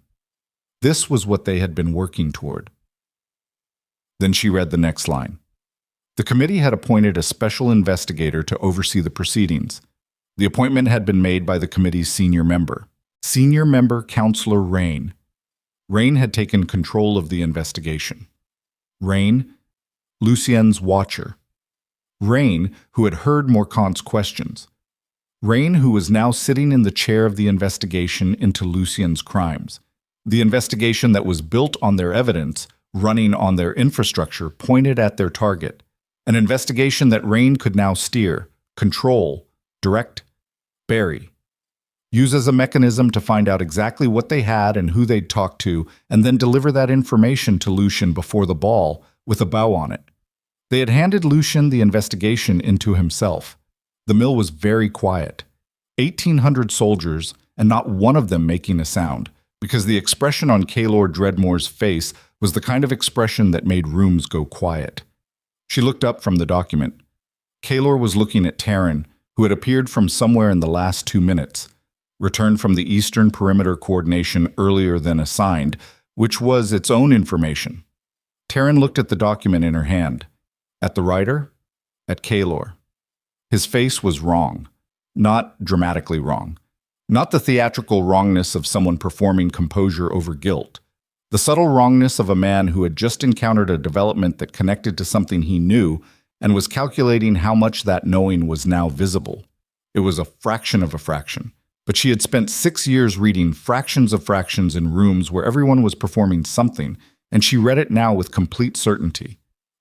This was what they had been working toward. Then she read the next line. The committee had appointed a special investigator to oversee the proceedings. The appointment had been made by the committee's senior member Councillor Rain. Rain had taken control of the investigation. Rain, Lucien's watcher. Rain, who had heard Morcant's questions. Rain, who was now sitting in the chair of the investigation into Lucien's crimes. The investigation that was built on their evidence, running on their infrastructure, pointed at their target. An investigation that Rain could now steer, control, direct, bury. Use as a mechanism to find out exactly what they had and who they'd talked to, and then deliver that information to Lucien before the ball, with a bow on it. They had handed Lucien the investigation into himself. The mill was very quiet. 1,800 soldiers, and not one of them making a sound, because the expression on Kaelor Dreadmoor's face was the kind of expression that made rooms go quiet. She looked up from the document. Kaelor was looking at Taryn, who had appeared from somewhere in the last 2 minutes, returned from the Eastern Perimeter Coordination earlier than assigned, which was its own information. Taryn looked at the document in her hand. At the writer, at Kaelor. His face was wrong, not dramatically wrong, not the theatrical wrongness of someone performing composure over guilt, the subtle wrongness of a man who had just encountered a development that connected to something he knew and was calculating how much that knowing was now visible. It was a fraction of a fraction, but she had spent 6 years reading fractions of fractions in rooms where everyone was performing something, and she read it now with complete certainty.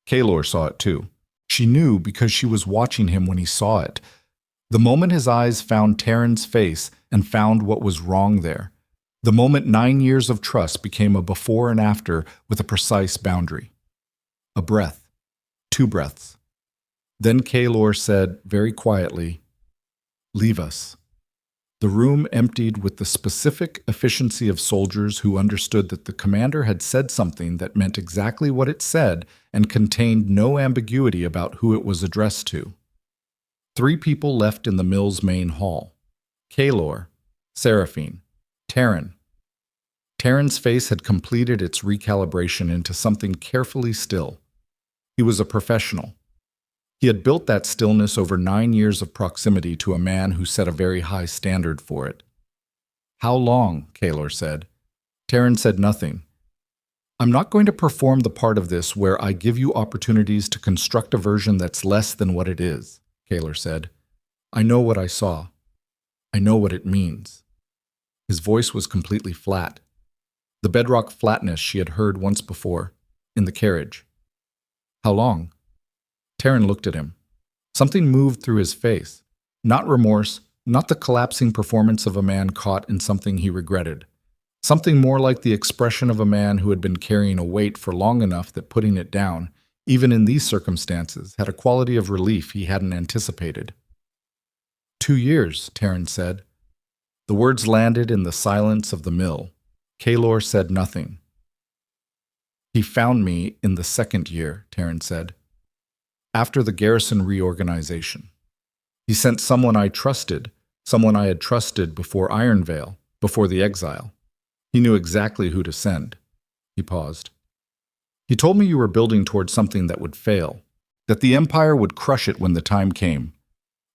Kaelor saw it too. She knew because she was watching him when he saw it. The moment his eyes found Taryn's face and found what was wrong there. The moment 9 years of trust became a before and after with a precise boundary. A breath. 2 breaths. Then Kaelor said very quietly, "Leave us." The room emptied with the specific efficiency of soldiers who understood that the commander had said something that meant exactly what it said and contained no ambiguity about who it was addressed to. 3 people left in the mill's main hall. Kaelor, Seraphine, Taryn. Taryn's face had completed its recalibration into something carefully still. He was a professional. He had built that stillness over 9 years of proximity to a man who set a very high standard for it. "How long?" Kaelor said. Taryn said nothing. "I'm not going to perform the part of this where I give you opportunities to construct a version that's less than what it is," Kaelor said. "I know what I saw. I know what it means." His voice was completely flat. The bedrock flatness she had heard once before, in the carriage. "How long?" Taryn looked at him. Something moved through his face. Not remorse, not the collapsing performance of a man caught in something he regretted. Something more like the expression of a man who had been carrying a weight for long enough that putting it down, even in these circumstances, had a quality of relief he hadn't anticipated. 2 years, Taryn said. The words landed in the silence of the mill. Kaelor said nothing. "He found me in the 2nd year," Taryn said. "After the garrison reorganization. He sent someone I trusted, someone I had trusted before Iron Vale, before the exile. He knew exactly who to send." He paused. "He told me you were building towards something that would fail, that the Empire would crush it when the time came,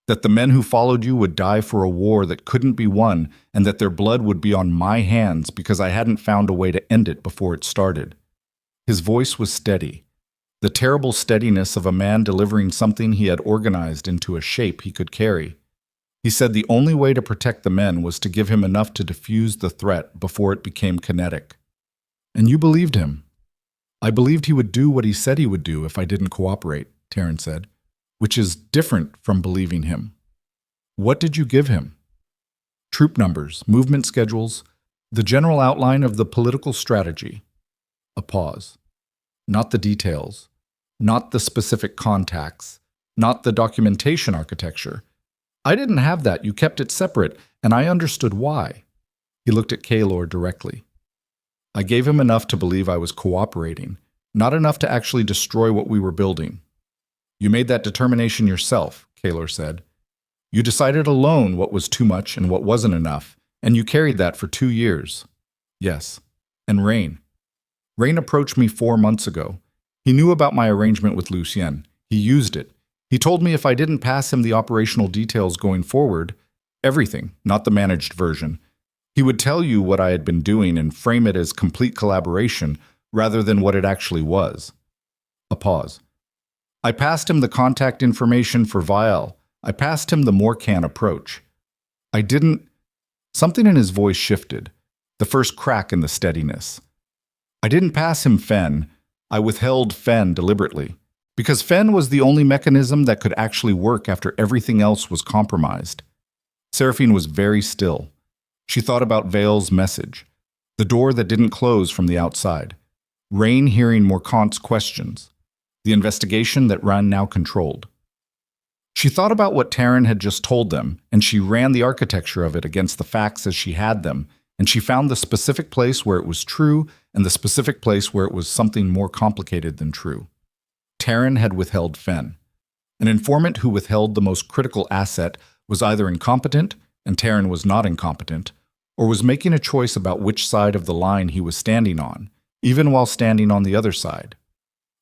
that the men who followed you would die for a war that couldn't be won, and that their blood would be on my hands because I hadn't found a way to end it before it started." His voice was steady, the terrible steadiness of a man delivering something he had organized into a shape he could carry. He said the only way to protect the men was to give him enough to diffuse the threat before it became kinetic. "And you believed him." "I believed he would do what he said he would do if I didn't cooperate," Taryn said, "which is different from believing him." "What did you give him?" "Troop numbers, movement schedules, the general outline of the political strategy." A pause. "Not the details, not the specific contacts, not the documentation architecture. I didn't have that, you kept it separate, and I understood why." He looked at Kaelor directly. "I gave him enough to believe I was cooperating, not enough to actually destroy what we were building." "You made that determination yourself," Kaelor said. "You decided alone what was too much and what wasn't enough, and you carried that for 2 years." "Yes. And Rain. Rain approached me 4 months ago. He knew about my arrangement with Lucien. He used it. He told me if I didn't pass him the operational details going forward, everything, not the managed version, he would tell you what I had been doing and frame it as complete collaboration rather than what it actually was." A pause. "I passed him the contact information for Vale. I passed him the Morcan approach. I didn't—" Something in his voice shifted, the first crack in the steadiness. "I didn't pass him Fen. I withheld Fen deliberately. Because Fen was the only mechanism that could actually work after everything else was compromised." Seraphine was very still. She thought about Vale's message, the door that didn't close from the outside, Rain hearing Morcant's questions, the investigation that Ran now controlled. She thought about what Taryn had just told them, and she ran the architecture of it against the facts as she had them, and she found the specific place where it was true and the specific place where it was something more complicated than true. Taryn had withheld Fen. An informant who withheld the most critical asset was either incompetent, and Taryn was not incompetent, or was making a choice about which side of the line he was standing on, even while standing on the other side.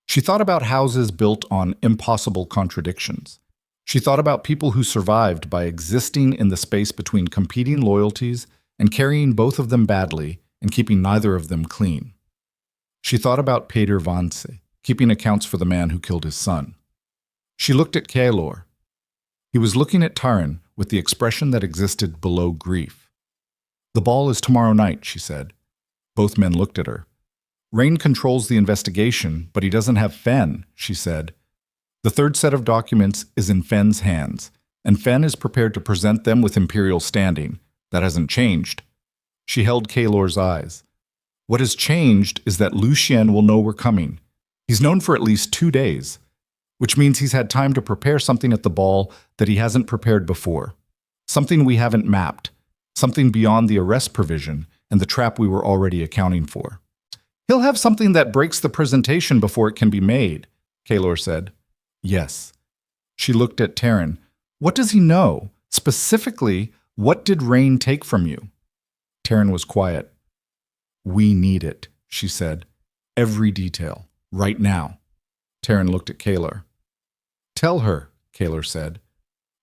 She thought about houses built on impossible contradictions. She thought about people who survived by existing in the space between competing loyalties and carrying both of them badly and keeping neither of them clean. She thought about Peter Vance, keeping accounts for the man who killed his son. She looked at Kaelor. He was looking at Taryn with the expression that existed below grief. "The ball is tomorrow night," she said. Both men looked at her. "Rain controls the investigation, but he doesn't have Fen," she said. "The 3rd set of documents is in Fen's hands, and Fen is prepared to present them with Imperial standing. That hasn't changed." She held Kaelor's eyes. "What has changed is that Lucien will know we're coming. He's known for at least 2 days, which means he's had time to prepare something at the ball that he hasn't prepared before. Something we haven't mapped, something beyond the arrest provision and the trap we were already accounting for. He'll have something that breaks the presentation before it can be made," Kaelor said. "Yes." She looked at Taryn. "What does he know? Specifically, what did Rain take from you?" Taryn was quiet. We need it, she said. Every detail. Right now. Taryn looked at Kaelor. Tell her, Kaelor said.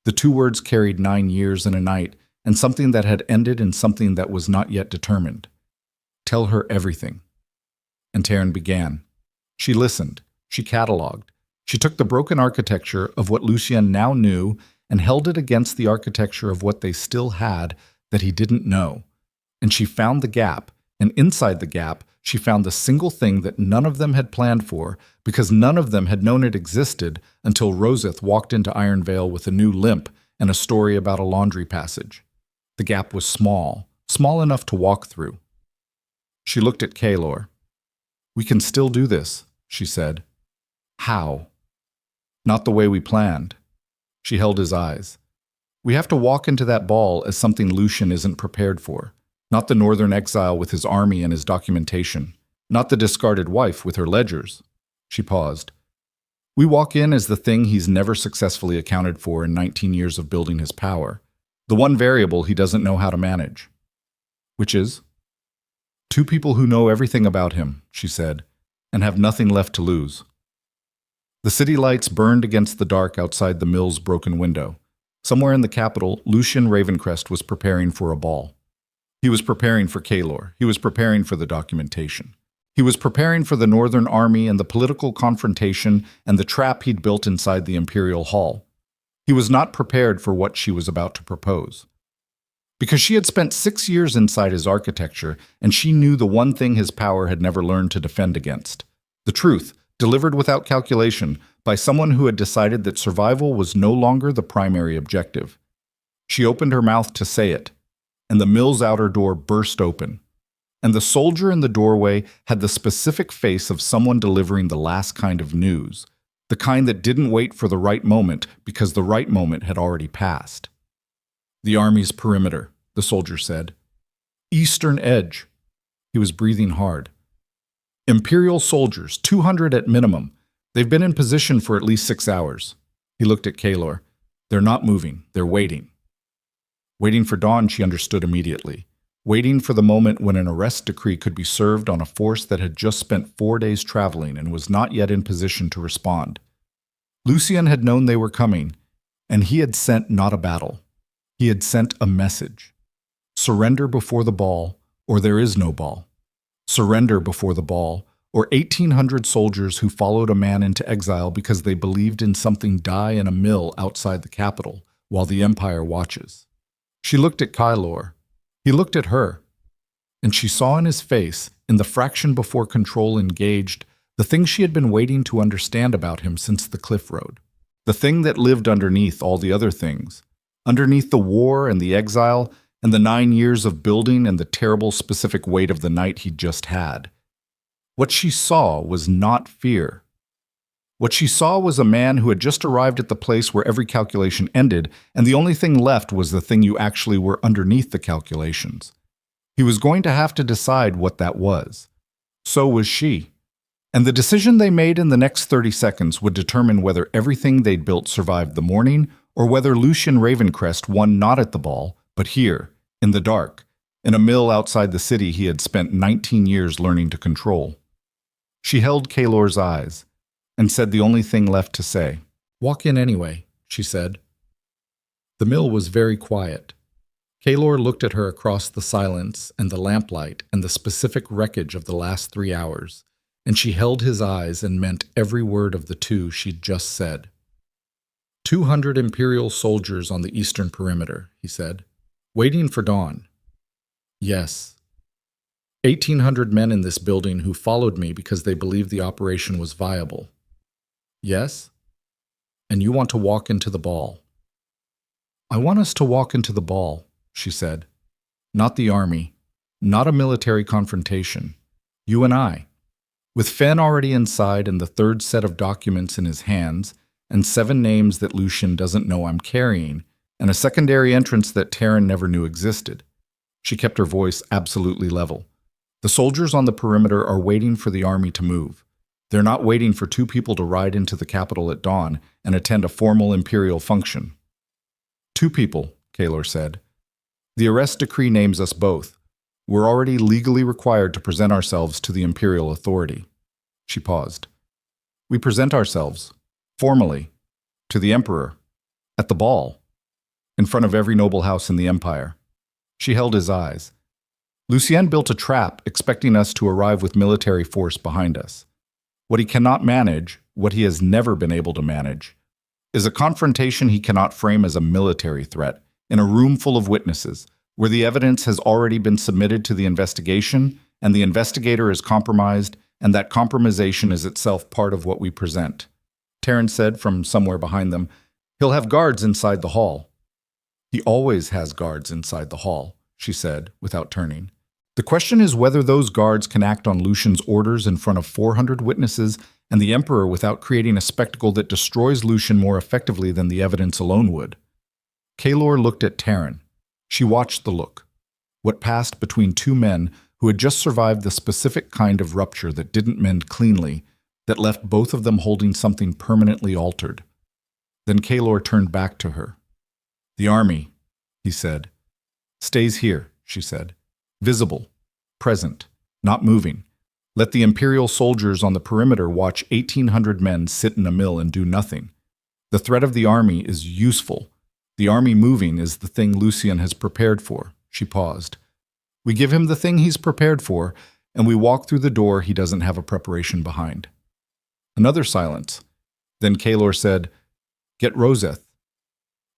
The two words carried 9 years and a night, and something that had ended in something that was not yet determined. Tell her everything. And Taryn began. She listened. She catalogued. She took the broken architecture of what Lucien now knew and held it against the architecture of what they still had that he didn't know. And she found the gap, and inside the gap, she found the single thing that none of them had planned for, because none of them had known it existed until Roseth walked into Iron Vale with a new limp and a story about a laundry passage. The gap was small, small enough to walk through. She looked at Kaelor. We can still do this, she said. How? Not the way we planned. She held his eyes. We have to walk into that ball as something Lucien isn't prepared for. Not the northern exile with his army and his documentation. Not the discarded wife with her ledgers. She paused. We walk in as the thing he's never successfully accounted for in 19 years of building his power. The one variable he doesn't know how to manage. Which is? Two people who know everything about him, she said, and have nothing left to lose. The city lights burned against the dark outside the mill's broken window. Somewhere in the capital, Lucien Ravencrest was preparing for a ball. He was preparing for Kaelor. He was preparing for the documentation. He was preparing for the Northern Army and the political confrontation and the trap he'd built inside the Imperial Hall. He was not prepared for what she was about to propose. Because she had spent 6 years inside his architecture, and she knew the one thing his power had never learned to defend against. The truth, delivered without calculation, by someone who had decided that survival was no longer the primary objective. She opened her mouth to say it, and the mill's outer door burst open. And the soldier in the doorway had the specific face of someone delivering the last kind of news, the kind that didn't wait for the right moment because the right moment had already passed. The army's perimeter, the soldier said. Eastern edge. He was breathing hard. Imperial soldiers, 200 at minimum. They've been in position for at least 6 hours. He looked at Kaelor. They're not moving. They're waiting. Waiting for dawn, she understood immediately. Waiting for the moment when an arrest decree could be served on a force that had just spent 4 days traveling and was not yet in position to respond. Lucien had known they were coming, and he had sent not a battle. He had sent a message. Surrender before the ball, or there is no ball. Surrender before the ball, or 1,800 soldiers who followed a man into exile because they believed in something die in a mill outside the capital while the Empire watches. She looked at Kaelor. He looked at her. And she saw in his face, in the fraction before control engaged, the thing she had been waiting to understand about him since the cliff road. The thing that lived underneath all the other things. Underneath the war and the exile and the 9 years of building and the terrible specific weight of the night he'd just had. What she saw was not fear. What she saw was a man who had just arrived at the place where every calculation ended, and the only thing left was the thing you actually were underneath the calculations. He was going to have to decide what that was. So was she. And the decision they made in the next 30 seconds would determine whether everything they'd built survived the morning, or whether Lucien Ravencrest won not at the ball, but here, in the dark, in a mill outside the city he had spent 19 years learning to control. She held Kaelor's eyes, and said the only thing left to say. Walk in anyway, she said. The mill was very quiet. Kaelor looked at her across the silence and the lamplight and the specific wreckage of the last 3 hours, and she held his eyes and meant every word of the two she'd just said. 200 Imperial soldiers on the eastern perimeter, he said, waiting for dawn. Yes. 1,800 men in this building who followed me because they believed the operation was viable. Yes? And you want to walk into the ball. I want us to walk into the ball, she said. Not the army, not a military confrontation. You and I. With Fen already inside and the third set of documents in his hands, and 7 names that Lucien doesn't know I'm carrying, and a secondary entrance that Taryn never knew existed. She kept her voice absolutely level. The soldiers on the perimeter are waiting for the army to move. They're not waiting for 2 people to ride into the capital at dawn and attend a formal imperial function. 2 people, Kaelor said. The arrest decree names us both. We're already legally required to present ourselves to the Imperial authority. She paused. We present ourselves, formally, to the Emperor, at the ball, in front of every noble house in the Empire. She held his eyes. Lucien built a trap, expecting us to arrive with military force behind us. What he cannot manage, what he has never been able to manage, is a confrontation he cannot frame as a military threat in a room full of witnesses, where the evidence has already been submitted to the investigation, and the investigator is compromised, and that compromisation is itself part of what we present. Taryn said from somewhere behind them, "He'll have guards inside the hall." "He always has guards inside the hall," she said, without turning. "The question is whether those guards can act on Lucien's orders in front of 400 witnesses and the Emperor without creating a spectacle that destroys Lucien more effectively than the evidence alone would." Kaelor looked at Taryn. She watched the look. What passed between two men who had just survived the specific kind of rupture that didn't mend cleanly, that left both of them holding something permanently altered. Then Kaelor turned back to her. "The army," he said. "Stays here," she said. "Visible, present, not moving. Let the Imperial soldiers on the perimeter watch 1,800 men sit in a mill and do nothing. The threat of the army is useful. The army moving is the thing Lucien has prepared for." She paused. "We give him the thing he's prepared for, and we walk through the door he doesn't have a preparation behind." Another silence. Then Kaelor said, "Get Roseth."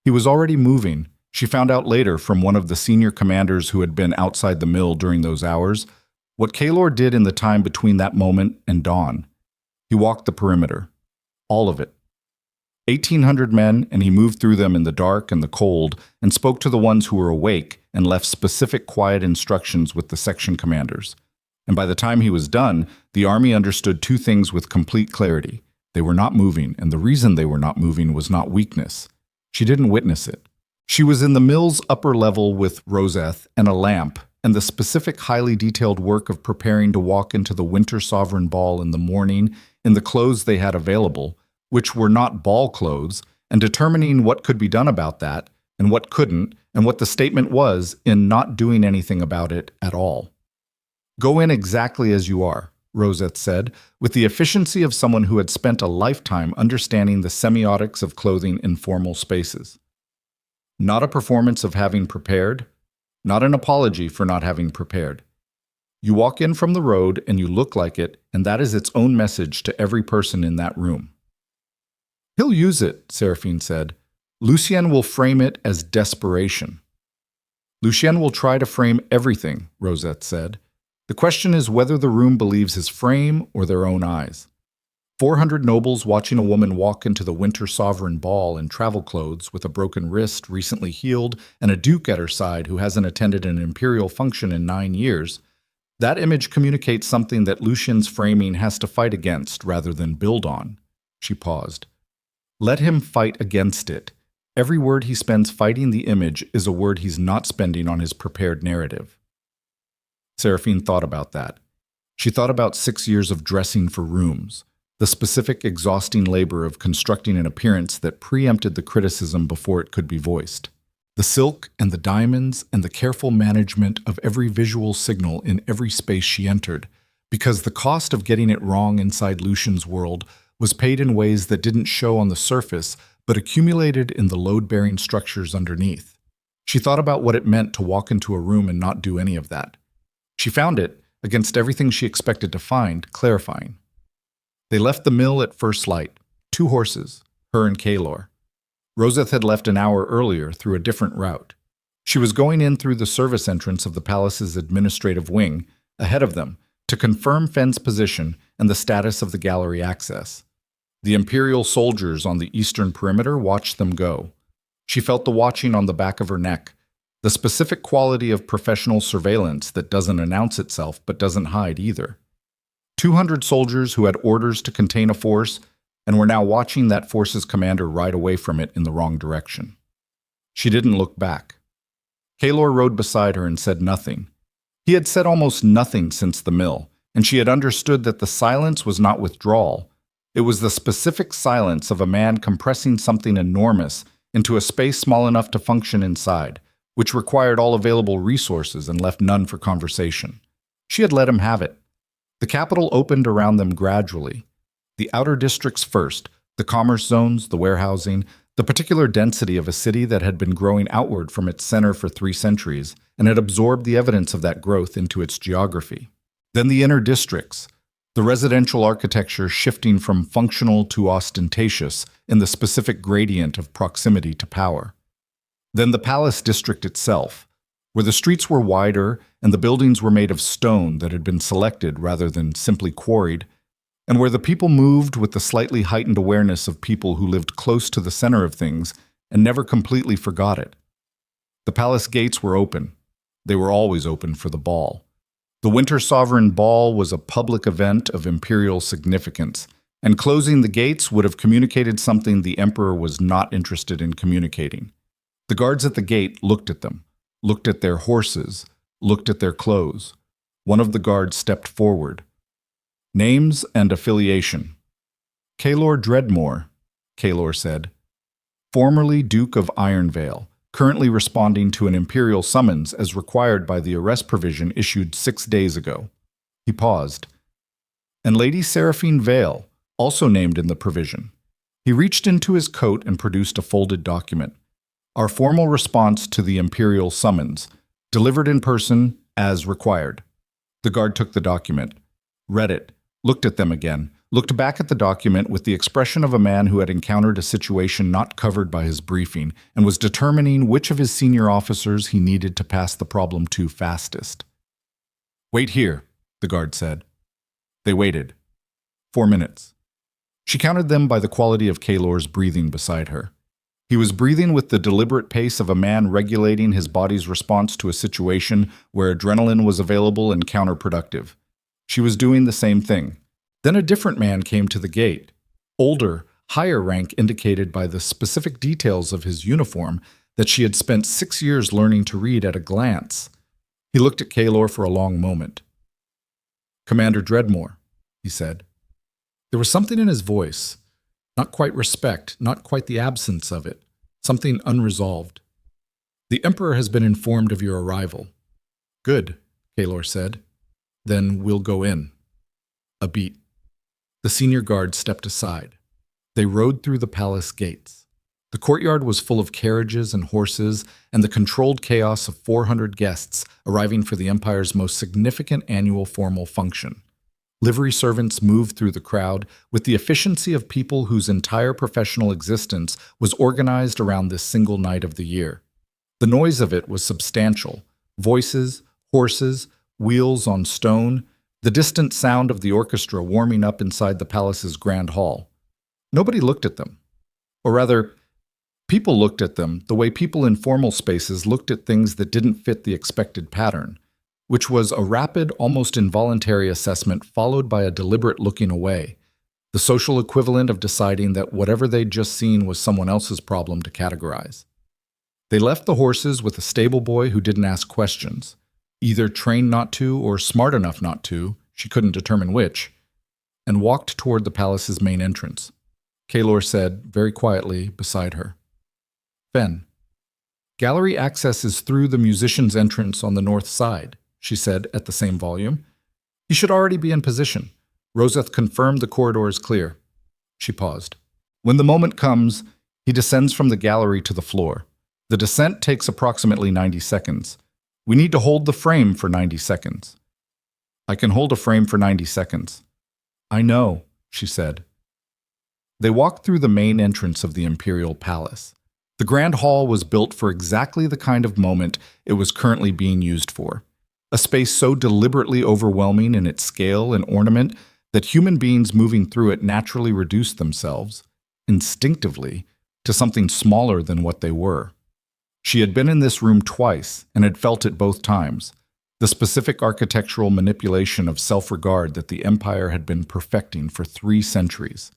He was already moving. She found out later from one of the senior commanders who had been outside the mill during those hours what Kaelor did in the time between that moment and dawn. He walked the perimeter. All of it. 1,800 men, and he moved through them in the dark and the cold and spoke to the ones who were awake and left specific quiet instructions with the section commanders. And by the time he was done, the army understood two things with complete clarity. They were not moving, and the reason they were not moving was not weakness. She didn't witness it. She was in the mill's upper level with Roseth and a lamp, and the specific highly detailed work of preparing to walk into the Winter Sovereign Ball in the morning in the clothes they had available, which were not ball clothes, and determining what could be done about that, and what couldn't, and what the statement was in not doing anything about it at all. "Go in exactly as you are," Roseth said, with the efficiency of someone who had spent a lifetime understanding the semiotics of clothing in formal spaces. Not a performance of having prepared, not an apology for not having prepared. You walk in from the road and you look like it, and that is its own message to every person in that room. "He'll use it," Seraphine said. "Lucien will frame it as desperation." "Lucien will try to frame everything," Roseth said. "The question is whether the room believes his frame or their own eyes. 400 nobles watching a woman walk into the Winter Sovereign Ball in travel clothes with a broken wrist recently healed and a duke at her side who hasn't attended an imperial function in 9 years. That image communicates something that Lucien's framing has to fight against rather than build on." She paused. "Let him fight against it. Every word he spends fighting the image is a word he's not spending on his prepared narrative." Seraphine thought about that. She thought about 6 years of dressing for rooms, the specific exhausting labor of constructing an appearance that preempted the criticism before it could be voiced. The silk and the diamonds and the careful management of every visual signal in every space she entered, because the cost of getting it wrong inside Lucien's world was paid in ways that didn't show on the surface but accumulated in the load-bearing structures underneath. She thought about what it meant to walk into a room and not do any of that. She found it, against everything she expected to find, clarifying. They left the mill at first light, 2 horses, her and Kaelor. Roseth had left an hour earlier through a different route. She was going in through the service entrance of the palace's administrative wing, ahead of them, to confirm Fenn's position and the status of the gallery access. The Imperial soldiers on the eastern perimeter watched them go. She felt the watching on the back of her neck, the specific quality of professional surveillance that doesn't announce itself but doesn't hide either. 200 soldiers who had orders to contain a force and were now watching that force's commander ride away from it in the wrong direction. She didn't look back. Kaelor rode beside her and said nothing. He had said almost nothing since the mill, and she had understood that the silence was not withdrawal. It was the specific silence of a man compressing something enormous into a space small enough to function inside, which required all available resources and left none for conversation. She had let him have it. The capital opened around them gradually. The outer districts first, the commerce zones, the warehousing, the particular density of a city that had been growing outward from its center for 3 centuries and had absorbed the evidence of that growth into its geography. Then the inner districts, the residential architecture shifting from functional to ostentatious in the specific gradient of proximity to power. Then the palace district itself, where the streets were wider and the buildings were made of stone that had been selected rather than simply quarried, and where the people moved with the slightly heightened awareness of people who lived close to the center of things and never completely forgot it. The palace gates were open. They were always open for the ball. The Winter Sovereign Ball was a public event of imperial significance, and closing the gates would have communicated something the emperor was not interested in communicating. The guards at the gate looked at them, looked at their horses, looked at their clothes. One of the guards stepped forward. Names and affiliation. Kaelor Dreadmoor, Kaelor said. Formerly Duke of Vale, currently responding to an imperial summons as required by the arrest provision issued 6 days ago. He paused. And Lady Seraphine Vale, also named in the provision. He reached into his coat and produced a folded document. Our formal response to the imperial summons, delivered in person as required. The guard took the document, read it, looked at them again, looked back at the document with the expression of a man who had encountered a situation not covered by his briefing and was determining which of his senior officers he needed to pass the problem to fastest. Wait here, the guard said. They waited. 4 minutes. She counted them by the quality of Kaelor's breathing beside her. He was breathing with the deliberate pace of a man regulating his body's response to a situation where adrenaline was available and counterproductive. She was doing the same thing. Then a different man came to the gate. Older, higher rank indicated by the specific details of his uniform that she had spent 6 years learning to read at a glance. He looked at Kaelor for a long moment. Commander Dreadmoor, he said. There was something in his voice, not quite respect, not quite the absence of it, something unresolved. The Emperor has been informed of your arrival. Good, Kaelor said. Then we'll go in. A beat. The senior guard stepped aside. They rode through the palace gates. The courtyard was full of carriages and horses and the controlled chaos of 400 guests arriving for the Empire's most significant annual formal function. Livery servants moved through the crowd with the efficiency of people whose entire professional existence was organized around this single night of the year. The noise of it was substantial. Voices, horses, wheels on stone, the distant sound of the orchestra warming up inside the palace's grand hall. Nobody looked at them. Or rather, people looked at them the way people in formal spaces looked at things that didn't fit the expected pattern, which was a rapid, almost involuntary assessment followed by a deliberate looking away, the social equivalent of deciding that whatever they'd just seen was someone else's problem to categorize. They left the horses with a stable boy who didn't ask questions, either trained not to or smart enough not to, she couldn't determine which, and walked toward the palace's main entrance. Kaelor said, very quietly, beside her, Fen. Gallery access is through the musician's entrance on the north side, she said at the same volume. He should already be in position. Roseth confirmed the corridor is clear. She paused. When the moment comes, he descends from the gallery to the floor. The descent takes approximately 90 seconds. We need to hold the frame for 90 seconds. I can hold a frame for 90 seconds. I know, she said. They walked through the main entrance of the Imperial Palace. The Grand Hall was built for exactly the kind of moment it was currently being used for. A space so deliberately overwhelming in its scale and ornament that human beings moving through it naturally reduced themselves, instinctively, to something smaller than what they were. She had been in this room twice and had felt it both times, the specific architectural manipulation of self-regard that the Empire had been perfecting for 3 centuries.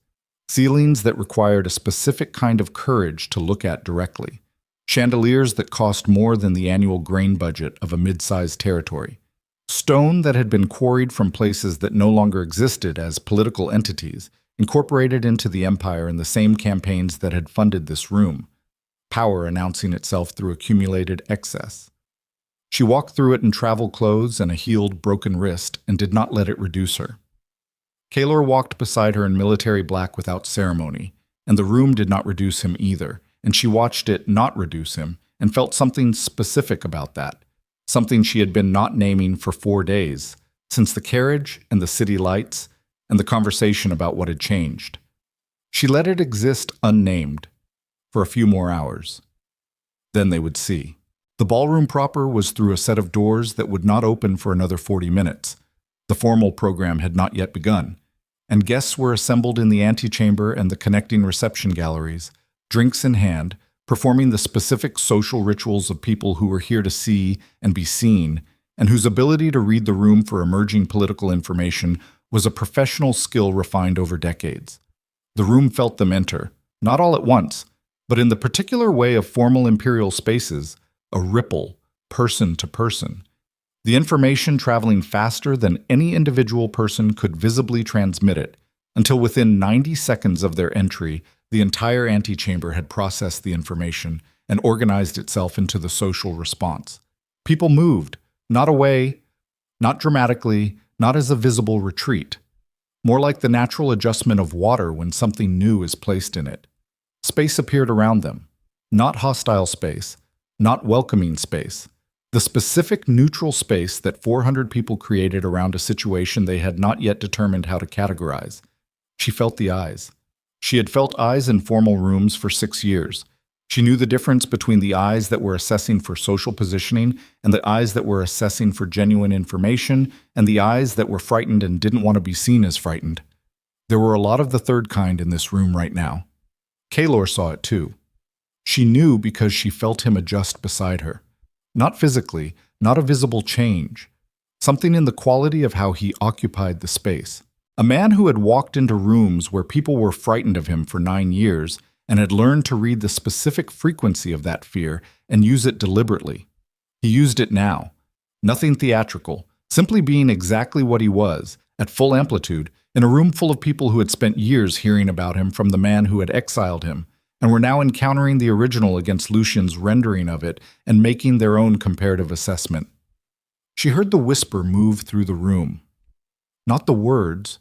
Ceilings that required a specific kind of courage to look at directly. Chandeliers that cost more than the annual grain budget of a mid-sized territory. Stone that had been quarried from places that no longer existed as political entities, incorporated into the Empire in the same campaigns that had funded this room. power announcing itself through accumulated excess. She walked through it in travel clothes and a healed, broken wrist and did not let it reduce her. Kaelor walked beside her in military black without ceremony, and the room did not reduce him either, and she watched it not reduce him and felt something specific about that, something she had been not naming for 4 days, since the carriage and the city lights and the conversation about what had changed. She let it exist unnamed for a few more hours. Then they would see. The ballroom proper was through a set of doors that would not open for another 40 minutes. The formal program had not yet begun, and guests were assembled in the antechamber and the connecting reception galleries, drinks in hand, performing the specific social rituals of people who were here to see and be seen, and whose ability to read the room for emerging political information was a professional skill refined over decades. The room felt them enter, not all at once, but in the particular way of formal imperial spaces, a ripple, person to person. The information traveling faster than any individual person could visibly transmit it, until within 90 seconds of their entry, the entire antechamber had processed the information and organized itself into the social response. People moved, not away, not dramatically, not as a visible retreat, more like the natural adjustment of water when something new is placed in it. Space appeared around them, not hostile space, not welcoming space, the specific neutral space that 400 people created around a situation they had not yet determined how to categorize. She felt the eyes. She had felt eyes in formal rooms for 6 years. She knew the difference between the eyes that were assessing for social positioning and the eyes that were assessing for genuine information and the eyes that were frightened and didn't want to be seen as frightened. There were a lot of the third kind in this room right now. Kaelor saw it too. She knew because she felt him adjust beside her. Not physically, not a visible change. Something in the quality of how he occupied the space. A man who had walked into rooms where people were frightened of him for 9 years and had learned to read the specific frequency of that fear and use it deliberately. He used it now. Nothing theatrical, simply being exactly what he was, at full amplitude, in a room full of people who had spent years hearing about him from the man who had exiled him, and were now encountering the original against Lucien's rendering of it and making their own comparative assessment. She heard the whisper move through the room. Not the words.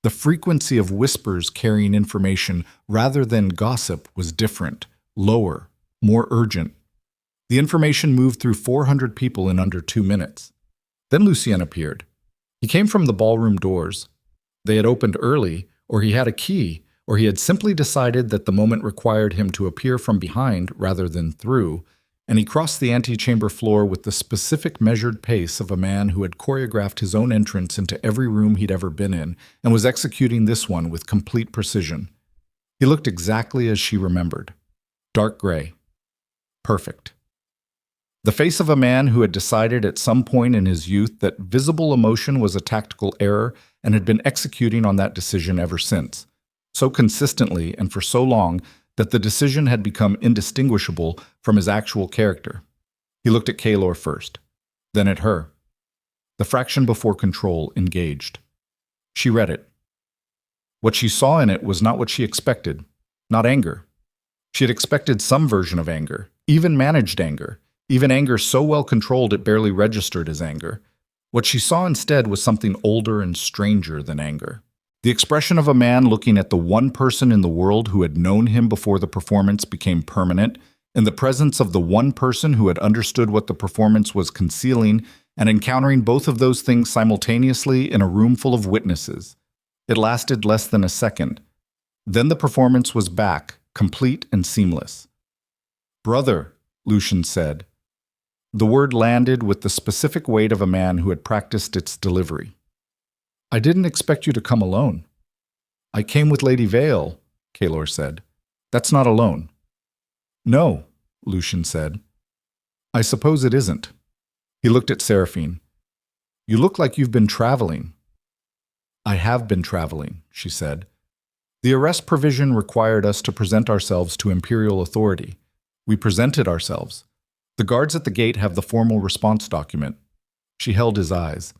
The frequency of whispers carrying information rather than gossip was different, lower, more urgent. The information moved through 400 people in under 2 minutes. Then Lucien appeared. He came from the ballroom doors. They had opened early, or he had a key, or he had simply decided that the moment required him to appear from behind rather than through, and he crossed the antechamber floor with the specific measured pace of a man who had choreographed his own entrance into every room he'd ever been in and was executing this one with complete precision. He looked exactly as she remembered. Dark gray. Perfect. The face of a man who had decided at some point in his youth that visible emotion was a tactical error and had been executing on that decision ever since, so consistently and for so long that the decision had become indistinguishable from his actual character. He looked at Kaelor first, then at her. The fraction before control engaged. She read it. What she saw in it was not what she expected, not anger. She had expected some version of anger, even managed anger, even anger so well controlled it barely registered as anger. What she saw instead was something older and stranger than anger. The expression of a man looking at the one person in the world who had known him before the performance became permanent, in the presence of the one person who had understood what the performance was concealing, and encountering both of those things simultaneously in a room full of witnesses. It lasted less than a second. Then the performance was back, complete and seamless. "Brother," Lucien said. The word landed with the specific weight of a man who had practiced its delivery. "I didn't expect you to come alone." "I came with Lady Vale," Kaelor said. "That's not alone." "No," Lucien said. "I suppose it isn't." He looked at Seraphine. "You look like you've been traveling." "I have been traveling," she said. "The arrest provision required us to present ourselves to Imperial authority. We presented ourselves. The guards at the gate have the formal response document." She held his eyes.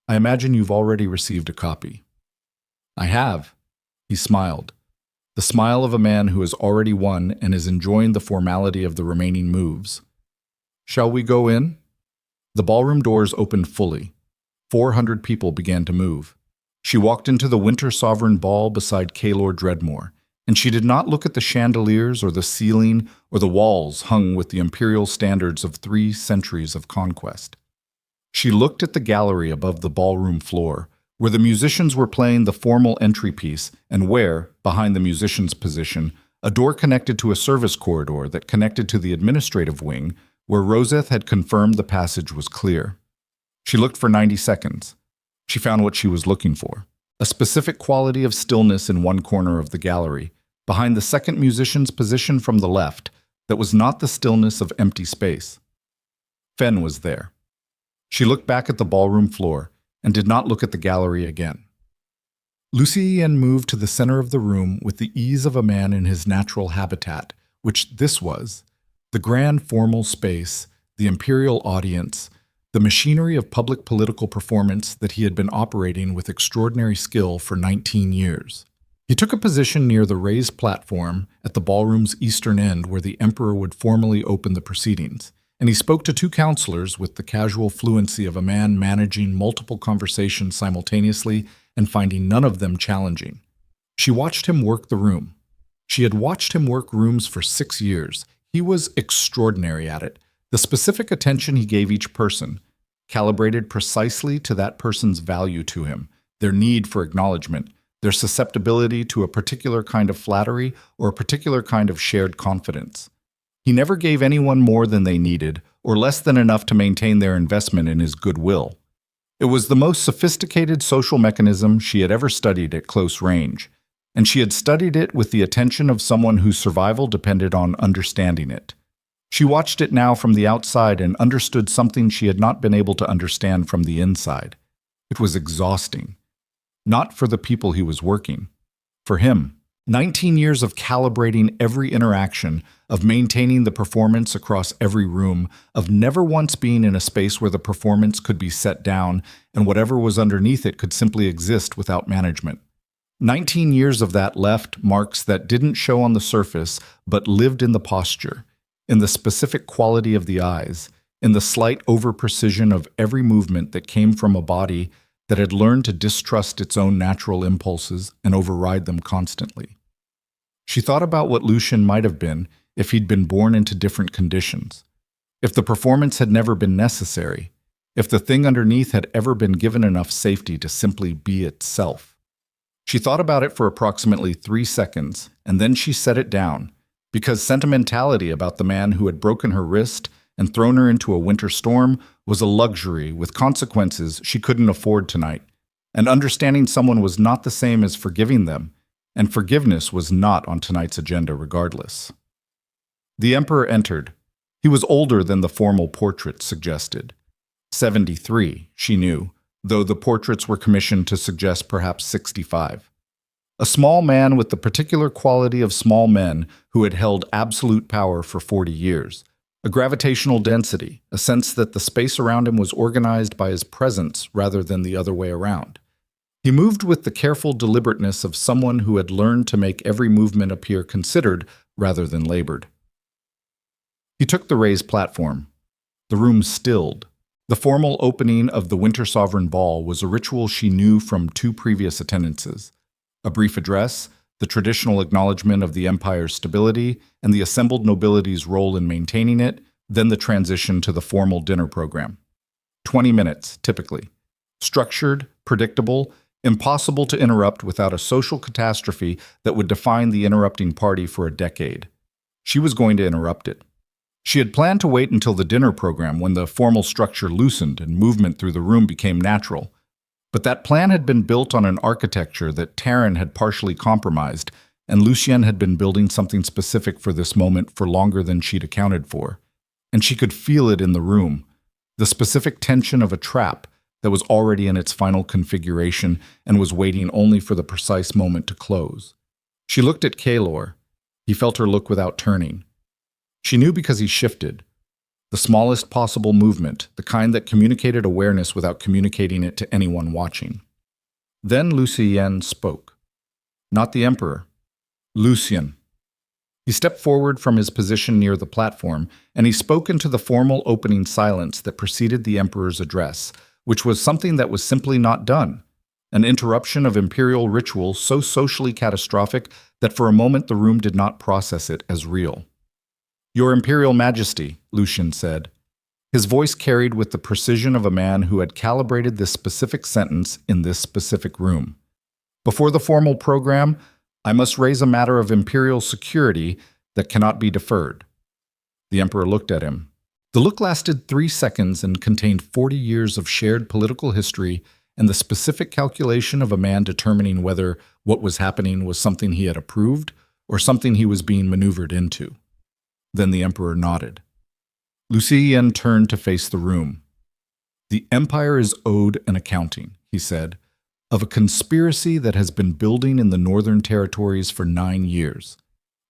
"I imagine you've already received a copy." "I have." He smiled. the smile of a man who has already won and is enjoying the formality of the remaining moves. "Shall we go in?" The ballroom doors opened fully. 400 people began to move. She walked into the Winter Sovereign Ball beside Kaelor Dreadmoor, and she did not look at the chandeliers or the ceiling or the walls hung with the imperial standards of 3 centuries of conquest. She looked at the gallery above the ballroom floor, where the musicians were playing the formal entry piece and where, behind the musician's position, a door connected to a service corridor that connected to the administrative wing, where Roseth had confirmed the passage was clear. She looked for 90 seconds. She found what she was looking for: a specific quality of stillness in one corner of the gallery, behind the second musician's position from the left, that was not the stillness of empty space. Fen was there. She looked back at the ballroom floor and did not look at the gallery again. Lucien moved to the center of the room with the ease of a man in his natural habitat, which this was: the grand formal space, the imperial audience, the machinery of public political performance that he had been operating with extraordinary skill for 19 years. He took a position near the raised platform at the ballroom's eastern end where the emperor would formally open the proceedings, and he spoke to 2 counselors with the casual fluency of a man managing multiple conversations simultaneously and finding none of them challenging. She watched him work the room. She had watched him work rooms for 6 years. He was extraordinary at it. The specific attention he gave each person, calibrated precisely to that person's value to him, their need for acknowledgement, their susceptibility to a particular kind of flattery or a particular kind of shared confidence. He never gave anyone more than they needed, or less than enough to maintain their investment in his goodwill. It was the most sophisticated social mechanism she had ever studied at close range, and she had studied it with the attention of someone whose survival depended on understanding it. She watched it now from the outside and understood something she had not been able to understand from the inside. It was exhausting. Not for the people he was working. For him. 19 years of calibrating every interaction, of maintaining the performance across every room, of never once being in a space where the performance could be set down and whatever was underneath it could simply exist without management. 19 years of that left marks that didn't show on the surface but lived in the posture, in the specific quality of the eyes, in the slight over-precision of every movement that came from a body that had learned to distrust its own natural impulses and override them constantly. She thought about what Lucien might have been if he'd been born into different conditions, if the performance had never been necessary, if the thing underneath had ever been given enough safety to simply be itself. She thought about it for approximately 3 seconds, and then she set it down, because sentimentality about the man who had broken her wrist and thrown her into a winter storm was a luxury with consequences she couldn't afford tonight, and understanding someone was not the same as forgiving them, and forgiveness was not on tonight's agenda regardless. The emperor entered. He was older than the formal portrait suggested. 73, she knew, though the portraits were commissioned to suggest perhaps 65. A small man with the particular quality of small men who had held absolute power for 40 years. A gravitational density, a sense that the space around him was organized by his presence rather than the other way around. He moved with the careful deliberateness of someone who had learned to make every movement appear considered rather than labored. He took the raised platform. The room stilled. The formal opening of the Winter Sovereign Ball was a ritual she knew from 2 previous attendances. A brief address, the traditional acknowledgement of the empire's stability, and the assembled nobility's role in maintaining it, then the transition to the formal dinner program. 20 minutes, typically. Structured, predictable, impossible to interrupt without a social catastrophe that would define the interrupting party for a decade. She was going to interrupt it. She had planned to wait until the dinner program when the formal structure loosened and movement through the room became natural. But that plan had been built on an architecture that Taryn had partially compromised, and Lucien had been building something specific for this moment for longer than she'd accounted for. And she could feel it in the room, the specific tension of a trap that was already in its final configuration and was waiting only for the precise moment to close. She looked at Kaelor. He felt her look without turning. She knew because he shifted. The smallest possible movement, the kind that communicated awareness without communicating it to anyone watching. Then Lucien spoke. Not the emperor. Lucien. He stepped forward from his position near the platform, and he spoke into the formal opening silence that preceded the Emperor's address, which was something that was simply not done. An interruption of imperial ritual so socially catastrophic that for a moment the room did not process it as real. "Your Imperial Majesty," Lucien said. His voice carried with the precision of a man who had calibrated this specific sentence in this specific room. "Before the formal program, I must raise a matter of imperial security that cannot be deferred." The Emperor looked at him. The look lasted 3 seconds and contained 40 years of shared political history and the specific calculation of a man determining whether what was happening was something he had approved or something he was being maneuvered into. Then the Emperor nodded. Lucien turned to face the room. "The Empire is owed an accounting," he said, "of a conspiracy that has been building in the Northern Territories for 9 years.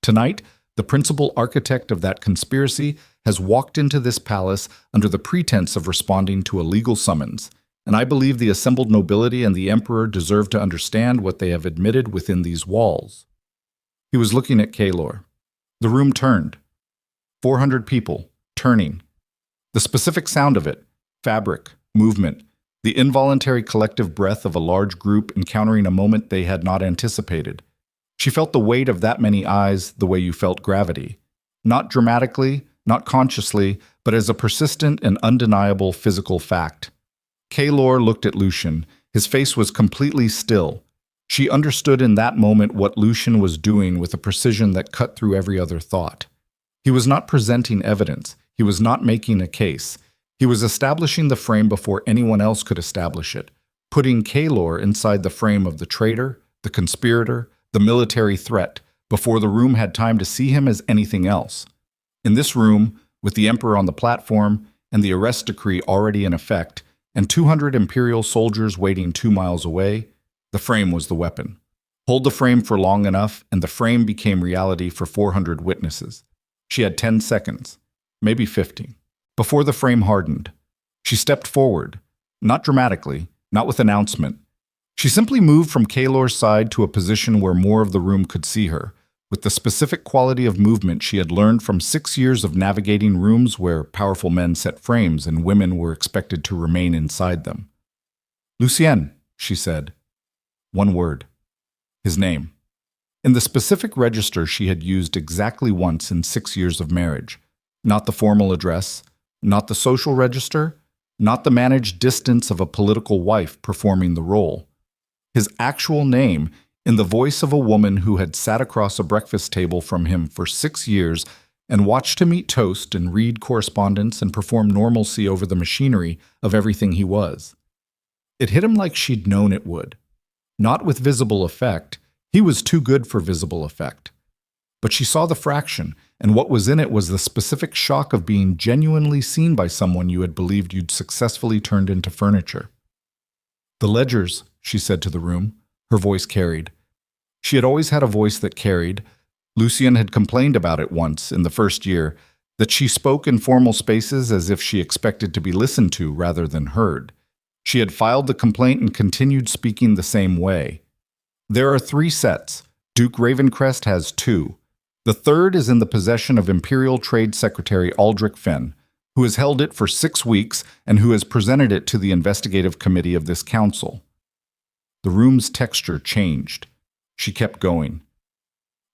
Tonight, the principal architect of that conspiracy has walked into this palace under the pretense of responding to a legal summons, and I believe the assembled nobility and the Emperor deserve to understand what they have admitted within these walls." He was looking at Kaelor. The room turned. 400 people, turning. The specific sound of it, fabric, movement, the involuntary collective breath of a large group encountering a moment they had not anticipated. She felt the weight of that many eyes the way you felt gravity. Not dramatically, not consciously, but as a persistent and undeniable physical fact. Kaelor looked at Lucien. His face was completely still. She understood in that moment what Lucien was doing with a precision that cut through every other thought. He was not presenting evidence. He was not making a case. He was establishing the frame before anyone else could establish it, putting Kaelor inside the frame of the traitor, the conspirator, the military threat, before the room had time to see him as anything else. In this room, with the Emperor on the platform and the arrest decree already in effect, and 200 Imperial soldiers waiting 2 miles away, the frame was the weapon. Hold the frame for long enough, and the frame became reality for 400 witnesses. She had 10 seconds, maybe 50, before the frame hardened. She stepped forward, not dramatically, not with announcement. She simply moved from Kaelor's side to a position where more of the room could see her, with the specific quality of movement she had learned from 6 years of navigating rooms where powerful men set frames and women were expected to remain inside them. "Lucien," she said. One word. His name. In the specific register she had used exactly once in 6 years of marriage. Not the formal address, not the social register, not the managed distance of a political wife performing the role. His actual name, in the voice of a woman who had sat across a breakfast table from him for 6 years and watched him eat toast and read correspondence and perform normalcy over the machinery of everything he was. It hit him like she'd known it would. Not with visible effect. He was too good for visible effect. But she saw the fraction, and what was in it was the specific shock of being genuinely seen by someone you had believed you'd successfully turned into furniture. "The ledgers," she said to the room. Her voice carried. She had always had a voice that carried. Lucien had complained about it once, in the first year, that she spoke in formal spaces as if she expected to be listened to rather than heard. She had filed the complaint and continued speaking the same way. There are 3 sets. Duke Ravencrest has 2. The third is in the possession of Imperial Trade Secretary Aldrich Fenn, who has held it for 6 weeks and who has presented it to the investigative committee of this council. The room's texture changed. She kept going.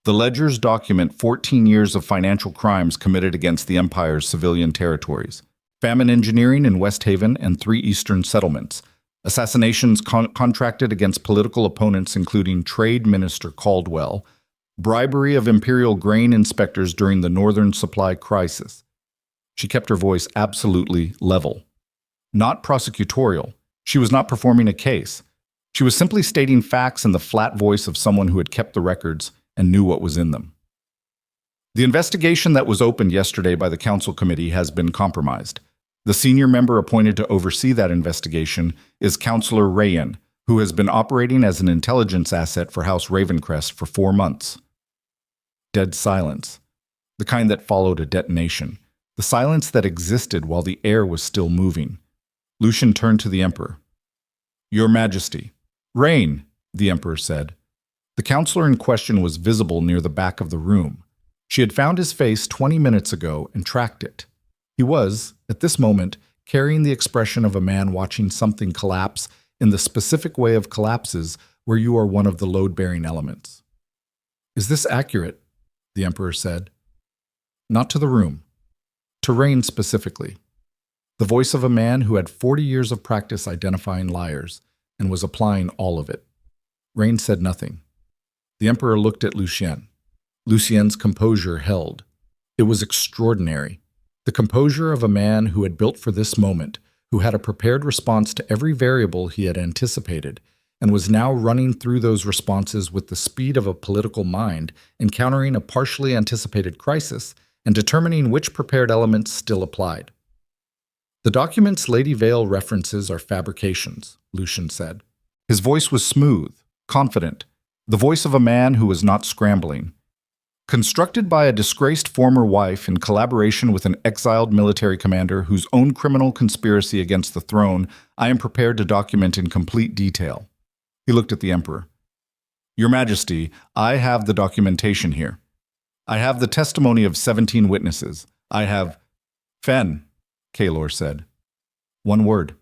The ledgers document 14 years of financial crimes committed against the Empire's civilian territories, famine engineering in West Haven and 3 eastern settlements, assassinations contracted against political opponents including Trade Minister Caldwell, bribery of Imperial grain inspectors during the Northern supply crisis. She kept her voice absolutely level. Not prosecutorial. She was not performing a case. She was simply stating facts in the flat voice of someone who had kept the records and knew what was in them. The investigation that was opened yesterday by the Council Committee has been compromised. The senior member appointed to oversee that investigation is Councillor Rayan, who has been operating as an intelligence asset for House Ravencrest for 4 months. Dead silence. The kind that followed a detonation. The silence that existed while the air was still moving. Lucien turned to the Emperor. "Your Majesty." "Reign," the Emperor said. The counselor in question was visible near the back of the room. She had found his face 20 minutes ago and tracked it. He was, at this moment, carrying the expression of a man watching something collapse in the specific way of collapses where you are one of the load-bearing elements. "Is this accurate?" the Emperor said. "Not to the room. To Rain specifically." The voice of a man who had 40 years of practice identifying liars and was applying all of it. Rain said nothing. The Emperor looked at Lucien. Lucien's composure held. It was extraordinary. The composure of a man who had built for this moment, who had a prepared response to every variable he had anticipated, and was now running through those responses with the speed of a political mind, encountering a partially anticipated crisis and determining which prepared elements still applied. "The documents Lady Vale references are fabrications," Lucien said. His voice was smooth, confident, the voice of a man who was not scrambling. "Constructed by a disgraced former wife in collaboration with an exiled military commander whose own criminal conspiracy against the throne I am prepared to document in complete detail." He looked at the Emperor. "Your Majesty, I have the documentation here. I have the testimony of 17 witnesses. I have—" "Fen," Kaelor said. One word.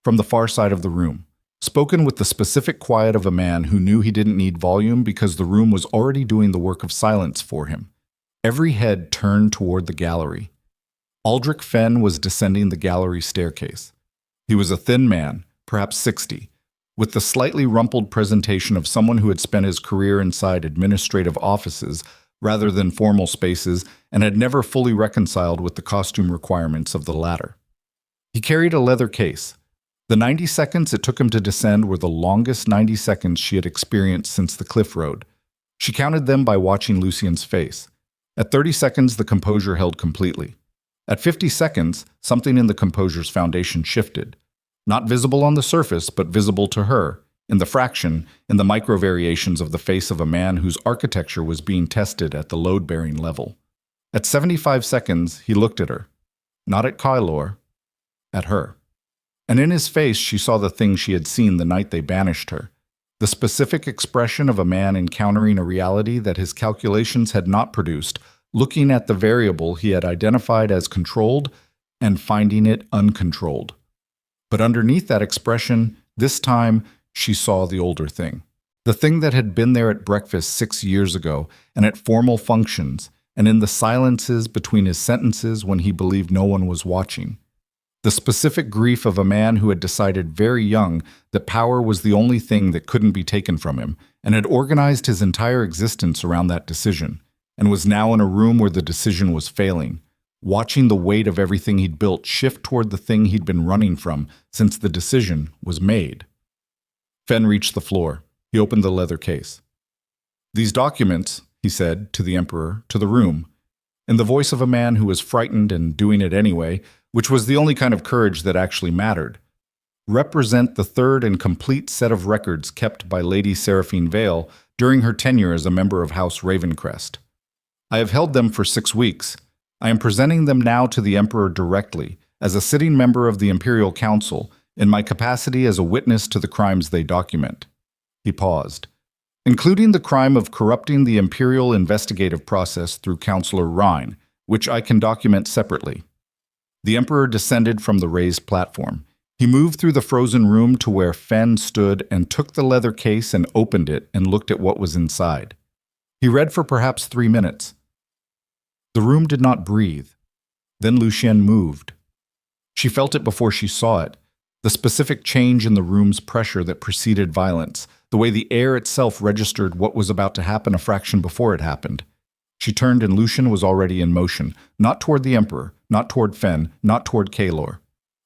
From the far side of the room. Spoken with the specific quiet of a man who knew he didn't need volume because the room was already doing the work of silence for him. Every head turned toward the gallery. Aldrich Fen was descending the gallery staircase. He was a thin man, perhaps 60, with the slightly rumpled presentation of someone who had spent his career inside administrative offices rather than formal spaces and had never fully reconciled with the costume requirements of the latter. He carried a leather case. The 90 seconds it took him to descend were the longest 90 seconds she had experienced since the cliff road. She counted them by watching Lucien's face. At 30 seconds, the composure held completely. At 50 seconds, something in the composure's foundation shifted. Not visible on the surface, but visible to her, in the fraction, in the micro-variations of the face of a man whose architecture was being tested at the load-bearing level. At 75 seconds, he looked at her. Not at Kaelor, at her. And in his face she saw the thing she had seen the night they banished her. The specific expression of a man encountering a reality that his calculations had not produced, looking at the variable he had identified as controlled and finding it uncontrolled. But underneath that expression, this time, she saw the older thing. The thing that had been there at breakfast 6 years ago, and at formal functions, and in the silences between his sentences when he believed no one was watching. The specific grief of a man who had decided very young that power was the only thing that couldn't be taken from him, and had organized his entire existence around that decision, and was now in a room where the decision was failing, watching the weight of everything he'd built shift toward the thing he'd been running from since the decision was made. Fen reached the floor. He opened the leather case. "These documents," he said to the Emperor, to the room, in the voice of a man who was frightened and doing it anyway, which was the only kind of courage that actually mattered, "represent the third and complete set of records kept by Lady Seraphine Vale during her tenure as a member of House Ravencrest. I have held them for 6 weeks. I am presenting them now to the Emperor directly, as a sitting member of the Imperial Council, in my capacity as a witness to the crimes they document." He paused. "Including the crime of corrupting the Imperial investigative process through Councillor Rhine, which I can document separately." The Emperor descended from the raised platform. He moved through the frozen room to where Fen stood and took the leather case and opened it and looked at what was inside. He read for perhaps 3 minutes. The room did not breathe. Then Lucien moved. She felt it before she saw it, the specific change in the room's pressure that preceded violence, the way the air itself registered what was about to happen a fraction before it happened. She turned and Lucien was already in motion, not toward the Emperor, not toward Fen, not toward Kaelor,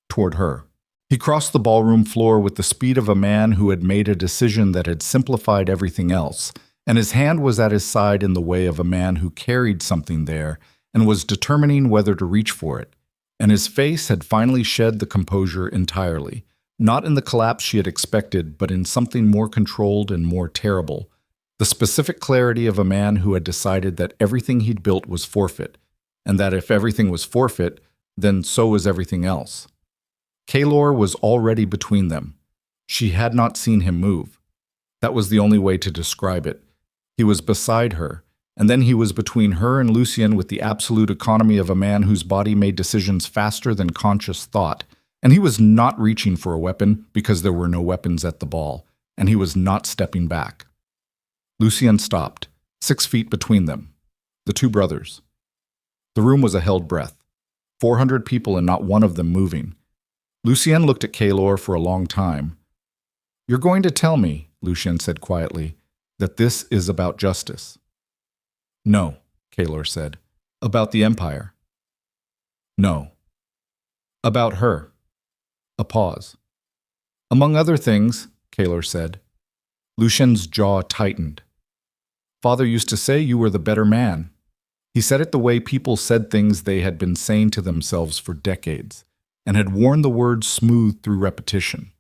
toward her. He crossed the ballroom floor with the speed of a man who had made a decision that had simplified everything else, and his hand was at his side in the way of a man who carried something there and was determining whether to reach for it, and his face had finally shed the composure entirely, not in the collapse she had expected, but in something more controlled and more terrible, the specific clarity of a man who had decided that everything he'd built was forfeit, and that if everything was forfeit, then so was everything else. Kaelor was already between them. She had not seen him move. That was the only way to describe it. He was beside her, and then he was between her and Lucien with the absolute economy of a man whose body made decisions faster than conscious thought. And he was not reaching for a weapon because there were no weapons at the ball, and he was not stepping back. Lucien stopped, 6 feet between them, the two brothers. The room was a held breath. 400 people and not one of them moving. Lucien looked at Kaelor for a long time. "You're going to tell me," Lucien said quietly, "that this is about justice." "No," Kaelor said. "About the Empire." "No." "About her." A pause. "Among other things," Kaelor said. Lucien's jaw tightened. "Father used to say you were the better man." He said it the way people said things they had been saying to themselves for decades, and had worn the words smooth through repetition.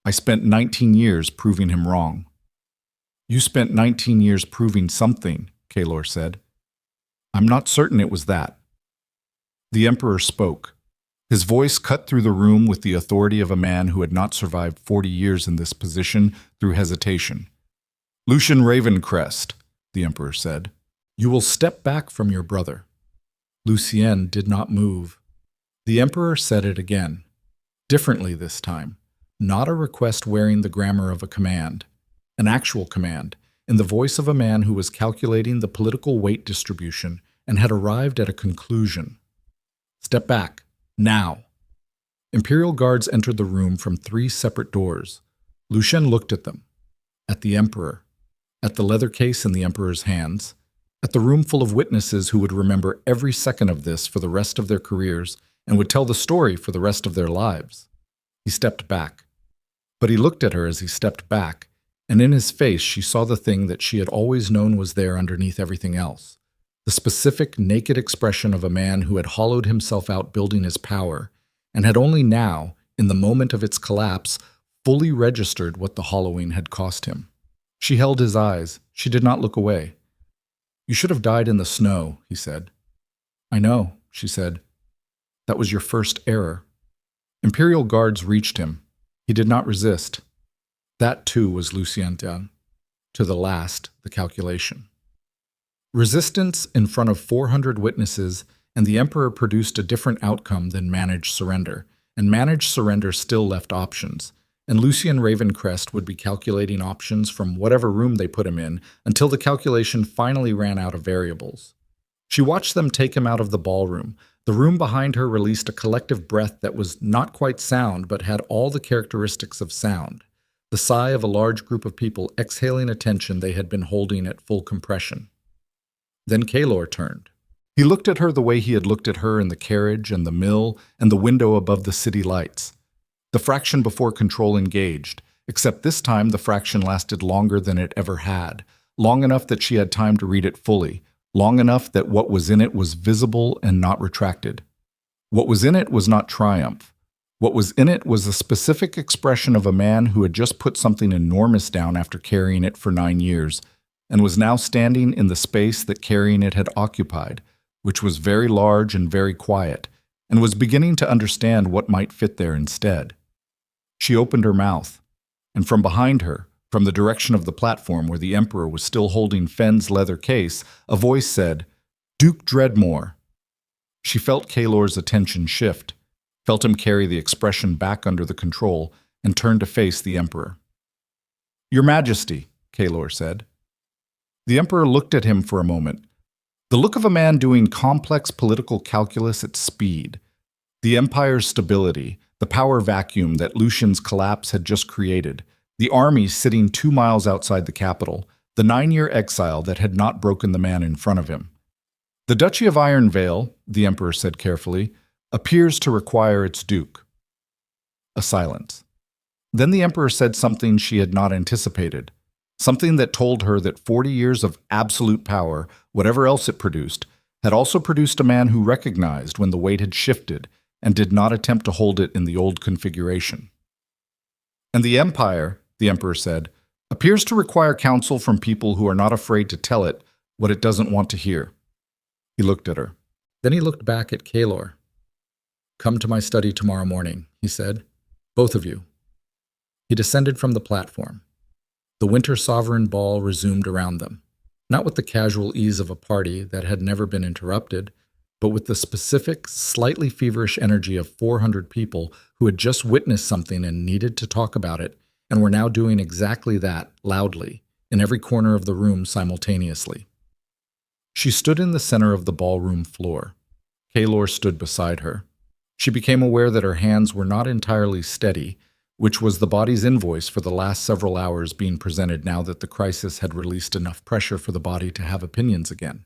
"I spent 19 years proving him wrong." "You spent 19 years proving something," Kaelor said. "I'm not certain it was that." The Emperor spoke. His voice cut through the room with the authority of a man who had not survived 40 years in this position through hesitation. "Lucien Ravencrest," the Emperor said, "you will step back from your brother." Lucien did not move. The Emperor said it again, differently this time, not a request wearing the grammar of a command, an actual command, in the voice of a man who was calculating the political weight distribution and had arrived at a conclusion. "Step back. Now." Imperial guards entered the room from 3 separate doors. Lucien looked at them, at the Emperor, at the leather case in the Emperor's hands, at the room full of witnesses who would remember every second of this for the rest of their careers and would tell the story for the rest of their lives. He stepped back. But he looked at her as he stepped back, and in his face she saw the thing that she had always known was there underneath everything else. The specific, naked expression of a man who had hollowed himself out building his power, and had only now, in the moment of its collapse, fully registered what the hollowing had cost him. She held his eyes. She did not look away. "You should have died in the snow," he said. "I know," she said. "That was your first error." Imperial guards reached him. He did not resist. That too was Lucien done. To the last, the calculation. Resistance in front of 400 witnesses, and the Emperor produced a different outcome than managed surrender, and managed surrender still left options, and Lucien Ravencrest would be calculating options from whatever room they put him in until the calculation finally ran out of variables. She watched them take him out of the ballroom. The room behind her released a collective breath that was not quite sound but had all the characteristics of sound, the sigh of a large group of people exhaling a tension they had been holding at full compression. Then Kaelor turned. He looked at her the way he had looked at her in the carriage and the mill and the window above the city lights. The fraction before control engaged, except this time the fraction lasted longer than it ever had, long enough that she had time to read it fully, long enough that what was in it was visible and not retracted. What was in it was not triumph. What was in it was a specific expression of a man who had just put something enormous down after carrying it for 9 years, and was now standing in the space that carrying it had occupied, which was very large and very quiet, and was beginning to understand what might fit there instead. She opened her mouth, and from behind her, from the direction of the platform where the Emperor was still holding Fenn's leather case, a voice said, "Duke Dreadmoor." She felt Kaelor's attention shift, felt him carry the expression back under the control, and turned to face the Emperor. "Your Majesty," Kaelor said. The Emperor looked at him for a moment, the look of a man doing complex political calculus at speed. The Empire's stability, the power vacuum that Lucien's collapse had just created, the army sitting 2 miles outside the capital, the 9-year exile that had not broken the man in front of him. "The Duchy of Iron Vale," the Emperor said carefully, "appears to require its duke." A silence. Then the Emperor said something she had not anticipated. Something that told her that 40 years of absolute power, whatever else it produced, had also produced a man who recognized when the weight had shifted and did not attempt to hold it in the old configuration. "And the Empire," the Emperor said, "appears to require counsel from people who are not afraid to tell it what it doesn't want to hear." He looked at her. Then he looked back at Kaelor. "Come to my study tomorrow morning," he said. "Both of you." He descended from the platform. The winter sovereign ball resumed around them, not with the casual ease of a party that had never been interrupted, but with the specific, slightly feverish energy of 400 people who had just witnessed something and needed to talk about it, and were now doing exactly that, loudly, in every corner of the room simultaneously. She stood in the center of the ballroom floor. Kaelor stood beside her. She became aware that her hands were not entirely steady, which was the body's invoice for the last several hours being presented now that the crisis had released enough pressure for the body to have opinions again.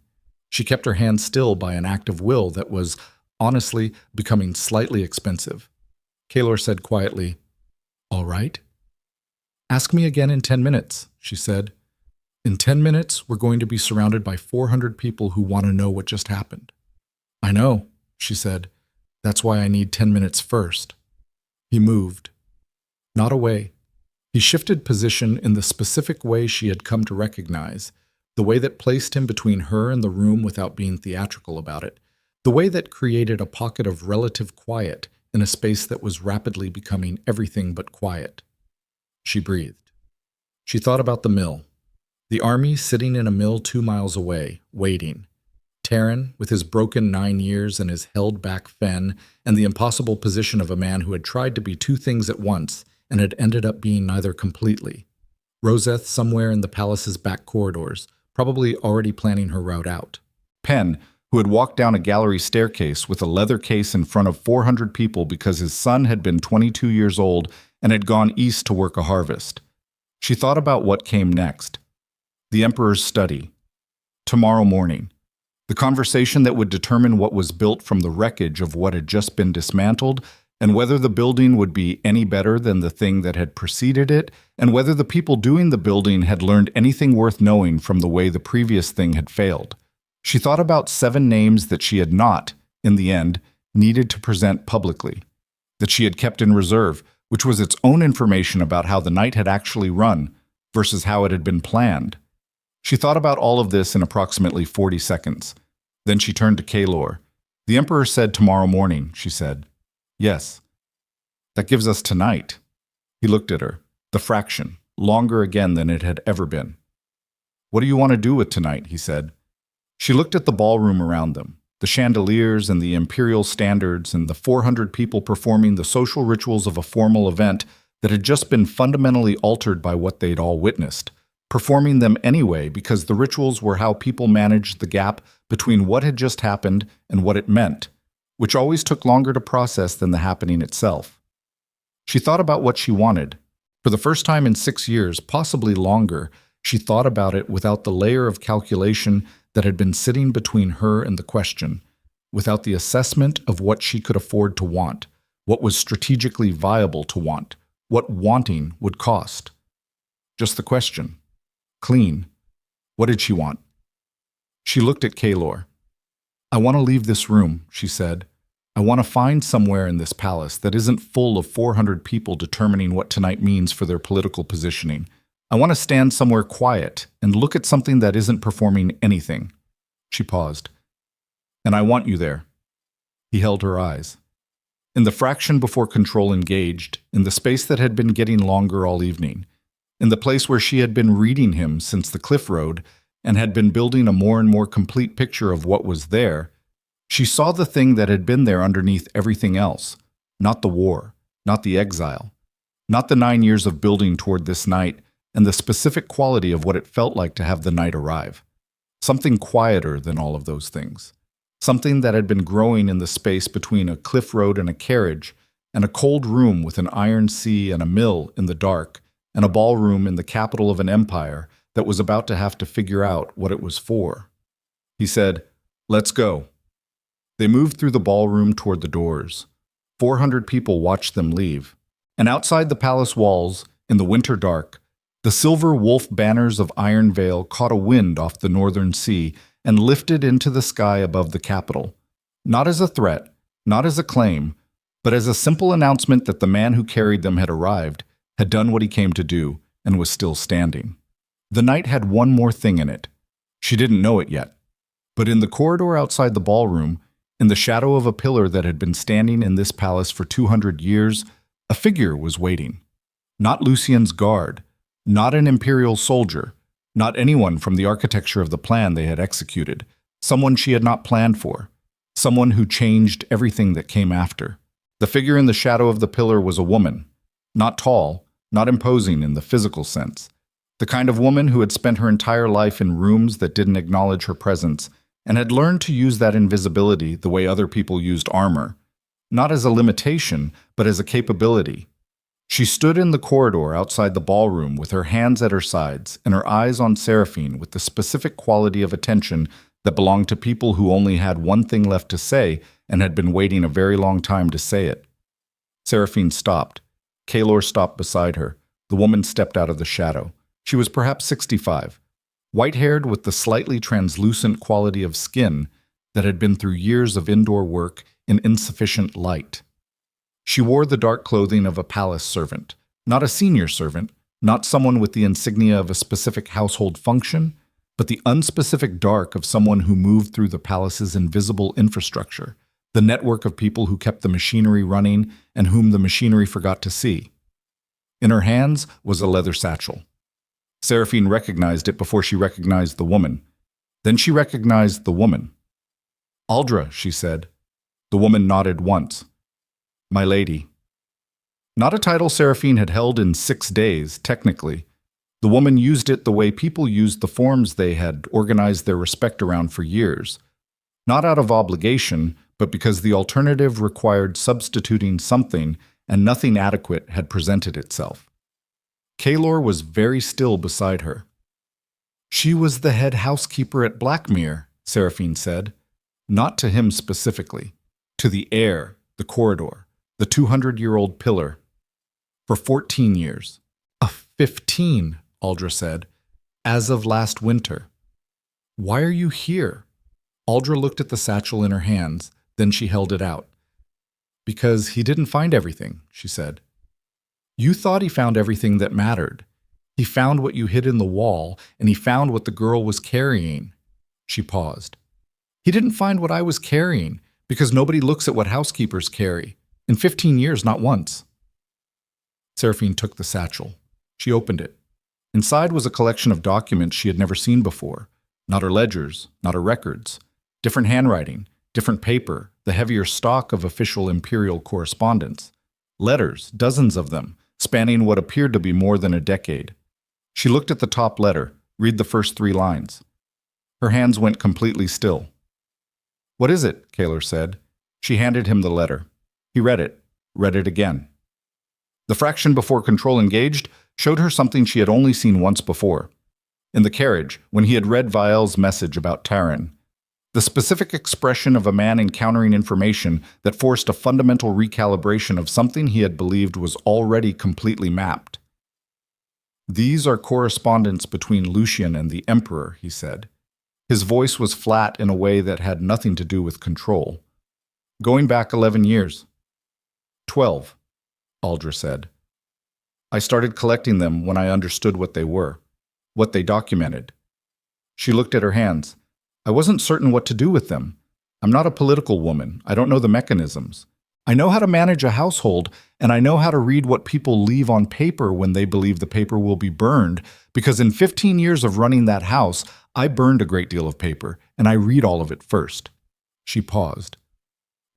She kept her hands still by an act of will that was, honestly, becoming slightly expensive. Kaelor said quietly, "All right?" "Ask me again in 10 minutes, she said. "In 10 minutes, we're going to be surrounded by 400 people who want to know what just happened." "I know," she said. "That's why I need 10 minutes first." He moved. Not away. He shifted position in the specific way she had come to recognize, the way that placed him between her and the room without being theatrical about it, the way that created a pocket of relative quiet in a space that was rapidly becoming everything but quiet. She breathed. She thought about the mill. The army sitting in a mill 2 miles away, waiting. Terran, with his broken 9 years and his held-back fen, and the impossible position of a man who had tried to be two things at once and had ended up being neither completely. Roseth somewhere in the palace's back corridors, probably already planning her route out. Penn, who had walked down a gallery staircase with a leather case in front of 400 people because his son had been 22 years old and had gone east to work a harvest. She thought about what came next. The Emperor's study. Tomorrow morning. The conversation that would determine what was built from the wreckage of what had just been dismantled, and whether the building would be any better than the thing that had preceded it, and whether the people doing the building had learned anything worth knowing from the way the previous thing had failed. She thought about 7 names that she had not, in the end, needed to present publicly, that she had kept in reserve, which was its own information about how the night had actually run versus how it had been planned. She thought about all of this in approximately 40 seconds. Then she turned to Kaelor. "The Emperor said tomorrow morning," she said. "Yes." "That gives us tonight." He looked at her. The fraction, longer again than it had ever been. "What do you want to do with tonight?" he said. She looked at the ballroom around them, the chandeliers and the imperial standards and the 400 people performing the social rituals of a formal event that had just been fundamentally altered by what they'd all witnessed, performing them anyway because the rituals were how people managed the gap between what had just happened and what it meant, which always took longer to process than the happening itself. She thought about what she wanted. For the first time in 6 years, possibly longer, she thought about it without the layer of calculation that had been sitting between her and the question, without the assessment of what she could afford to want, what was strategically viable to want, what wanting would cost. Just the question. Clean. What did she want? She looked at Kaelor. "I want to leave this room," she said. "I want to find somewhere in this palace that isn't full of 400 people determining what tonight means for their political positioning. I want to stand somewhere quiet and look at something that isn't performing anything." She paused. "And I want you there." He held her eyes. In the fraction before control engaged, in the space that had been getting longer all evening, in the place where she had been reading him since the cliff road and had been building a more and more complete picture of what was there, she saw the thing that had been there underneath everything else, not the war, not the exile, not the 9 years of building toward this night, and the specific quality of what it felt like to have the night arrive. Something quieter than all of those things. Something that had been growing in the space between a cliff road and a carriage, and a cold room with an iron sea and a mill in the dark, and a ballroom in the capital of an empire that was about to have to figure out what it was for. He said, "Let's go." They moved through the ballroom toward the doors. 400 people watched them leave. And outside the palace walls, in the winter dark, the silver wolf banners of Iron Vale caught a wind off the northern sea and lifted into the sky above the capital, not as a threat, not as a claim, but as a simple announcement that the man who carried them had arrived, had done what he came to do, and was still standing. The night had one more thing in it. She didn't know it yet. But in the corridor outside the ballroom, in the shadow of a pillar that had been standing in this palace for 200 years, a figure was waiting. Not Lucien's guard, Not an Imperial soldier, not anyone from the architecture of the plan they had executed, someone she had not planned for, someone who changed everything that came after. The figure in the shadow of the pillar was a woman, not tall, not imposing in the physical sense, the kind of woman who had spent her entire life in rooms that didn't acknowledge her presence and had learned to use that invisibility the way other people used armor, not as a limitation, but as a capability. She stood in the corridor outside the ballroom with her hands at her sides and her eyes on Seraphine with the specific quality of attention that belonged to people who only had one thing left to say and had been waiting a very long time to say it. Seraphine stopped. Kaelor stopped beside her. The woman stepped out of the shadow. She was perhaps 65, white-haired with the slightly translucent quality of skin that had been through years of indoor work in insufficient light. She wore the dark clothing of a palace servant, not a senior servant, not someone with the insignia of a specific household function, but the unspecific dark of someone who moved through the palace's invisible infrastructure, the network of people who kept the machinery running and whom the machinery forgot to see. In her hands was a leather satchel. Seraphine recognized it before she recognized the woman. Then she recognized the woman. "Aldra," she said. The woman nodded once. "My lady." Not a title Seraphine had held in 6 days, technically. The woman used it the way people used the forms they had organized their respect around for years. Not out of obligation, but because the alternative required substituting something and nothing adequate had presented itself. Kaelor was very still beside her. "She was the head housekeeper at Blackmere," Seraphine said. Not to him specifically. To the air, the corridor, the 200-year-old pillar. For 14 years. 15, Aldra said. As of last winter. "Why are you here?" Aldra looked at the satchel in her hands, then she held it out. "Because he didn't find everything," she said. "You thought he found everything that mattered. He found what you hid in the wall, and he found what the girl was carrying." She paused. "He didn't find what I was carrying, because nobody looks at what housekeepers carry. In 15 years, not once." Seraphine took the satchel. She opened it. Inside was a collection of documents she had never seen before. Not her ledgers, not her records. Different handwriting, different paper, the heavier stock of official Imperial correspondence. Letters, dozens of them, spanning what appeared to be more than a decade. She looked at the top letter, read the first 3 lines. Her hands went completely still. "What is it?" Kaelor said. She handed him the letter. He read it again. The fraction before control engaged showed her something she had only seen once before. In the carriage, when he had read Vial's message about Taryn. The specific expression of a man encountering information that forced a fundamental recalibration of something he had believed was already completely mapped. "These are correspondence between Lucien and the Emperor," he said. His voice was flat in a way that had nothing to do with control. "Going back 11 years. 12, Aldra said. "I started collecting them when I understood what they were, what they documented." She looked at her hands. "I wasn't certain what to do with them. I'm not a political woman. I don't know the mechanisms. I know how to manage a household, and I know how to read what people leave on paper when they believe the paper will be burned, because in 15 years of running that house, I burned a great deal of paper, and I read all of it first." She paused.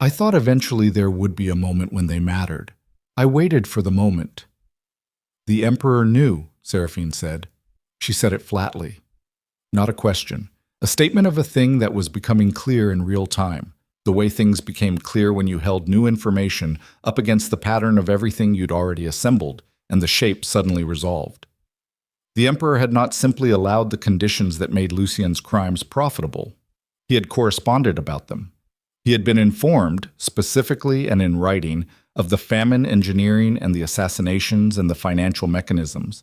"I thought eventually there would be a moment when they mattered. I waited for the moment." "The Emperor knew," Seraphine said. She said it flatly. Not a question. A statement of a thing that was becoming clear in real time, the way things became clear when you held new information up against the pattern of everything you'd already assembled, and the shape suddenly resolved. The Emperor had not simply allowed the conditions that made Lucien's crimes profitable. He had corresponded about them. He had been informed, specifically and in writing, of the famine engineering and the assassinations and the financial mechanisms.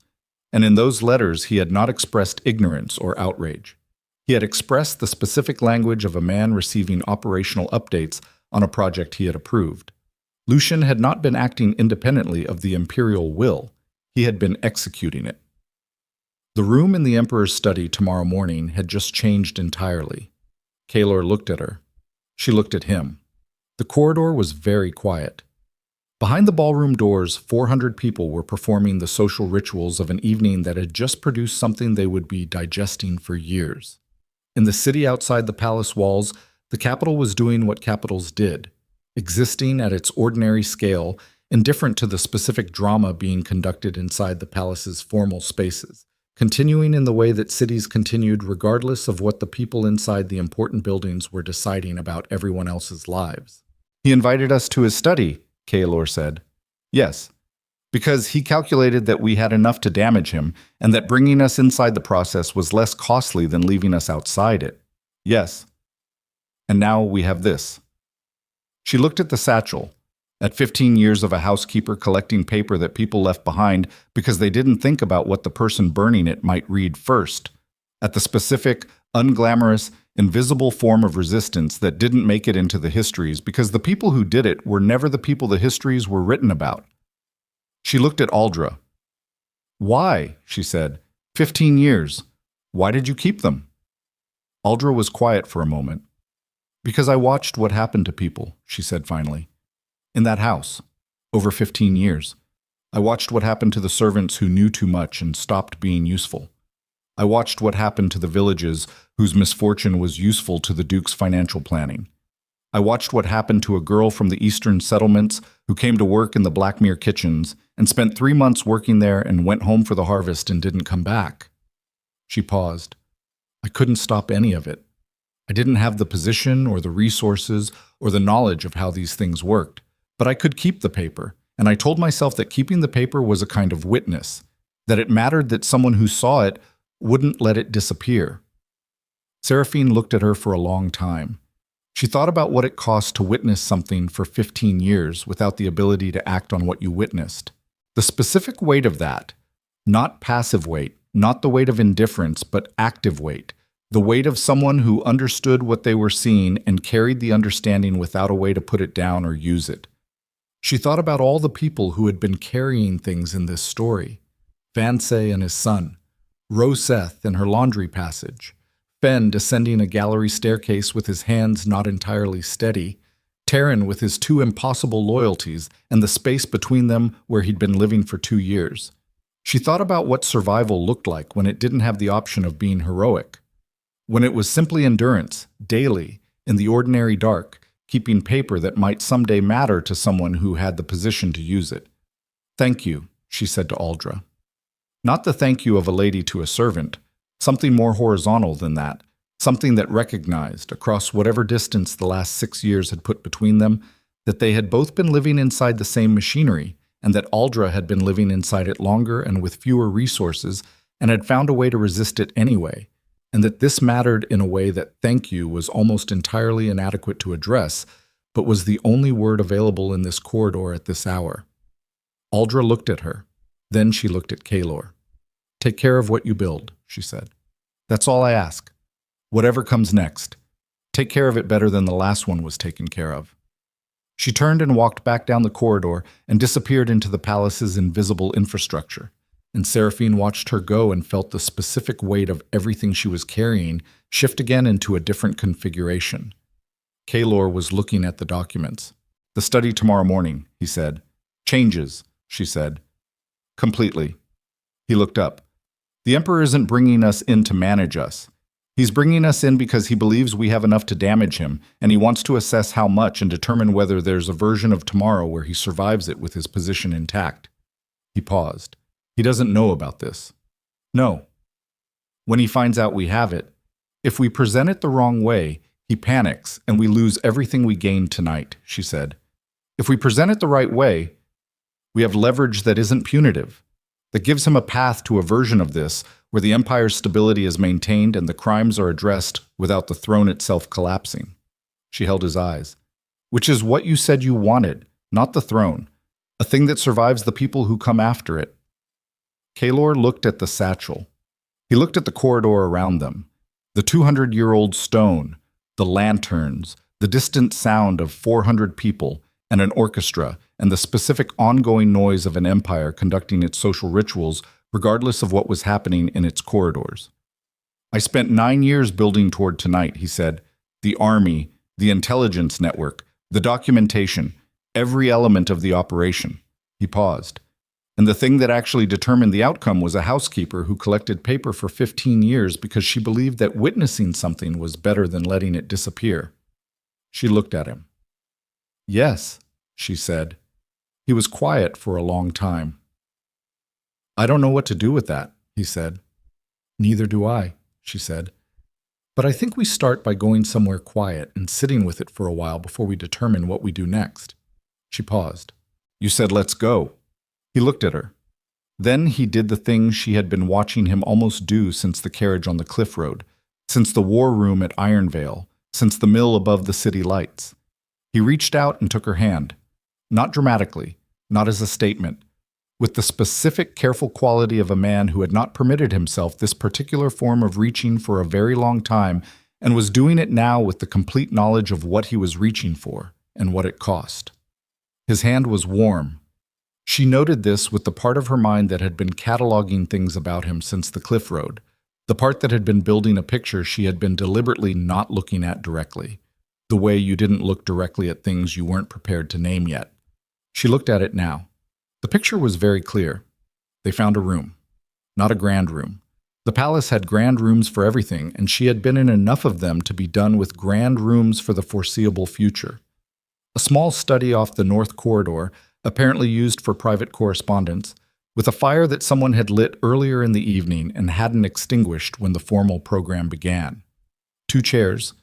And in those letters he had not expressed ignorance or outrage. He had expressed the specific language of a man receiving operational updates on a project he had approved. Lucien had not been acting independently of the imperial will. He had been executing it. The room in the Emperor's study tomorrow morning had just changed entirely. Kaelor looked at her. She looked at him. The corridor was very quiet. Behind the ballroom doors, 400 people were performing the social rituals of an evening that had just produced something they would be digesting for years. In the city outside the palace walls, the capital was doing what capitals did, existing at its ordinary scale, indifferent to the specific drama being conducted inside the palace's formal spaces, continuing in the way that cities continued regardless of what the people inside the important buildings were deciding about everyone else's lives. "He invited us to his study," Kaelor said. "Yes, because he calculated that we had enough to damage him, and that bringing us inside the process was less costly than leaving us outside it. Yes. And now we have this." She looked at the satchel. At 15 years of a housekeeper collecting paper that people left behind because they didn't think about what the person burning it might read first. At the specific, unglamorous, invisible form of resistance that didn't make it into the histories because the people who did it were never the people the histories were written about. She looked at Aldra. "Why?" she said. 15 years. Why did you keep them?" Aldra was quiet for a moment. "Because I watched what happened to people," she said finally. "In that house, over 15 years. I watched what happened to the servants who knew too much and stopped being useful. I watched what happened to the villages whose misfortune was useful to the Duke's financial planning. I watched what happened to a girl from the eastern settlements who came to work in the Blackmere kitchens and spent 3 months working there and went home for the harvest and didn't come back." She paused. "I couldn't stop any of it. I didn't have the position or the resources or the knowledge of how these things worked, but I could keep the paper, and I told myself that keeping the paper was a kind of witness, that it mattered that someone who saw it wouldn't let it disappear." Seraphine looked at her for a long time. She thought about what it cost to witness something for 15 years without the ability to act on what you witnessed. The specific weight of that, not passive weight, not the weight of indifference, but active weight, the weight of someone who understood what they were seeing and carried the understanding without a way to put it down or use it. She thought about all the people who had been carrying things in this story. Vansay and his son, Roseth and her laundry passage, Fen descending a gallery staircase with his hands not entirely steady, Terran with his 2 impossible loyalties and the space between them where he'd been living for 2 years. She thought about what survival looked like when it didn't have the option of being heroic, when it was simply endurance, daily, in the ordinary dark, keeping paper that might someday matter to someone who had the position to use it. "Thank you," she said to Aldra. Not the thank you of a lady to a servant, something more horizontal than that, something that recognized, across whatever distance the last 6 years had put between them, that they had both been living inside the same machinery, and that Aldra had been living inside it longer and with fewer resources, and had found a way to resist it anyway, and that this mattered in a way that thank you was almost entirely inadequate to address, but was the only word available in this corridor at this hour. Aldra looked at her. Then she looked at Kaelor. "Take care of what you build," she said. "That's all I ask. Whatever comes next, take care of it better than the last one was taken care of." She turned and walked back down the corridor and disappeared into the palace's invisible infrastructure, and Seraphine watched her go and felt the specific weight of everything she was carrying shift again into a different configuration. Kaelor was looking at the documents. "The study tomorrow morning," he said. "Changes," she said. "Completely." He looked up. "The Emperor isn't bringing us in to manage us. He's bringing us in because he believes we have enough to damage him, and he wants to assess how much and determine whether there's a version of tomorrow where he survives it with his position intact." He paused. "He doesn't know about this." "No. When he finds out we have it, if we present it the wrong way, he panics and we lose everything we gained tonight," she said. "If we present it the right way, we have leverage that isn't punitive, that gives him a path to a version of this where the Empire's stability is maintained and the crimes are addressed without the throne itself collapsing." She held his eyes. "Which is what you said you wanted, not the throne, a thing that survives the people who come after it." Kaelor looked at the satchel. He looked at the corridor around them, the 200-year-old stone, the lanterns, the distant sound of 400 people and an orchestra, and the specific ongoing noise of an empire conducting its social rituals regardless of what was happening in its corridors. "I spent 9 years building toward tonight," he said. "The army, the intelligence network, the documentation. Every element of the operation. He paused. And the thing that actually determined the outcome was a housekeeper who collected paper for 15 years because she believed that witnessing something was better than letting it disappear. She looked at him. Yes, she said. He was quiet for a long time. I don't know what to do with that, he said. Neither do I, she said. But I think we start by going somewhere quiet and sitting with it for a while before we determine what we do next. She paused. You said let's go. He looked at her. Then he did the thing she had been watching him almost do since the carriage on the cliff road, since the war room at Vale, since the mill above the city lights. He reached out and took her hand. Not dramatically, not as a statement, with the specific, careful quality of a man who had not permitted himself this particular form of reaching for a very long time and was doing it now with the complete knowledge of what he was reaching for and what it cost. His hand was warm. She noted this with the part of her mind that had been cataloging things about him since the cliff road, the part that had been building a picture she had been deliberately not looking at directly, the way you didn't look directly at things you weren't prepared to name yet. She looked at it now. The picture was very clear. They found a room. Not a grand room. The palace had grand rooms for everything, and she had been in enough of them to be done with grand rooms for the foreseeable future. A small study off the north corridor, apparently used for private correspondence, with a fire that someone had lit earlier in the evening and hadn't extinguished when the formal program began. 2 chairs,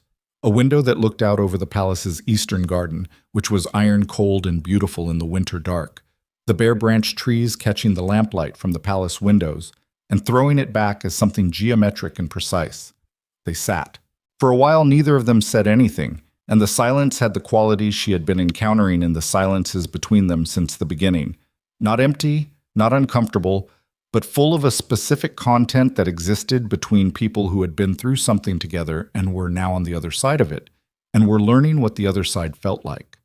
a window that looked out over the palace's eastern garden, which was iron cold and beautiful in the winter dark, the bare-branched trees catching the lamplight from the palace windows and throwing it back as something geometric and precise. They sat. For a while neither of them said anything, and the silence had the qualities she had been encountering in the silences between them since the beginning. Not empty, not uncomfortable, but full of a specific content that existed between people who had been through something together and were now on the other side of it, and were learning what the other side felt like.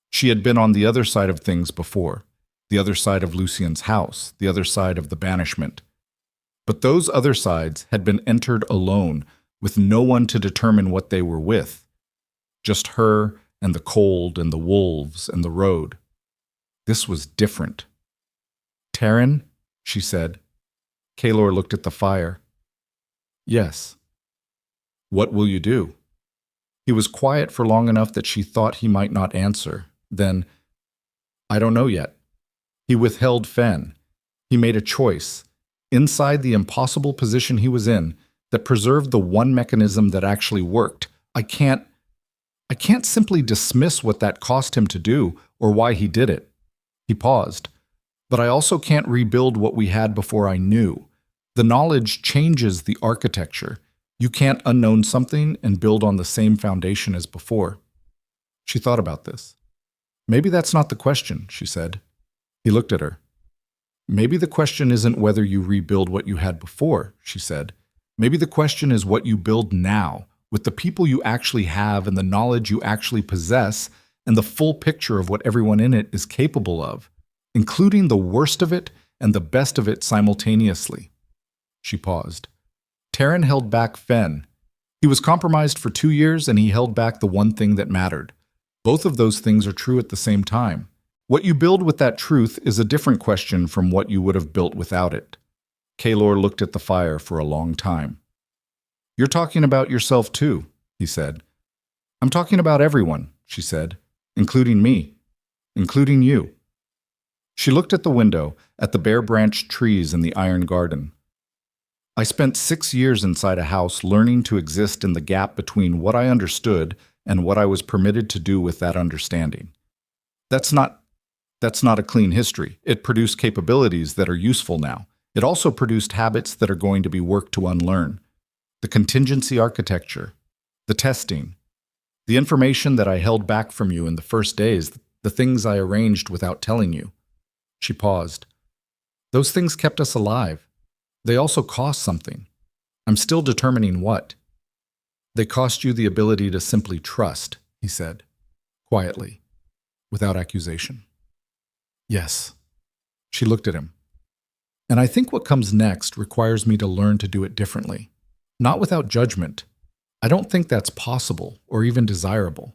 She had been on the other side of things before, the other side of Lucien's house, the other side of the banishment. But those other sides had been entered alone, with no one to determine what they were with. Just her and the cold and the wolves and the road. This was different. Taryn, she said. Kaelor looked at the fire. Yes. What will you do? He was quiet for long enough that she thought he might not answer. Then, I don't know yet. He withheld Fen. He made a choice, inside the impossible position he was in, that preserved the one mechanism that actually worked. I can't simply dismiss what that cost him to do or why he did it. He paused. But I also can't rebuild what we had before I knew. The knowledge changes the architecture. You can't unknown something and build on the same foundation as before. She thought about this. Maybe that's not the question, she said. He looked at her. Maybe the question isn't whether you rebuild what you had before, she said. Maybe the question is what you build now, with the people you actually have and the knowledge you actually possess and the full picture of what everyone in it is capable of, including the worst of it and the best of it simultaneously. She paused. Taryn held back Fen. He was compromised for 2 years and he held back the one thing that mattered. Both of those things are true at the same time. What you build with that truth is a different question from what you would have built without it. Kaelor looked at the fire for a long time. You're talking about yourself too, he said. I'm talking about everyone, she said, including me, including you. She looked at the window, at the bare-branched trees in the iron garden. I spent 6 years inside a house learning to exist in the gap between what I understood and what I was permitted to do with that understanding. That's not a clean history. It produced capabilities that are useful now. It also produced habits that are going to be worked to unlearn. The contingency architecture, the testing, the information that I held back from you in the first days, the things I arranged without telling you. She paused. Those things kept us alive. They also cost something. I'm still determining what. They cost you the ability to simply trust, he said, quietly, without accusation. Yes. She looked at him. And I think what comes next requires me to learn to do it differently. Not without judgment. I don't think that's possible or even desirable.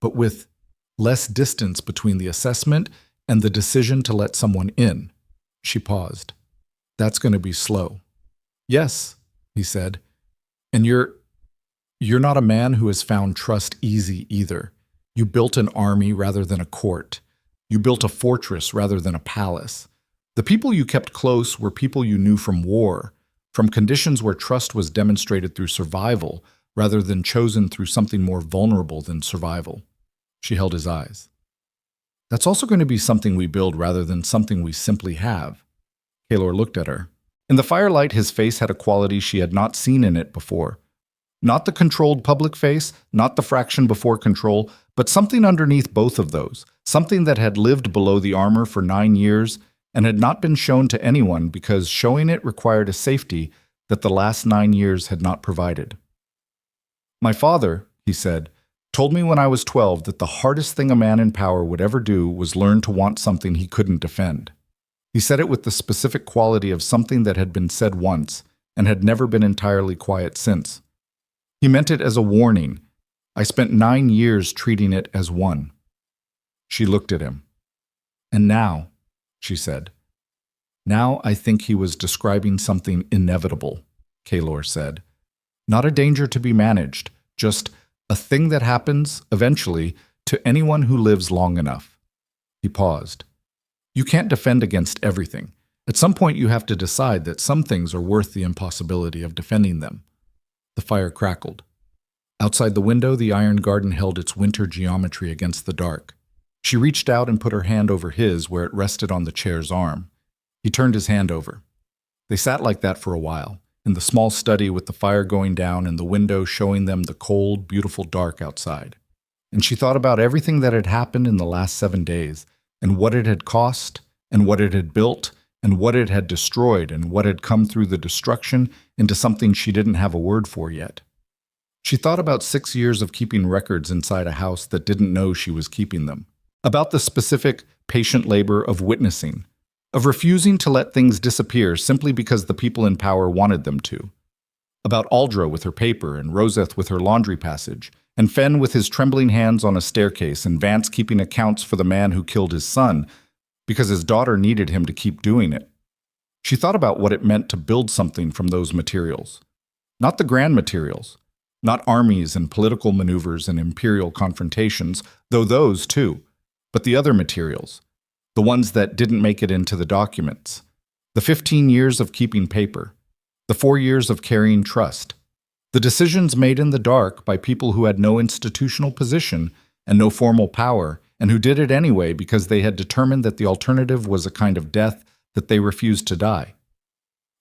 But with less distance between the assessment and the decision to let someone in. She paused. That's going to be slow. Yes, he said. And you're not a man who has found trust easy either. You built an army rather than a court. You built a fortress rather than a palace. The people you kept close were people you knew from war, from conditions where trust was demonstrated through survival rather than chosen through something more vulnerable than survival. She held his eyes. That's also going to be something we build rather than something we simply have. Kaelor looked at her. In the firelight, his face had a quality she had not seen in it before. Not the controlled public face, not the fraction before control, but something underneath both of those, something that had lived below the armor for 9 years and had not been shown to anyone because showing it required a safety that the last 9 years had not provided. My father, he said, told me when I was 12 that the hardest thing a man in power would ever do was learn to want something he couldn't defend. He said it with the specific quality of something that had been said once and had never been entirely quiet since. He meant it as a warning. I spent 9 years treating it as one. She looked at him. And now, she said. Now I think he was describing something inevitable, Kaelor said. Not a danger to be managed, just a thing that happens, eventually, to anyone who lives long enough. He paused. You can't defend against everything. At some point you have to decide that some things are worth the impossibility of defending them. The fire crackled. Outside the window, the iron garden held its winter geometry against the dark. She reached out and put her hand over his where it rested on the chair's arm. He turned his hand over. They sat like that for a while, in the small study with the fire going down and the window showing them the cold, beautiful dark outside. And she thought about everything that had happened in the last 7 days, and what it had cost, and what it had built, and what it had destroyed, and what had come through the destruction into something she didn't have a word for yet. She thought about 6 years of keeping records inside a house that didn't know she was keeping them, about the specific, patient labor of witnessing, of refusing to let things disappear simply because the people in power wanted them to, about Aldra with her paper and Roseth with her laundry passage, and Fen with his trembling hands on a staircase, and Vance keeping accounts for the man who killed his son because his daughter needed him to keep doing it. She thought about what it meant to build something from those materials. Not the grand materials, not armies and political maneuvers and imperial confrontations, though those too, but the other materials, the ones that didn't make it into the documents, the 15 years of keeping paper, the 4 years of carrying trust, the decisions made in the dark by people who had no institutional position and no formal power, and who did it anyway because they had determined that the alternative was a kind of death that they refused to die.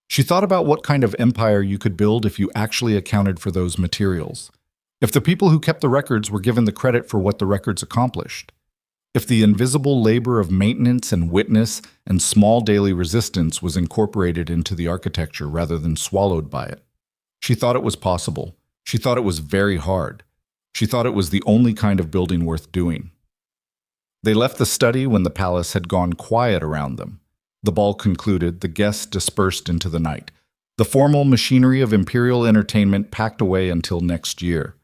She thought about what kind of empire you could build if you actually accounted for those materials, if the people who kept the records were given the credit for what the records accomplished, if the invisible labor of maintenance and witness and small daily resistance was incorporated into the architecture rather than swallowed by it. She thought it was possible. She thought it was very hard. She thought it was the only kind of building worth doing. They left the study when the palace had gone quiet around them. The ball concluded, the guests dispersed into the night. The formal machinery of imperial entertainment packed away until next year.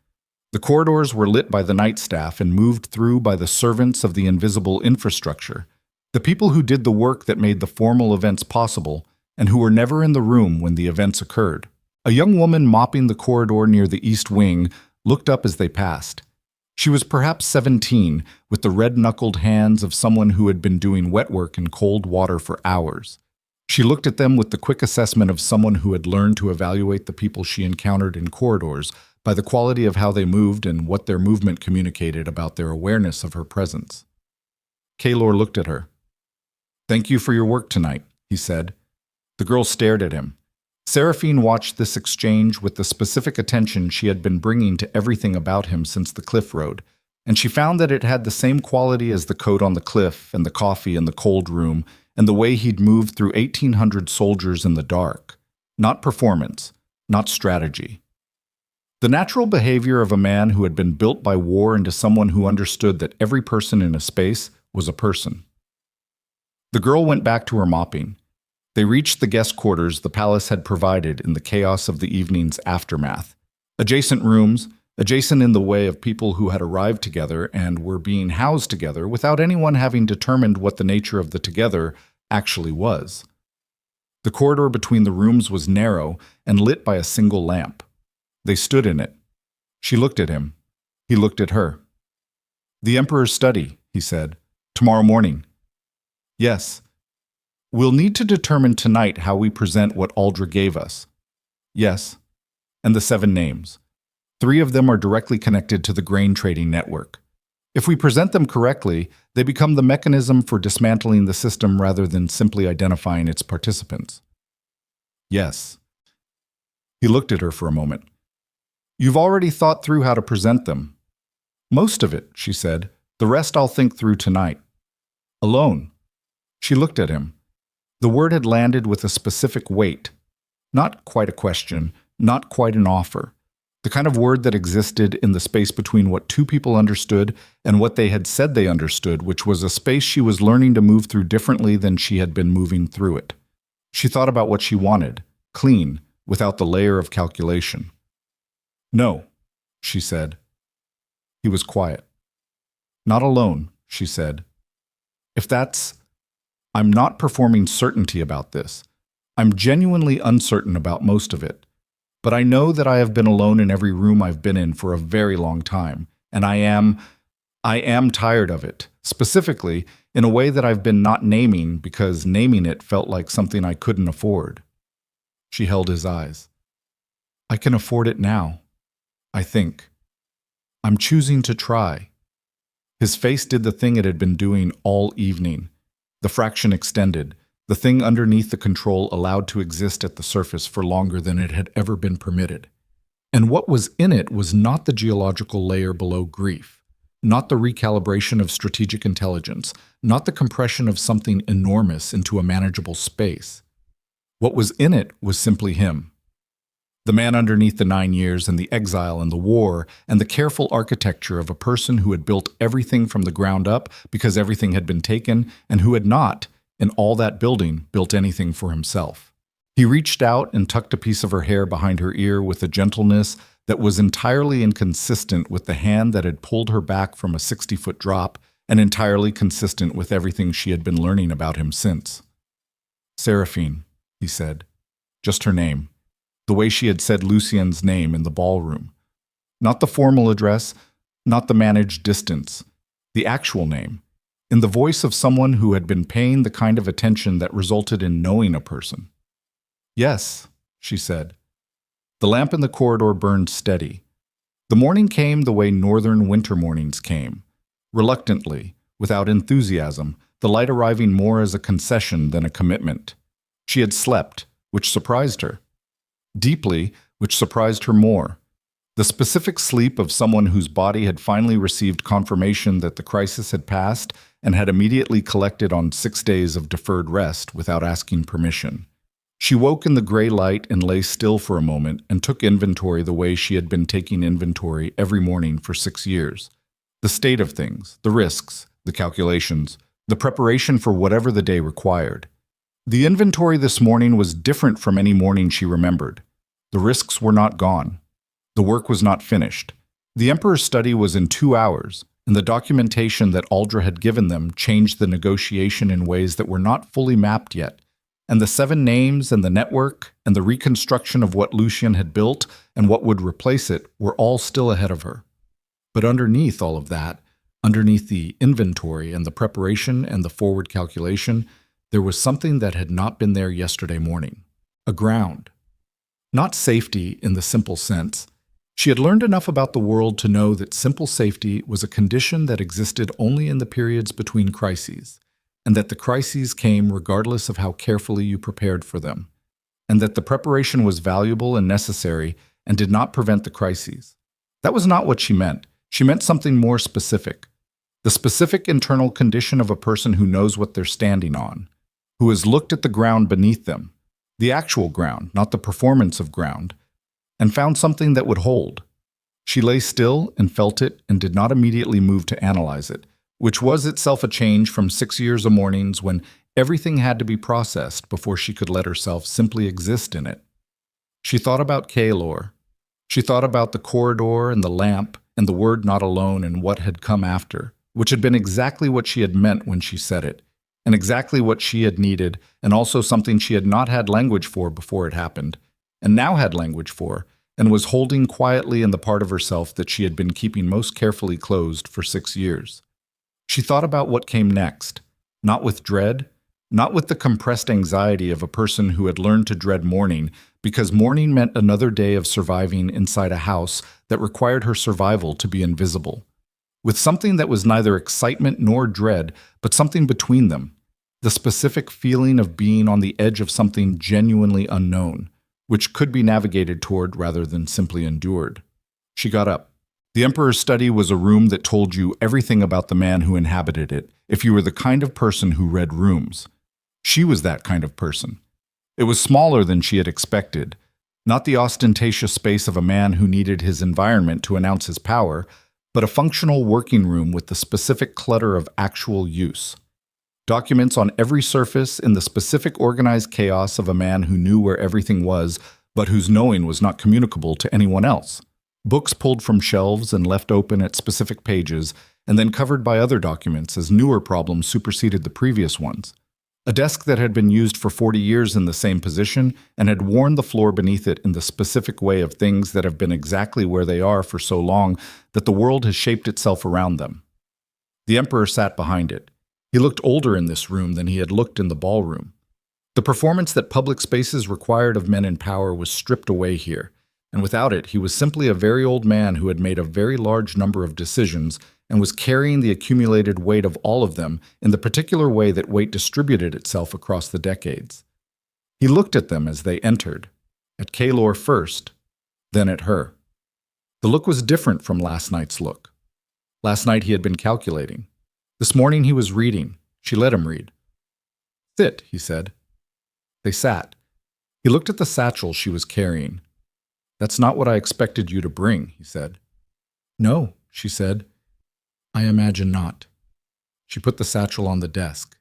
The corridors were lit by the night staff and moved through by the servants of the invisible infrastructure, the people who did the work that made the formal events possible and who were never in the room when the events occurred. A young woman mopping the corridor near the east wing looked up as they passed. She was perhaps 17, with the red-knuckled hands of someone who had been doing wet work in cold water for hours. She looked at them with the quick assessment of someone who had learned to evaluate the people she encountered in corridors by the quality of how they moved and what their movement communicated about their awareness of her presence. Kaelor looked at her. "Thank you for your work tonight," he said. The girl stared at him. Seraphine watched this exchange with the specific attention she had been bringing to everything about him since the cliff road, and she found that it had the same quality as the coat on the cliff and the coffee in the cold room and the way he'd moved through 1,800 soldiers in the dark. Not performance, not strategy. The natural behavior of a man who had been built by war into someone who understood that every person in a space was a person. The girl went back to her mopping. They reached the guest quarters the palace had provided in the chaos of the evening's aftermath. Adjacent rooms, adjacent in the way of people who had arrived together and were being housed together without anyone having determined what the nature of the together actually was. The corridor between the rooms was narrow and lit by a single lamp. They stood in it. She looked at him. He looked at her. "The Emperor's study," he said. "Tomorrow morning." "Yes. We'll need to determine tonight how we present what Aldra gave us." "Yes. And the 7 names. 3 of them are directly connected to the grain trading network. If we present them correctly, they become the mechanism for dismantling the system rather than simply identifying its participants." "Yes." He looked at her for a moment. "You've already thought through how to present them." "Most of it," she said. "The rest I'll think through tonight." "Alone." She looked at him. The word had landed with a specific weight. Not quite a question, not quite an offer. The kind of word that existed in the space between what 2 people understood and what they had said they understood, which was a space she was learning to move through differently than she had been moving through it. She thought about what she wanted, clean, without the layer of calculation. "No," she said. He was quiet. "Not alone," she said. I'm not performing certainty about this. I'm genuinely uncertain about most of it. But I know that I have been alone in every room I've been in for a very long time, and I am tired of it, specifically in a way that I've been not naming because naming it felt like something I couldn't afford." She held his eyes. "I can afford it now, I think. I'm choosing to try." His face did the thing it had been doing all evening. The fraction extended, the thing underneath the control allowed to exist at the surface for longer than it had ever been permitted. And what was in it was not the geological layer below grief, not the recalibration of strategic intelligence, not the compression of something enormous into a manageable space. What was in it was simply him. The man underneath the 9 years and the exile and the war and the careful architecture of a person who had built everything from the ground up because everything had been taken and who had not, in all that building, built anything for himself. He reached out and tucked a piece of her hair behind her ear with a gentleness that was entirely inconsistent with the hand that had pulled her back from a 60-foot drop and entirely consistent with everything she had been learning about him since. "Seraphine," he said. Just her name. The way she had said Lucien's name in the ballroom. Not the formal address, not the managed distance. The actual name. In the voice of someone who had been paying the kind of attention that resulted in knowing a person. "Yes," she said. The lamp in the corridor burned steady. The morning came the way northern winter mornings came. Reluctantly, without enthusiasm, the light arriving more as a concession than a commitment. She had slept, which surprised her. Deeply, which surprised her more. The specific sleep of someone whose body had finally received confirmation that the crisis had passed and had immediately collected on 6 days of deferred rest without asking permission. She woke in the gray light and lay still for a moment and took inventory the way she had been taking inventory every morning for 6 years. The state of things, the risks, the calculations, the preparation for whatever the day required. The inventory this morning was different from any morning she remembered. The risks were not gone. The work was not finished. The Emperor's study was in 2 hours, and the documentation that Aldra had given them changed the negotiation in ways that were not fully mapped yet, and the 7 names and the network and the reconstruction of what Lucien had built and what would replace it were all still ahead of her. But underneath all of that, underneath the inventory and the preparation and the forward calculation, there was something that had not been there yesterday morning. A ground. Not safety in the simple sense. She had learned enough about the world to know that simple safety was a condition that existed only in the periods between crises, and that the crises came regardless of how carefully you prepared for them, and that the preparation was valuable and necessary and did not prevent the crises. That was not what she meant. She meant something more specific. The specific internal condition of a person who knows what they're standing on, who has looked at the ground beneath them, the actual ground, not the performance of ground, and found something that would hold. She lay still and felt it and did not immediately move to analyze it, which was itself a change from 6 years of mornings when everything had to be processed before she could let herself simply exist in it. She thought about Kaelor. She thought about the corridor and the lamp and the word not alone and what had come after, which had been exactly what she had meant when she said it, and exactly what she had needed, and also something she had not had language for before it happened, and now had language for, and was holding quietly in the part of herself that she had been keeping most carefully closed for 6 years. She thought about what came next, not with dread, not with the compressed anxiety of a person who had learned to dread morning, because morning meant another day of surviving inside a house that required her survival to be invisible. With something that was neither excitement nor dread, but something between them, the specific feeling of being on the edge of something genuinely unknown, which could be navigated toward rather than simply endured. She got up. The Emperor's study was a room that told you everything about the man who inhabited it, if you were the kind of person who read rooms. She was that kind of person. It was smaller than she had expected, not the ostentatious space of a man who needed his environment to announce his power, but a functional working room with the specific clutter of actual use. Documents on every surface in the specific organized chaos of a man who knew where everything was, but whose knowing was not communicable to anyone else. Books pulled from shelves and left open at specific pages, and then covered by other documents as newer problems superseded the previous ones. A desk that had been used for 40 years in the same position and had worn the floor beneath it in the specific way of things that have been exactly where they are for so long that the world has shaped itself around them. The Emperor sat behind it. He looked older in this room than he had looked in the ballroom. The performance that public spaces required of men in power was stripped away here, and without it he was simply a very old man who had made a very large number of decisions and was carrying the accumulated weight of all of them in the particular way that weight distributed itself across the decades. He looked at them as they entered, at Kaelor first, then at her. The look was different from last night's look. Last night he had been calculating. This morning he was reading. She let him read. "Sit," he said. They sat. He looked at the satchel she was carrying. "That's not what I expected you to bring," he said. "No," she said. "I imagine not." She put the satchel on the desk.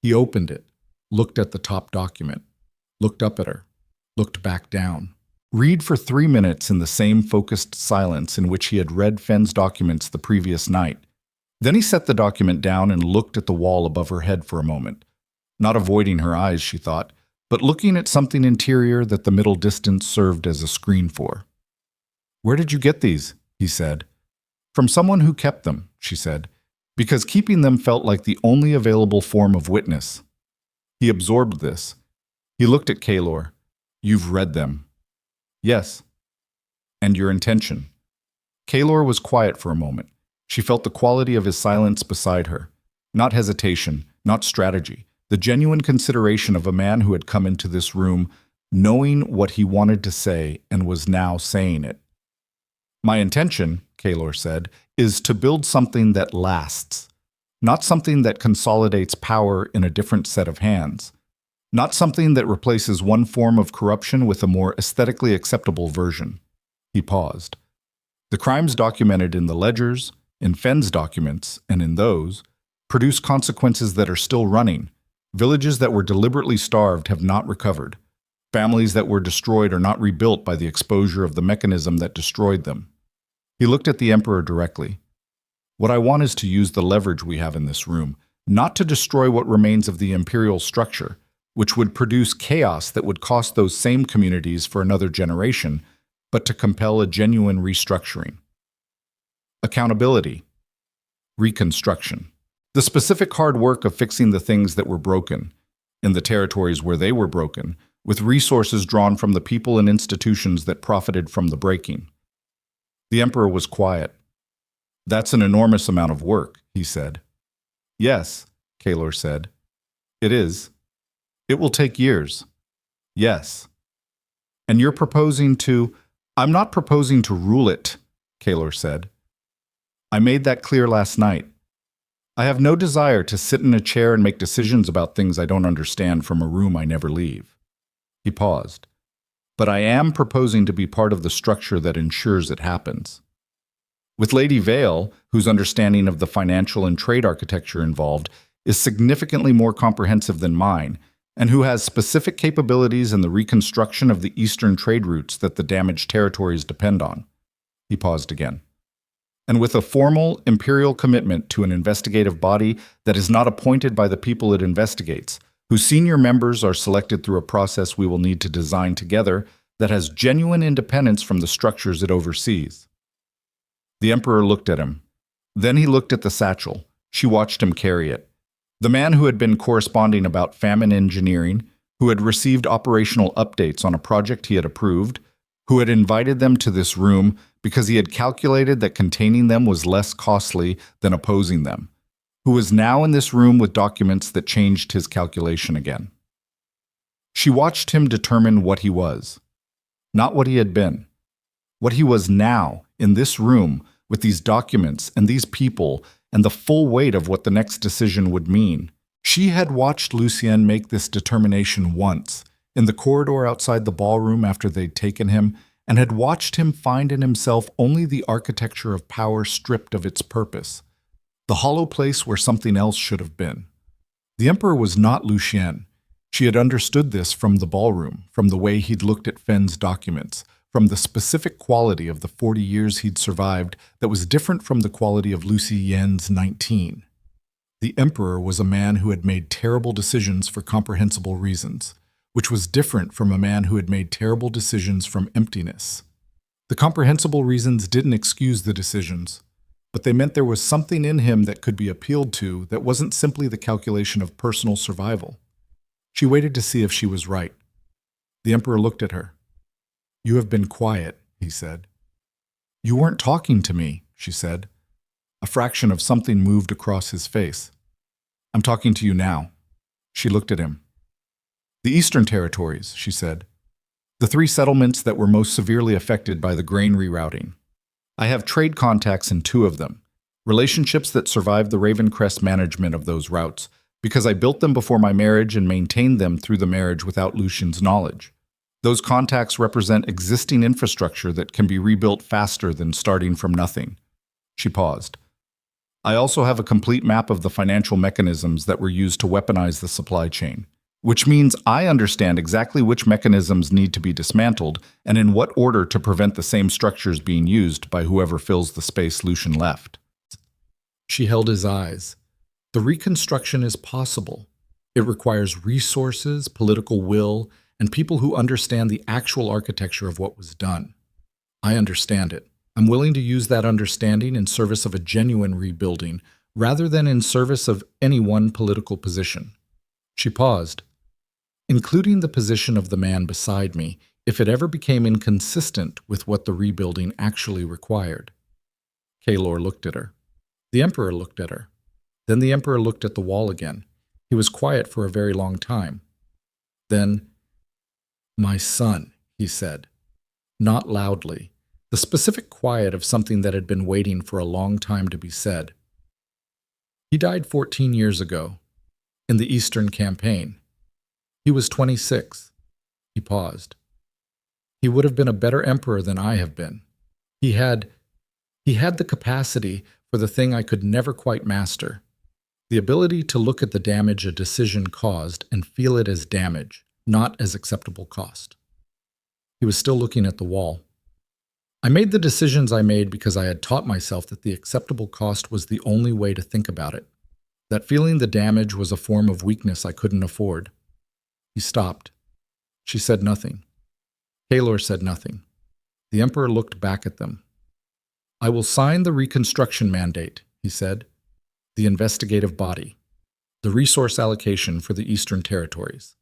He opened it, looked at the top document, looked up at her, looked back down. Read for 3 minutes in the same focused silence in which he had read Fenn's documents the previous night. Then he set the document down and looked at the wall above her head for a moment, not avoiding her eyes, she thought, but looking at something interior that the middle distance served as a screen for. "Where did you get these?" he said. "From someone who kept them," she said, because keeping them felt like the only available form of witness. He absorbed this. He looked at Kaelor. "You've read them." "Yes." "And your intention?" Kaelor was quiet for a moment. She felt the quality of his silence beside her. Not hesitation, not strategy, the genuine consideration of a man who had come into this room knowing what he wanted to say and was now saying it. "My intention," Kaelor said, "is to build something that lasts, not something that consolidates power in a different set of hands, not something that replaces one form of corruption with a more aesthetically acceptable version." He paused. "The crimes documented in the ledgers, in Fenn's documents, and in those, produce consequences that are still running. Villages that were deliberately starved have not recovered. Families that were destroyed are not rebuilt by the exposure of the mechanism that destroyed them." He looked at the Emperor directly. "What I want is to use the leverage we have in this room, not to destroy what remains of the imperial structure, which would produce chaos that would cost those same communities for another generation, but to compel a genuine restructuring. Accountability. Reconstruction. The specific hard work of fixing the things that were broken, in the territories where they were broken, with resources drawn from the people and institutions that profited from the breaking." The Emperor was quiet. "That's an enormous amount of work," he said. "Yes," Kaelor said. "It is. It will take years." "Yes." "And you're proposing to—" "I'm not proposing to rule it," Kaelor said. "I made that clear last night. I have no desire to sit in a chair and make decisions about things I don't understand from a room I never leave." He paused. "But I am proposing to be part of the structure that ensures it happens. With Lady Vale, whose understanding of the financial and trade architecture involved is significantly more comprehensive than mine, and who has specific capabilities in the reconstruction of the eastern trade routes that the damaged territories depend on. He paused again. And with a formal imperial commitment to an investigative body that is not appointed by the people it investigates, whose senior members are selected through a process we will need to design together that has genuine independence from the structures it oversees. The Emperor looked at him. Then he looked at the satchel. She watched him carry it. The man who had been corresponding about famine engineering, who had received operational updates on a project he had approved, who had invited them to this room because he had calculated that containing them was less costly than opposing them, who was now in this room with documents that changed his calculation again. She watched him determine what he was, not what he had been, what he was now in this room with these documents and these people and the full weight of what the next decision would mean. She had watched Lucien make this determination once, in the corridor outside the ballroom after they'd taken him, and had watched him find in himself only the architecture of power stripped of its purpose, the hollow place where something else should have been. The Emperor was not Lucien. She had understood this from the ballroom, from the way he'd looked at Fenn's documents, from the specific quality of the 40 years he'd survived that was different from the quality of Lucien's 19. The Emperor was a man who had made terrible decisions for comprehensible reasons, which was different from a man who had made terrible decisions from emptiness. The comprehensible reasons didn't excuse the decisions, but they meant there was something in him that could be appealed to that wasn't simply the calculation of personal survival. She waited to see if she was right. The Emperor looked at her. "You have been quiet," he said. "You weren't talking to me," she said. A fraction of something moved across his face. "I'm talking to you now." She looked at him. "The Eastern Territories," she said. "The 3 settlements that were most severely affected by the grain rerouting. I have trade contacts in 2 of them, relationships that survived the Ravencrest management of those routes, because I built them before my marriage and maintained them through the marriage without Lucien's knowledge. Those contacts represent existing infrastructure that can be rebuilt faster than starting from nothing." She paused. "I also have a complete map of the financial mechanisms that were used to weaponize the supply chain, which means I understand exactly which mechanisms need to be dismantled and in what order to prevent the same structures being used by whoever fills the space Lucien left." She held his eyes. "The reconstruction is possible. It requires resources, political will, and people who understand the actual architecture of what was done. I understand it. I'm willing to use that understanding in service of a genuine rebuilding, rather than in service of any one political position." She paused. "Including the position of the man beside me, if it ever became inconsistent with what the rebuilding actually required." Kaelor looked at her. The Emperor looked at her. Then the Emperor looked at the wall again. He was quiet for a very long time. Then, "My son," he said, not loudly, the specific quiet of something that had been waiting for a long time to be said. "He died 14 years ago, in the Eastern Campaign. He was 26. He paused. "He would have been a better emperor than I have been. He had the capacity for the thing I could never quite master, the ability to look at the damage a decision caused and feel it as damage, not as acceptable cost." He was still looking at the wall. "I made the decisions I made because I had taught myself that the acceptable cost was the only way to think about it, that feeling the damage was a form of weakness I couldn't afford." He stopped. She said nothing. Kaelor said nothing. The Emperor looked back at them. "I will sign the reconstruction mandate," he said. "The investigative body. The resource allocation for the Eastern Territories."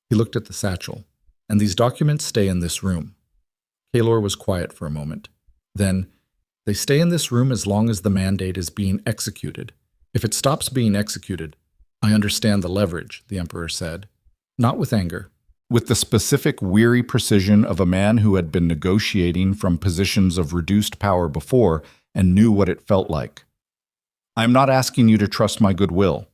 He looked at the satchel. "And these documents stay in this room." Kaelor was quiet for a moment. Then, "They stay in this room as long as the mandate is being executed. If it stops being executed—" "I understand the leverage," the Emperor said. Not with anger, with the specific weary precision of a man who had been negotiating from positions of reduced power before and knew what it felt like. "I am not asking you to trust my goodwill.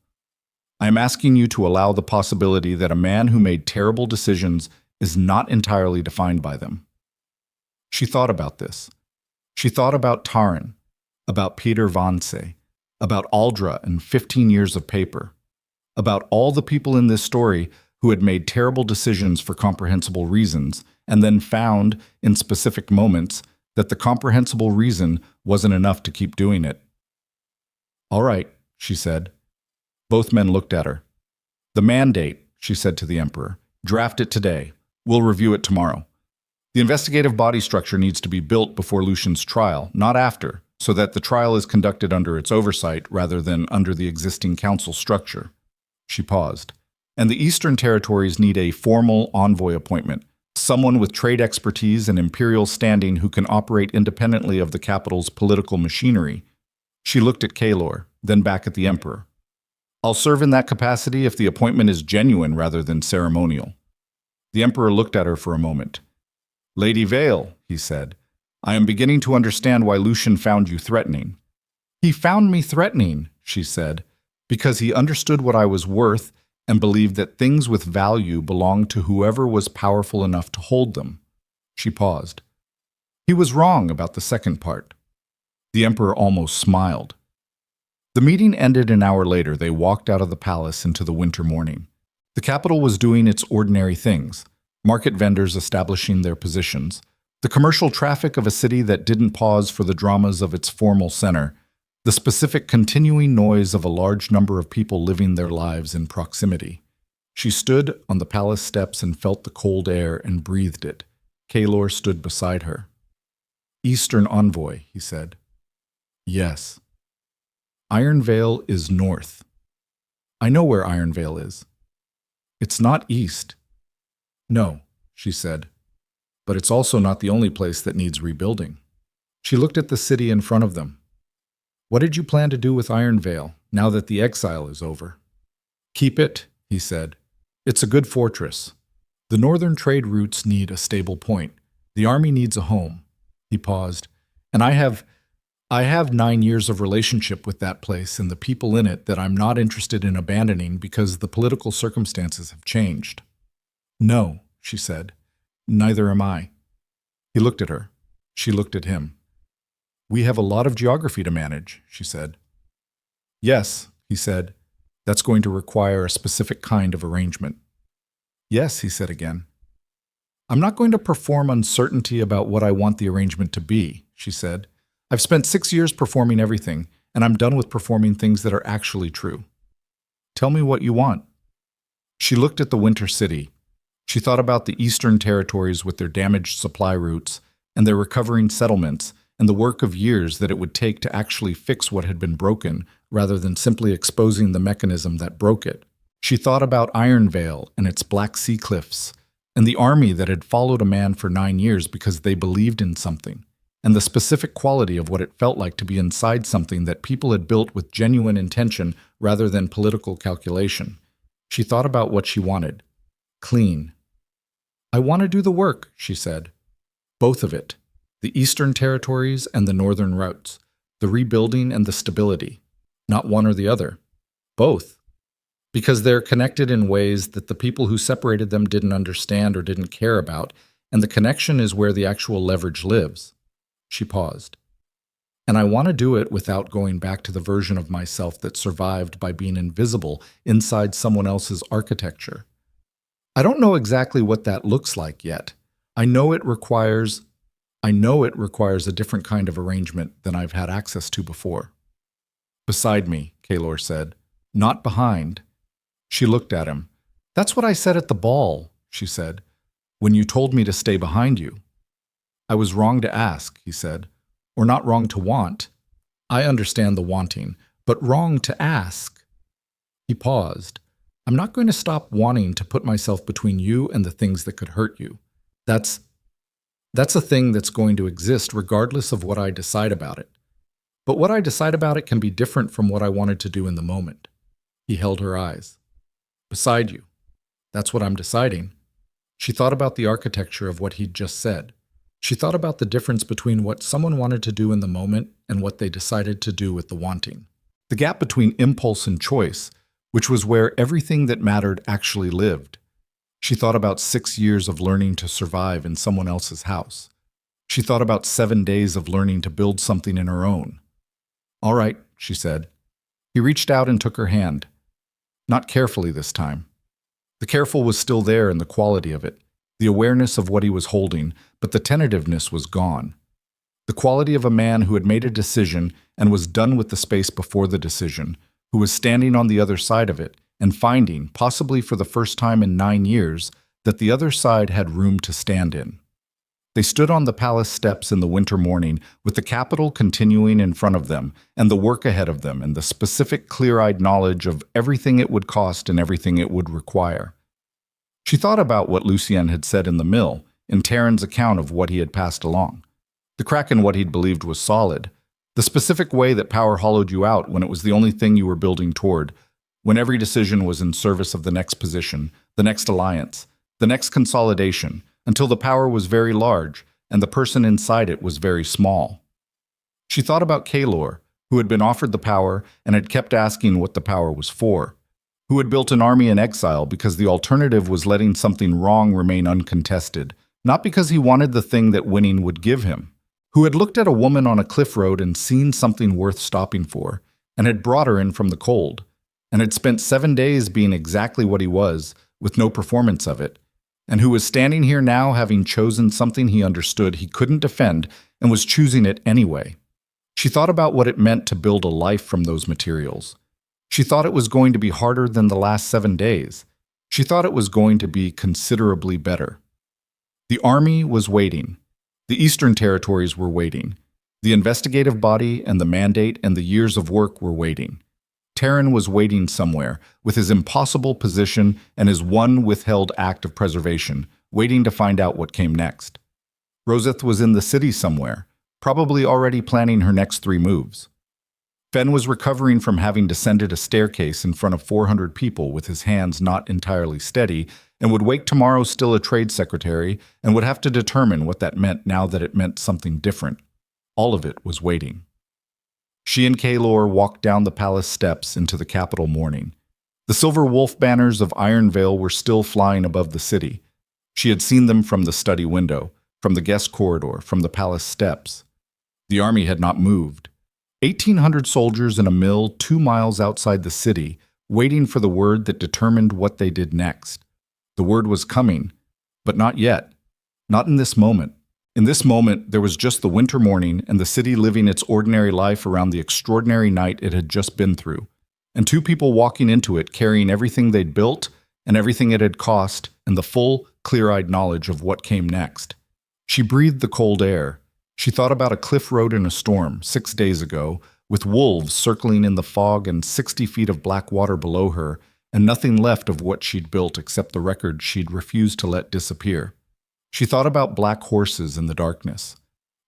I am asking you to allow the possibility that a man who made terrible decisions is not entirely defined by them." She thought about this. She thought about Taran, about Peter Vance, about Aldra and 15 years of paper, about all the people in this story who had made terrible decisions for comprehensible reasons, and then found, in specific moments, that the comprehensible reason wasn't enough to keep doing it. "All right," she said. Both men looked at her. "The mandate," she said to the Emperor. "Draft it today. We'll review it tomorrow. The investigative body structure needs to be built before Lucien's trial, not after, so that the trial is conducted under its oversight rather than under the existing council structure." She paused. "And the Eastern Territories need a formal envoy appointment, someone with trade expertise and imperial standing who can operate independently of the capital's political machinery." She looked at Kaelor, then back at the Emperor. "I'll serve in that capacity if the appointment is genuine rather than ceremonial." The Emperor looked at her for a moment. "Lady Vale," he said, "I am beginning to understand why Lucien found you threatening." "He found me threatening," she said, "because he understood what I was worth and believed that things with value belonged to whoever was powerful enough to hold them." She paused. "He was wrong about the second part." The Emperor almost smiled. The meeting ended an hour later. They walked out of the palace into the winter morning. The capital was doing its ordinary things, market vendors establishing their positions, the commercial traffic of a city that didn't pause for the dramas of its formal center, the specific continuing noise of a large number of people living their lives in proximity. She stood on the palace steps and felt the cold air and breathed it. Kaelor stood beside her. "Eastern envoy," he said. "Yes." "Iron Vale is north." "I know where Iron Vale is." "It's not east." "No," she said. "But it's also not the only place that needs rebuilding." She looked at the city in front of them. "What did you plan to do with Iron Vale, now that the exile is over?" "Keep it," he said. "It's a good fortress. The northern trade routes need a stable point. The army needs a home." He paused. "And I have 9 years of relationship with that place and the people in it that I'm not interested in abandoning because the political circumstances have changed." "No," she said. "Neither am I." He looked at her. She looked at him. "We have a lot of geography to manage," she said. "Yes," he said. "That's going to require a specific kind of arrangement." "Yes," he said again. "I'm not going to perform uncertainty about what I want the arrangement to be," she said. "I've spent 6 years performing everything, and I'm done with performing things that are actually true. Tell me what you want." She looked at the winter city. She thought about the Eastern Territories with their damaged supply routes and their recovering settlements and the work of years that it would take to actually fix what had been broken rather than simply exposing the mechanism that broke it. She thought about Iron Vale and its Black Sea cliffs and the army that had followed a man for 9 years because they believed in something, and the specific quality of what it felt like to be inside something that people had built with genuine intention rather than political calculation. She thought about what she wanted. Clean. "I want to do the work," she said. "Both of it. The Eastern Territories and the Northern routes. The rebuilding and the stability. Not one or the other. Both. Because they're connected in ways that the people who separated them didn't understand or didn't care about, and the connection is where the actual leverage lives." She paused. "And I want to do it without going back to the version of myself that survived by being invisible inside someone else's architecture. I don't know exactly what that looks like yet. I know it requires a different kind of arrangement than I've had access to before." "Beside me," Kaelor said. "Not behind." She looked at him. "That's what I said at the ball," she said, "when you told me to stay behind you." "I was wrong to ask," he said, "or not wrong to want. I understand the wanting, but wrong to ask." He paused. "I'm not going to stop wanting to put myself between you and the things that could hurt you. That's a thing that's going to exist regardless of what I decide about it. But what I decide about it can be different from what I wanted to do in the moment." He held her eyes. "Beside you. That's what I'm deciding." She thought about the architecture of what he'd just said. She thought about the difference between what someone wanted to do in the moment and what they decided to do with the wanting. The gap between impulse and choice, which was where everything that mattered actually lived. She thought about 6 years of learning to survive in someone else's house. She thought about 7 days of learning to build something in her own. "All right," she said. He reached out and took her hand. Not carefully this time. The careful was still there in the quality of it, the awareness of what he was holding, but the tentativeness was gone. The quality of a man who had made a decision and was done with the space before the decision, who was standing on the other side of it and finding, possibly for the first time in 9 years, that the other side had room to stand in. They stood on the palace steps in the winter morning, with the capital continuing in front of them, and the work ahead of them, and the specific, clear-eyed knowledge of everything it would cost and everything it would require. She thought about what Lucien had said in the mill, in Taryn's account of what he had passed along. The crack in what he'd believed was solid, the specific way that power hollowed you out when it was the only thing you were building toward, when every decision was in service of the next position, the next alliance, the next consolidation, until the power was very large and the person inside it was very small. She thought about Kaelor, who had been offered the power and had kept asking what the power was for, who had built an army in exile because the alternative was letting something wrong remain uncontested, not because he wanted the thing that winning would give him, who had looked at a woman on a cliff road and seen something worth stopping for, and had brought her in from the cold, and had spent 7 days being exactly what he was, with no performance of it, and who was standing here now having chosen something he understood he couldn't defend and was choosing it anyway. She thought about what it meant to build a life from those materials. She thought it was going to be harder than the last 7 days. She thought it was going to be considerably better. The army was waiting. The Eastern Territories were waiting. The investigative body and the mandate and the years of work were waiting. Taryn was waiting somewhere, with his impossible position and his one withheld act of preservation, waiting to find out what came next. Roseth was in the city somewhere, probably already planning her next 3 moves. Fen was recovering from having descended a staircase in front of 400 people with his hands not entirely steady, and would wake tomorrow still a trade secretary and would have to determine what that meant now that it meant something different. All of it was waiting. She and Kaelor walked down the palace steps into the capital morning. The silver wolf banners of Iron Vale were still flying above the city. She had seen them from the study window, from the guest corridor, from the palace steps. The army had not moved. 1,800 soldiers in a mill 2 miles outside the city, waiting for the word that determined what they did next. The word was coming, but not yet. Not in this moment. In this moment, there was just the winter morning and the city living its ordinary life around the extraordinary night it had just been through, and 2 people walking into it carrying everything they'd built and everything it had cost and the full, clear-eyed knowledge of what came next. She breathed the cold air. She thought about a cliff road in a storm 6 days ago, with wolves circling in the fog and 60 feet of black water below her, and nothing left of what she'd built except the record she'd refused to let disappear. She thought about black horses in the darkness.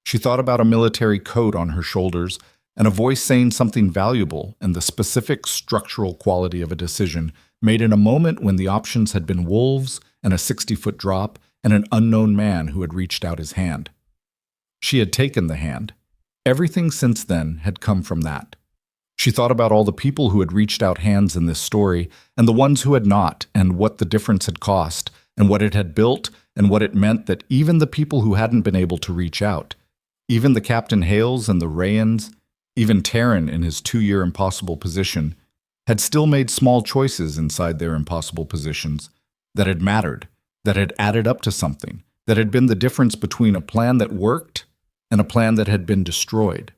She thought about a military coat on her shoulders and a voice saying something valuable and the specific structural quality of a decision made in a moment when the options had been wolves and a 60-foot drop and an unknown man who had reached out his hand. She had taken the hand. Everything since then had come from that. She thought about all the people who had reached out hands in this story and the ones who had not, and what the difference had cost, and what it had built, and what it meant that even the people who hadn't been able to reach out, even the Captain Hales and the Rayans, even Taryn in his 2-year impossible position, had still made small choices inside their impossible positions that had mattered, that had added up to something, that had been the difference between a plan that worked and a plan that had been destroyed.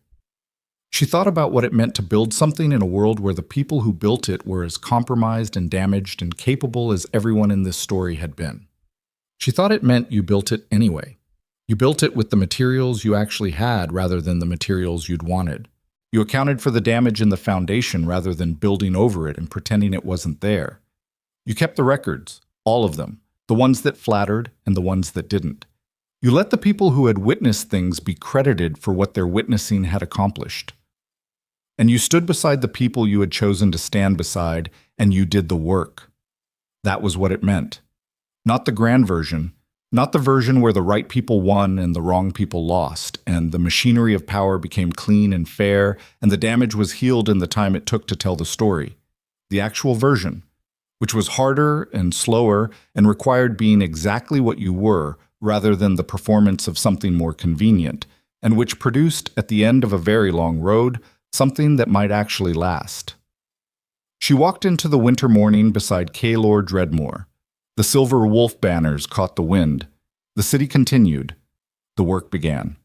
She thought about what it meant to build something in a world where the people who built it were as compromised and damaged and capable as everyone in this story had been. She thought it meant you built it anyway. You built it with the materials you actually had rather than the materials you'd wanted. You accounted for the damage in the foundation rather than building over it and pretending it wasn't there. You kept the records, all of them, the ones that flattered and the ones that didn't. You let the people who had witnessed things be credited for what their witnessing had accomplished. And you stood beside the people you had chosen to stand beside, and you did the work. That was what it meant. Not the grand version, not the version where the right people won and the wrong people lost, and the machinery of power became clean and fair, and the damage was healed in the time it took to tell the story. The actual version, which was harder and slower and required being exactly what you were rather than the performance of something more convenient, and which produced, at the end of a very long road, something that might actually last. She walked into the winter morning beside Kaelor Dreadmoor, The silver wolf banners caught the wind. The city continued. The work began.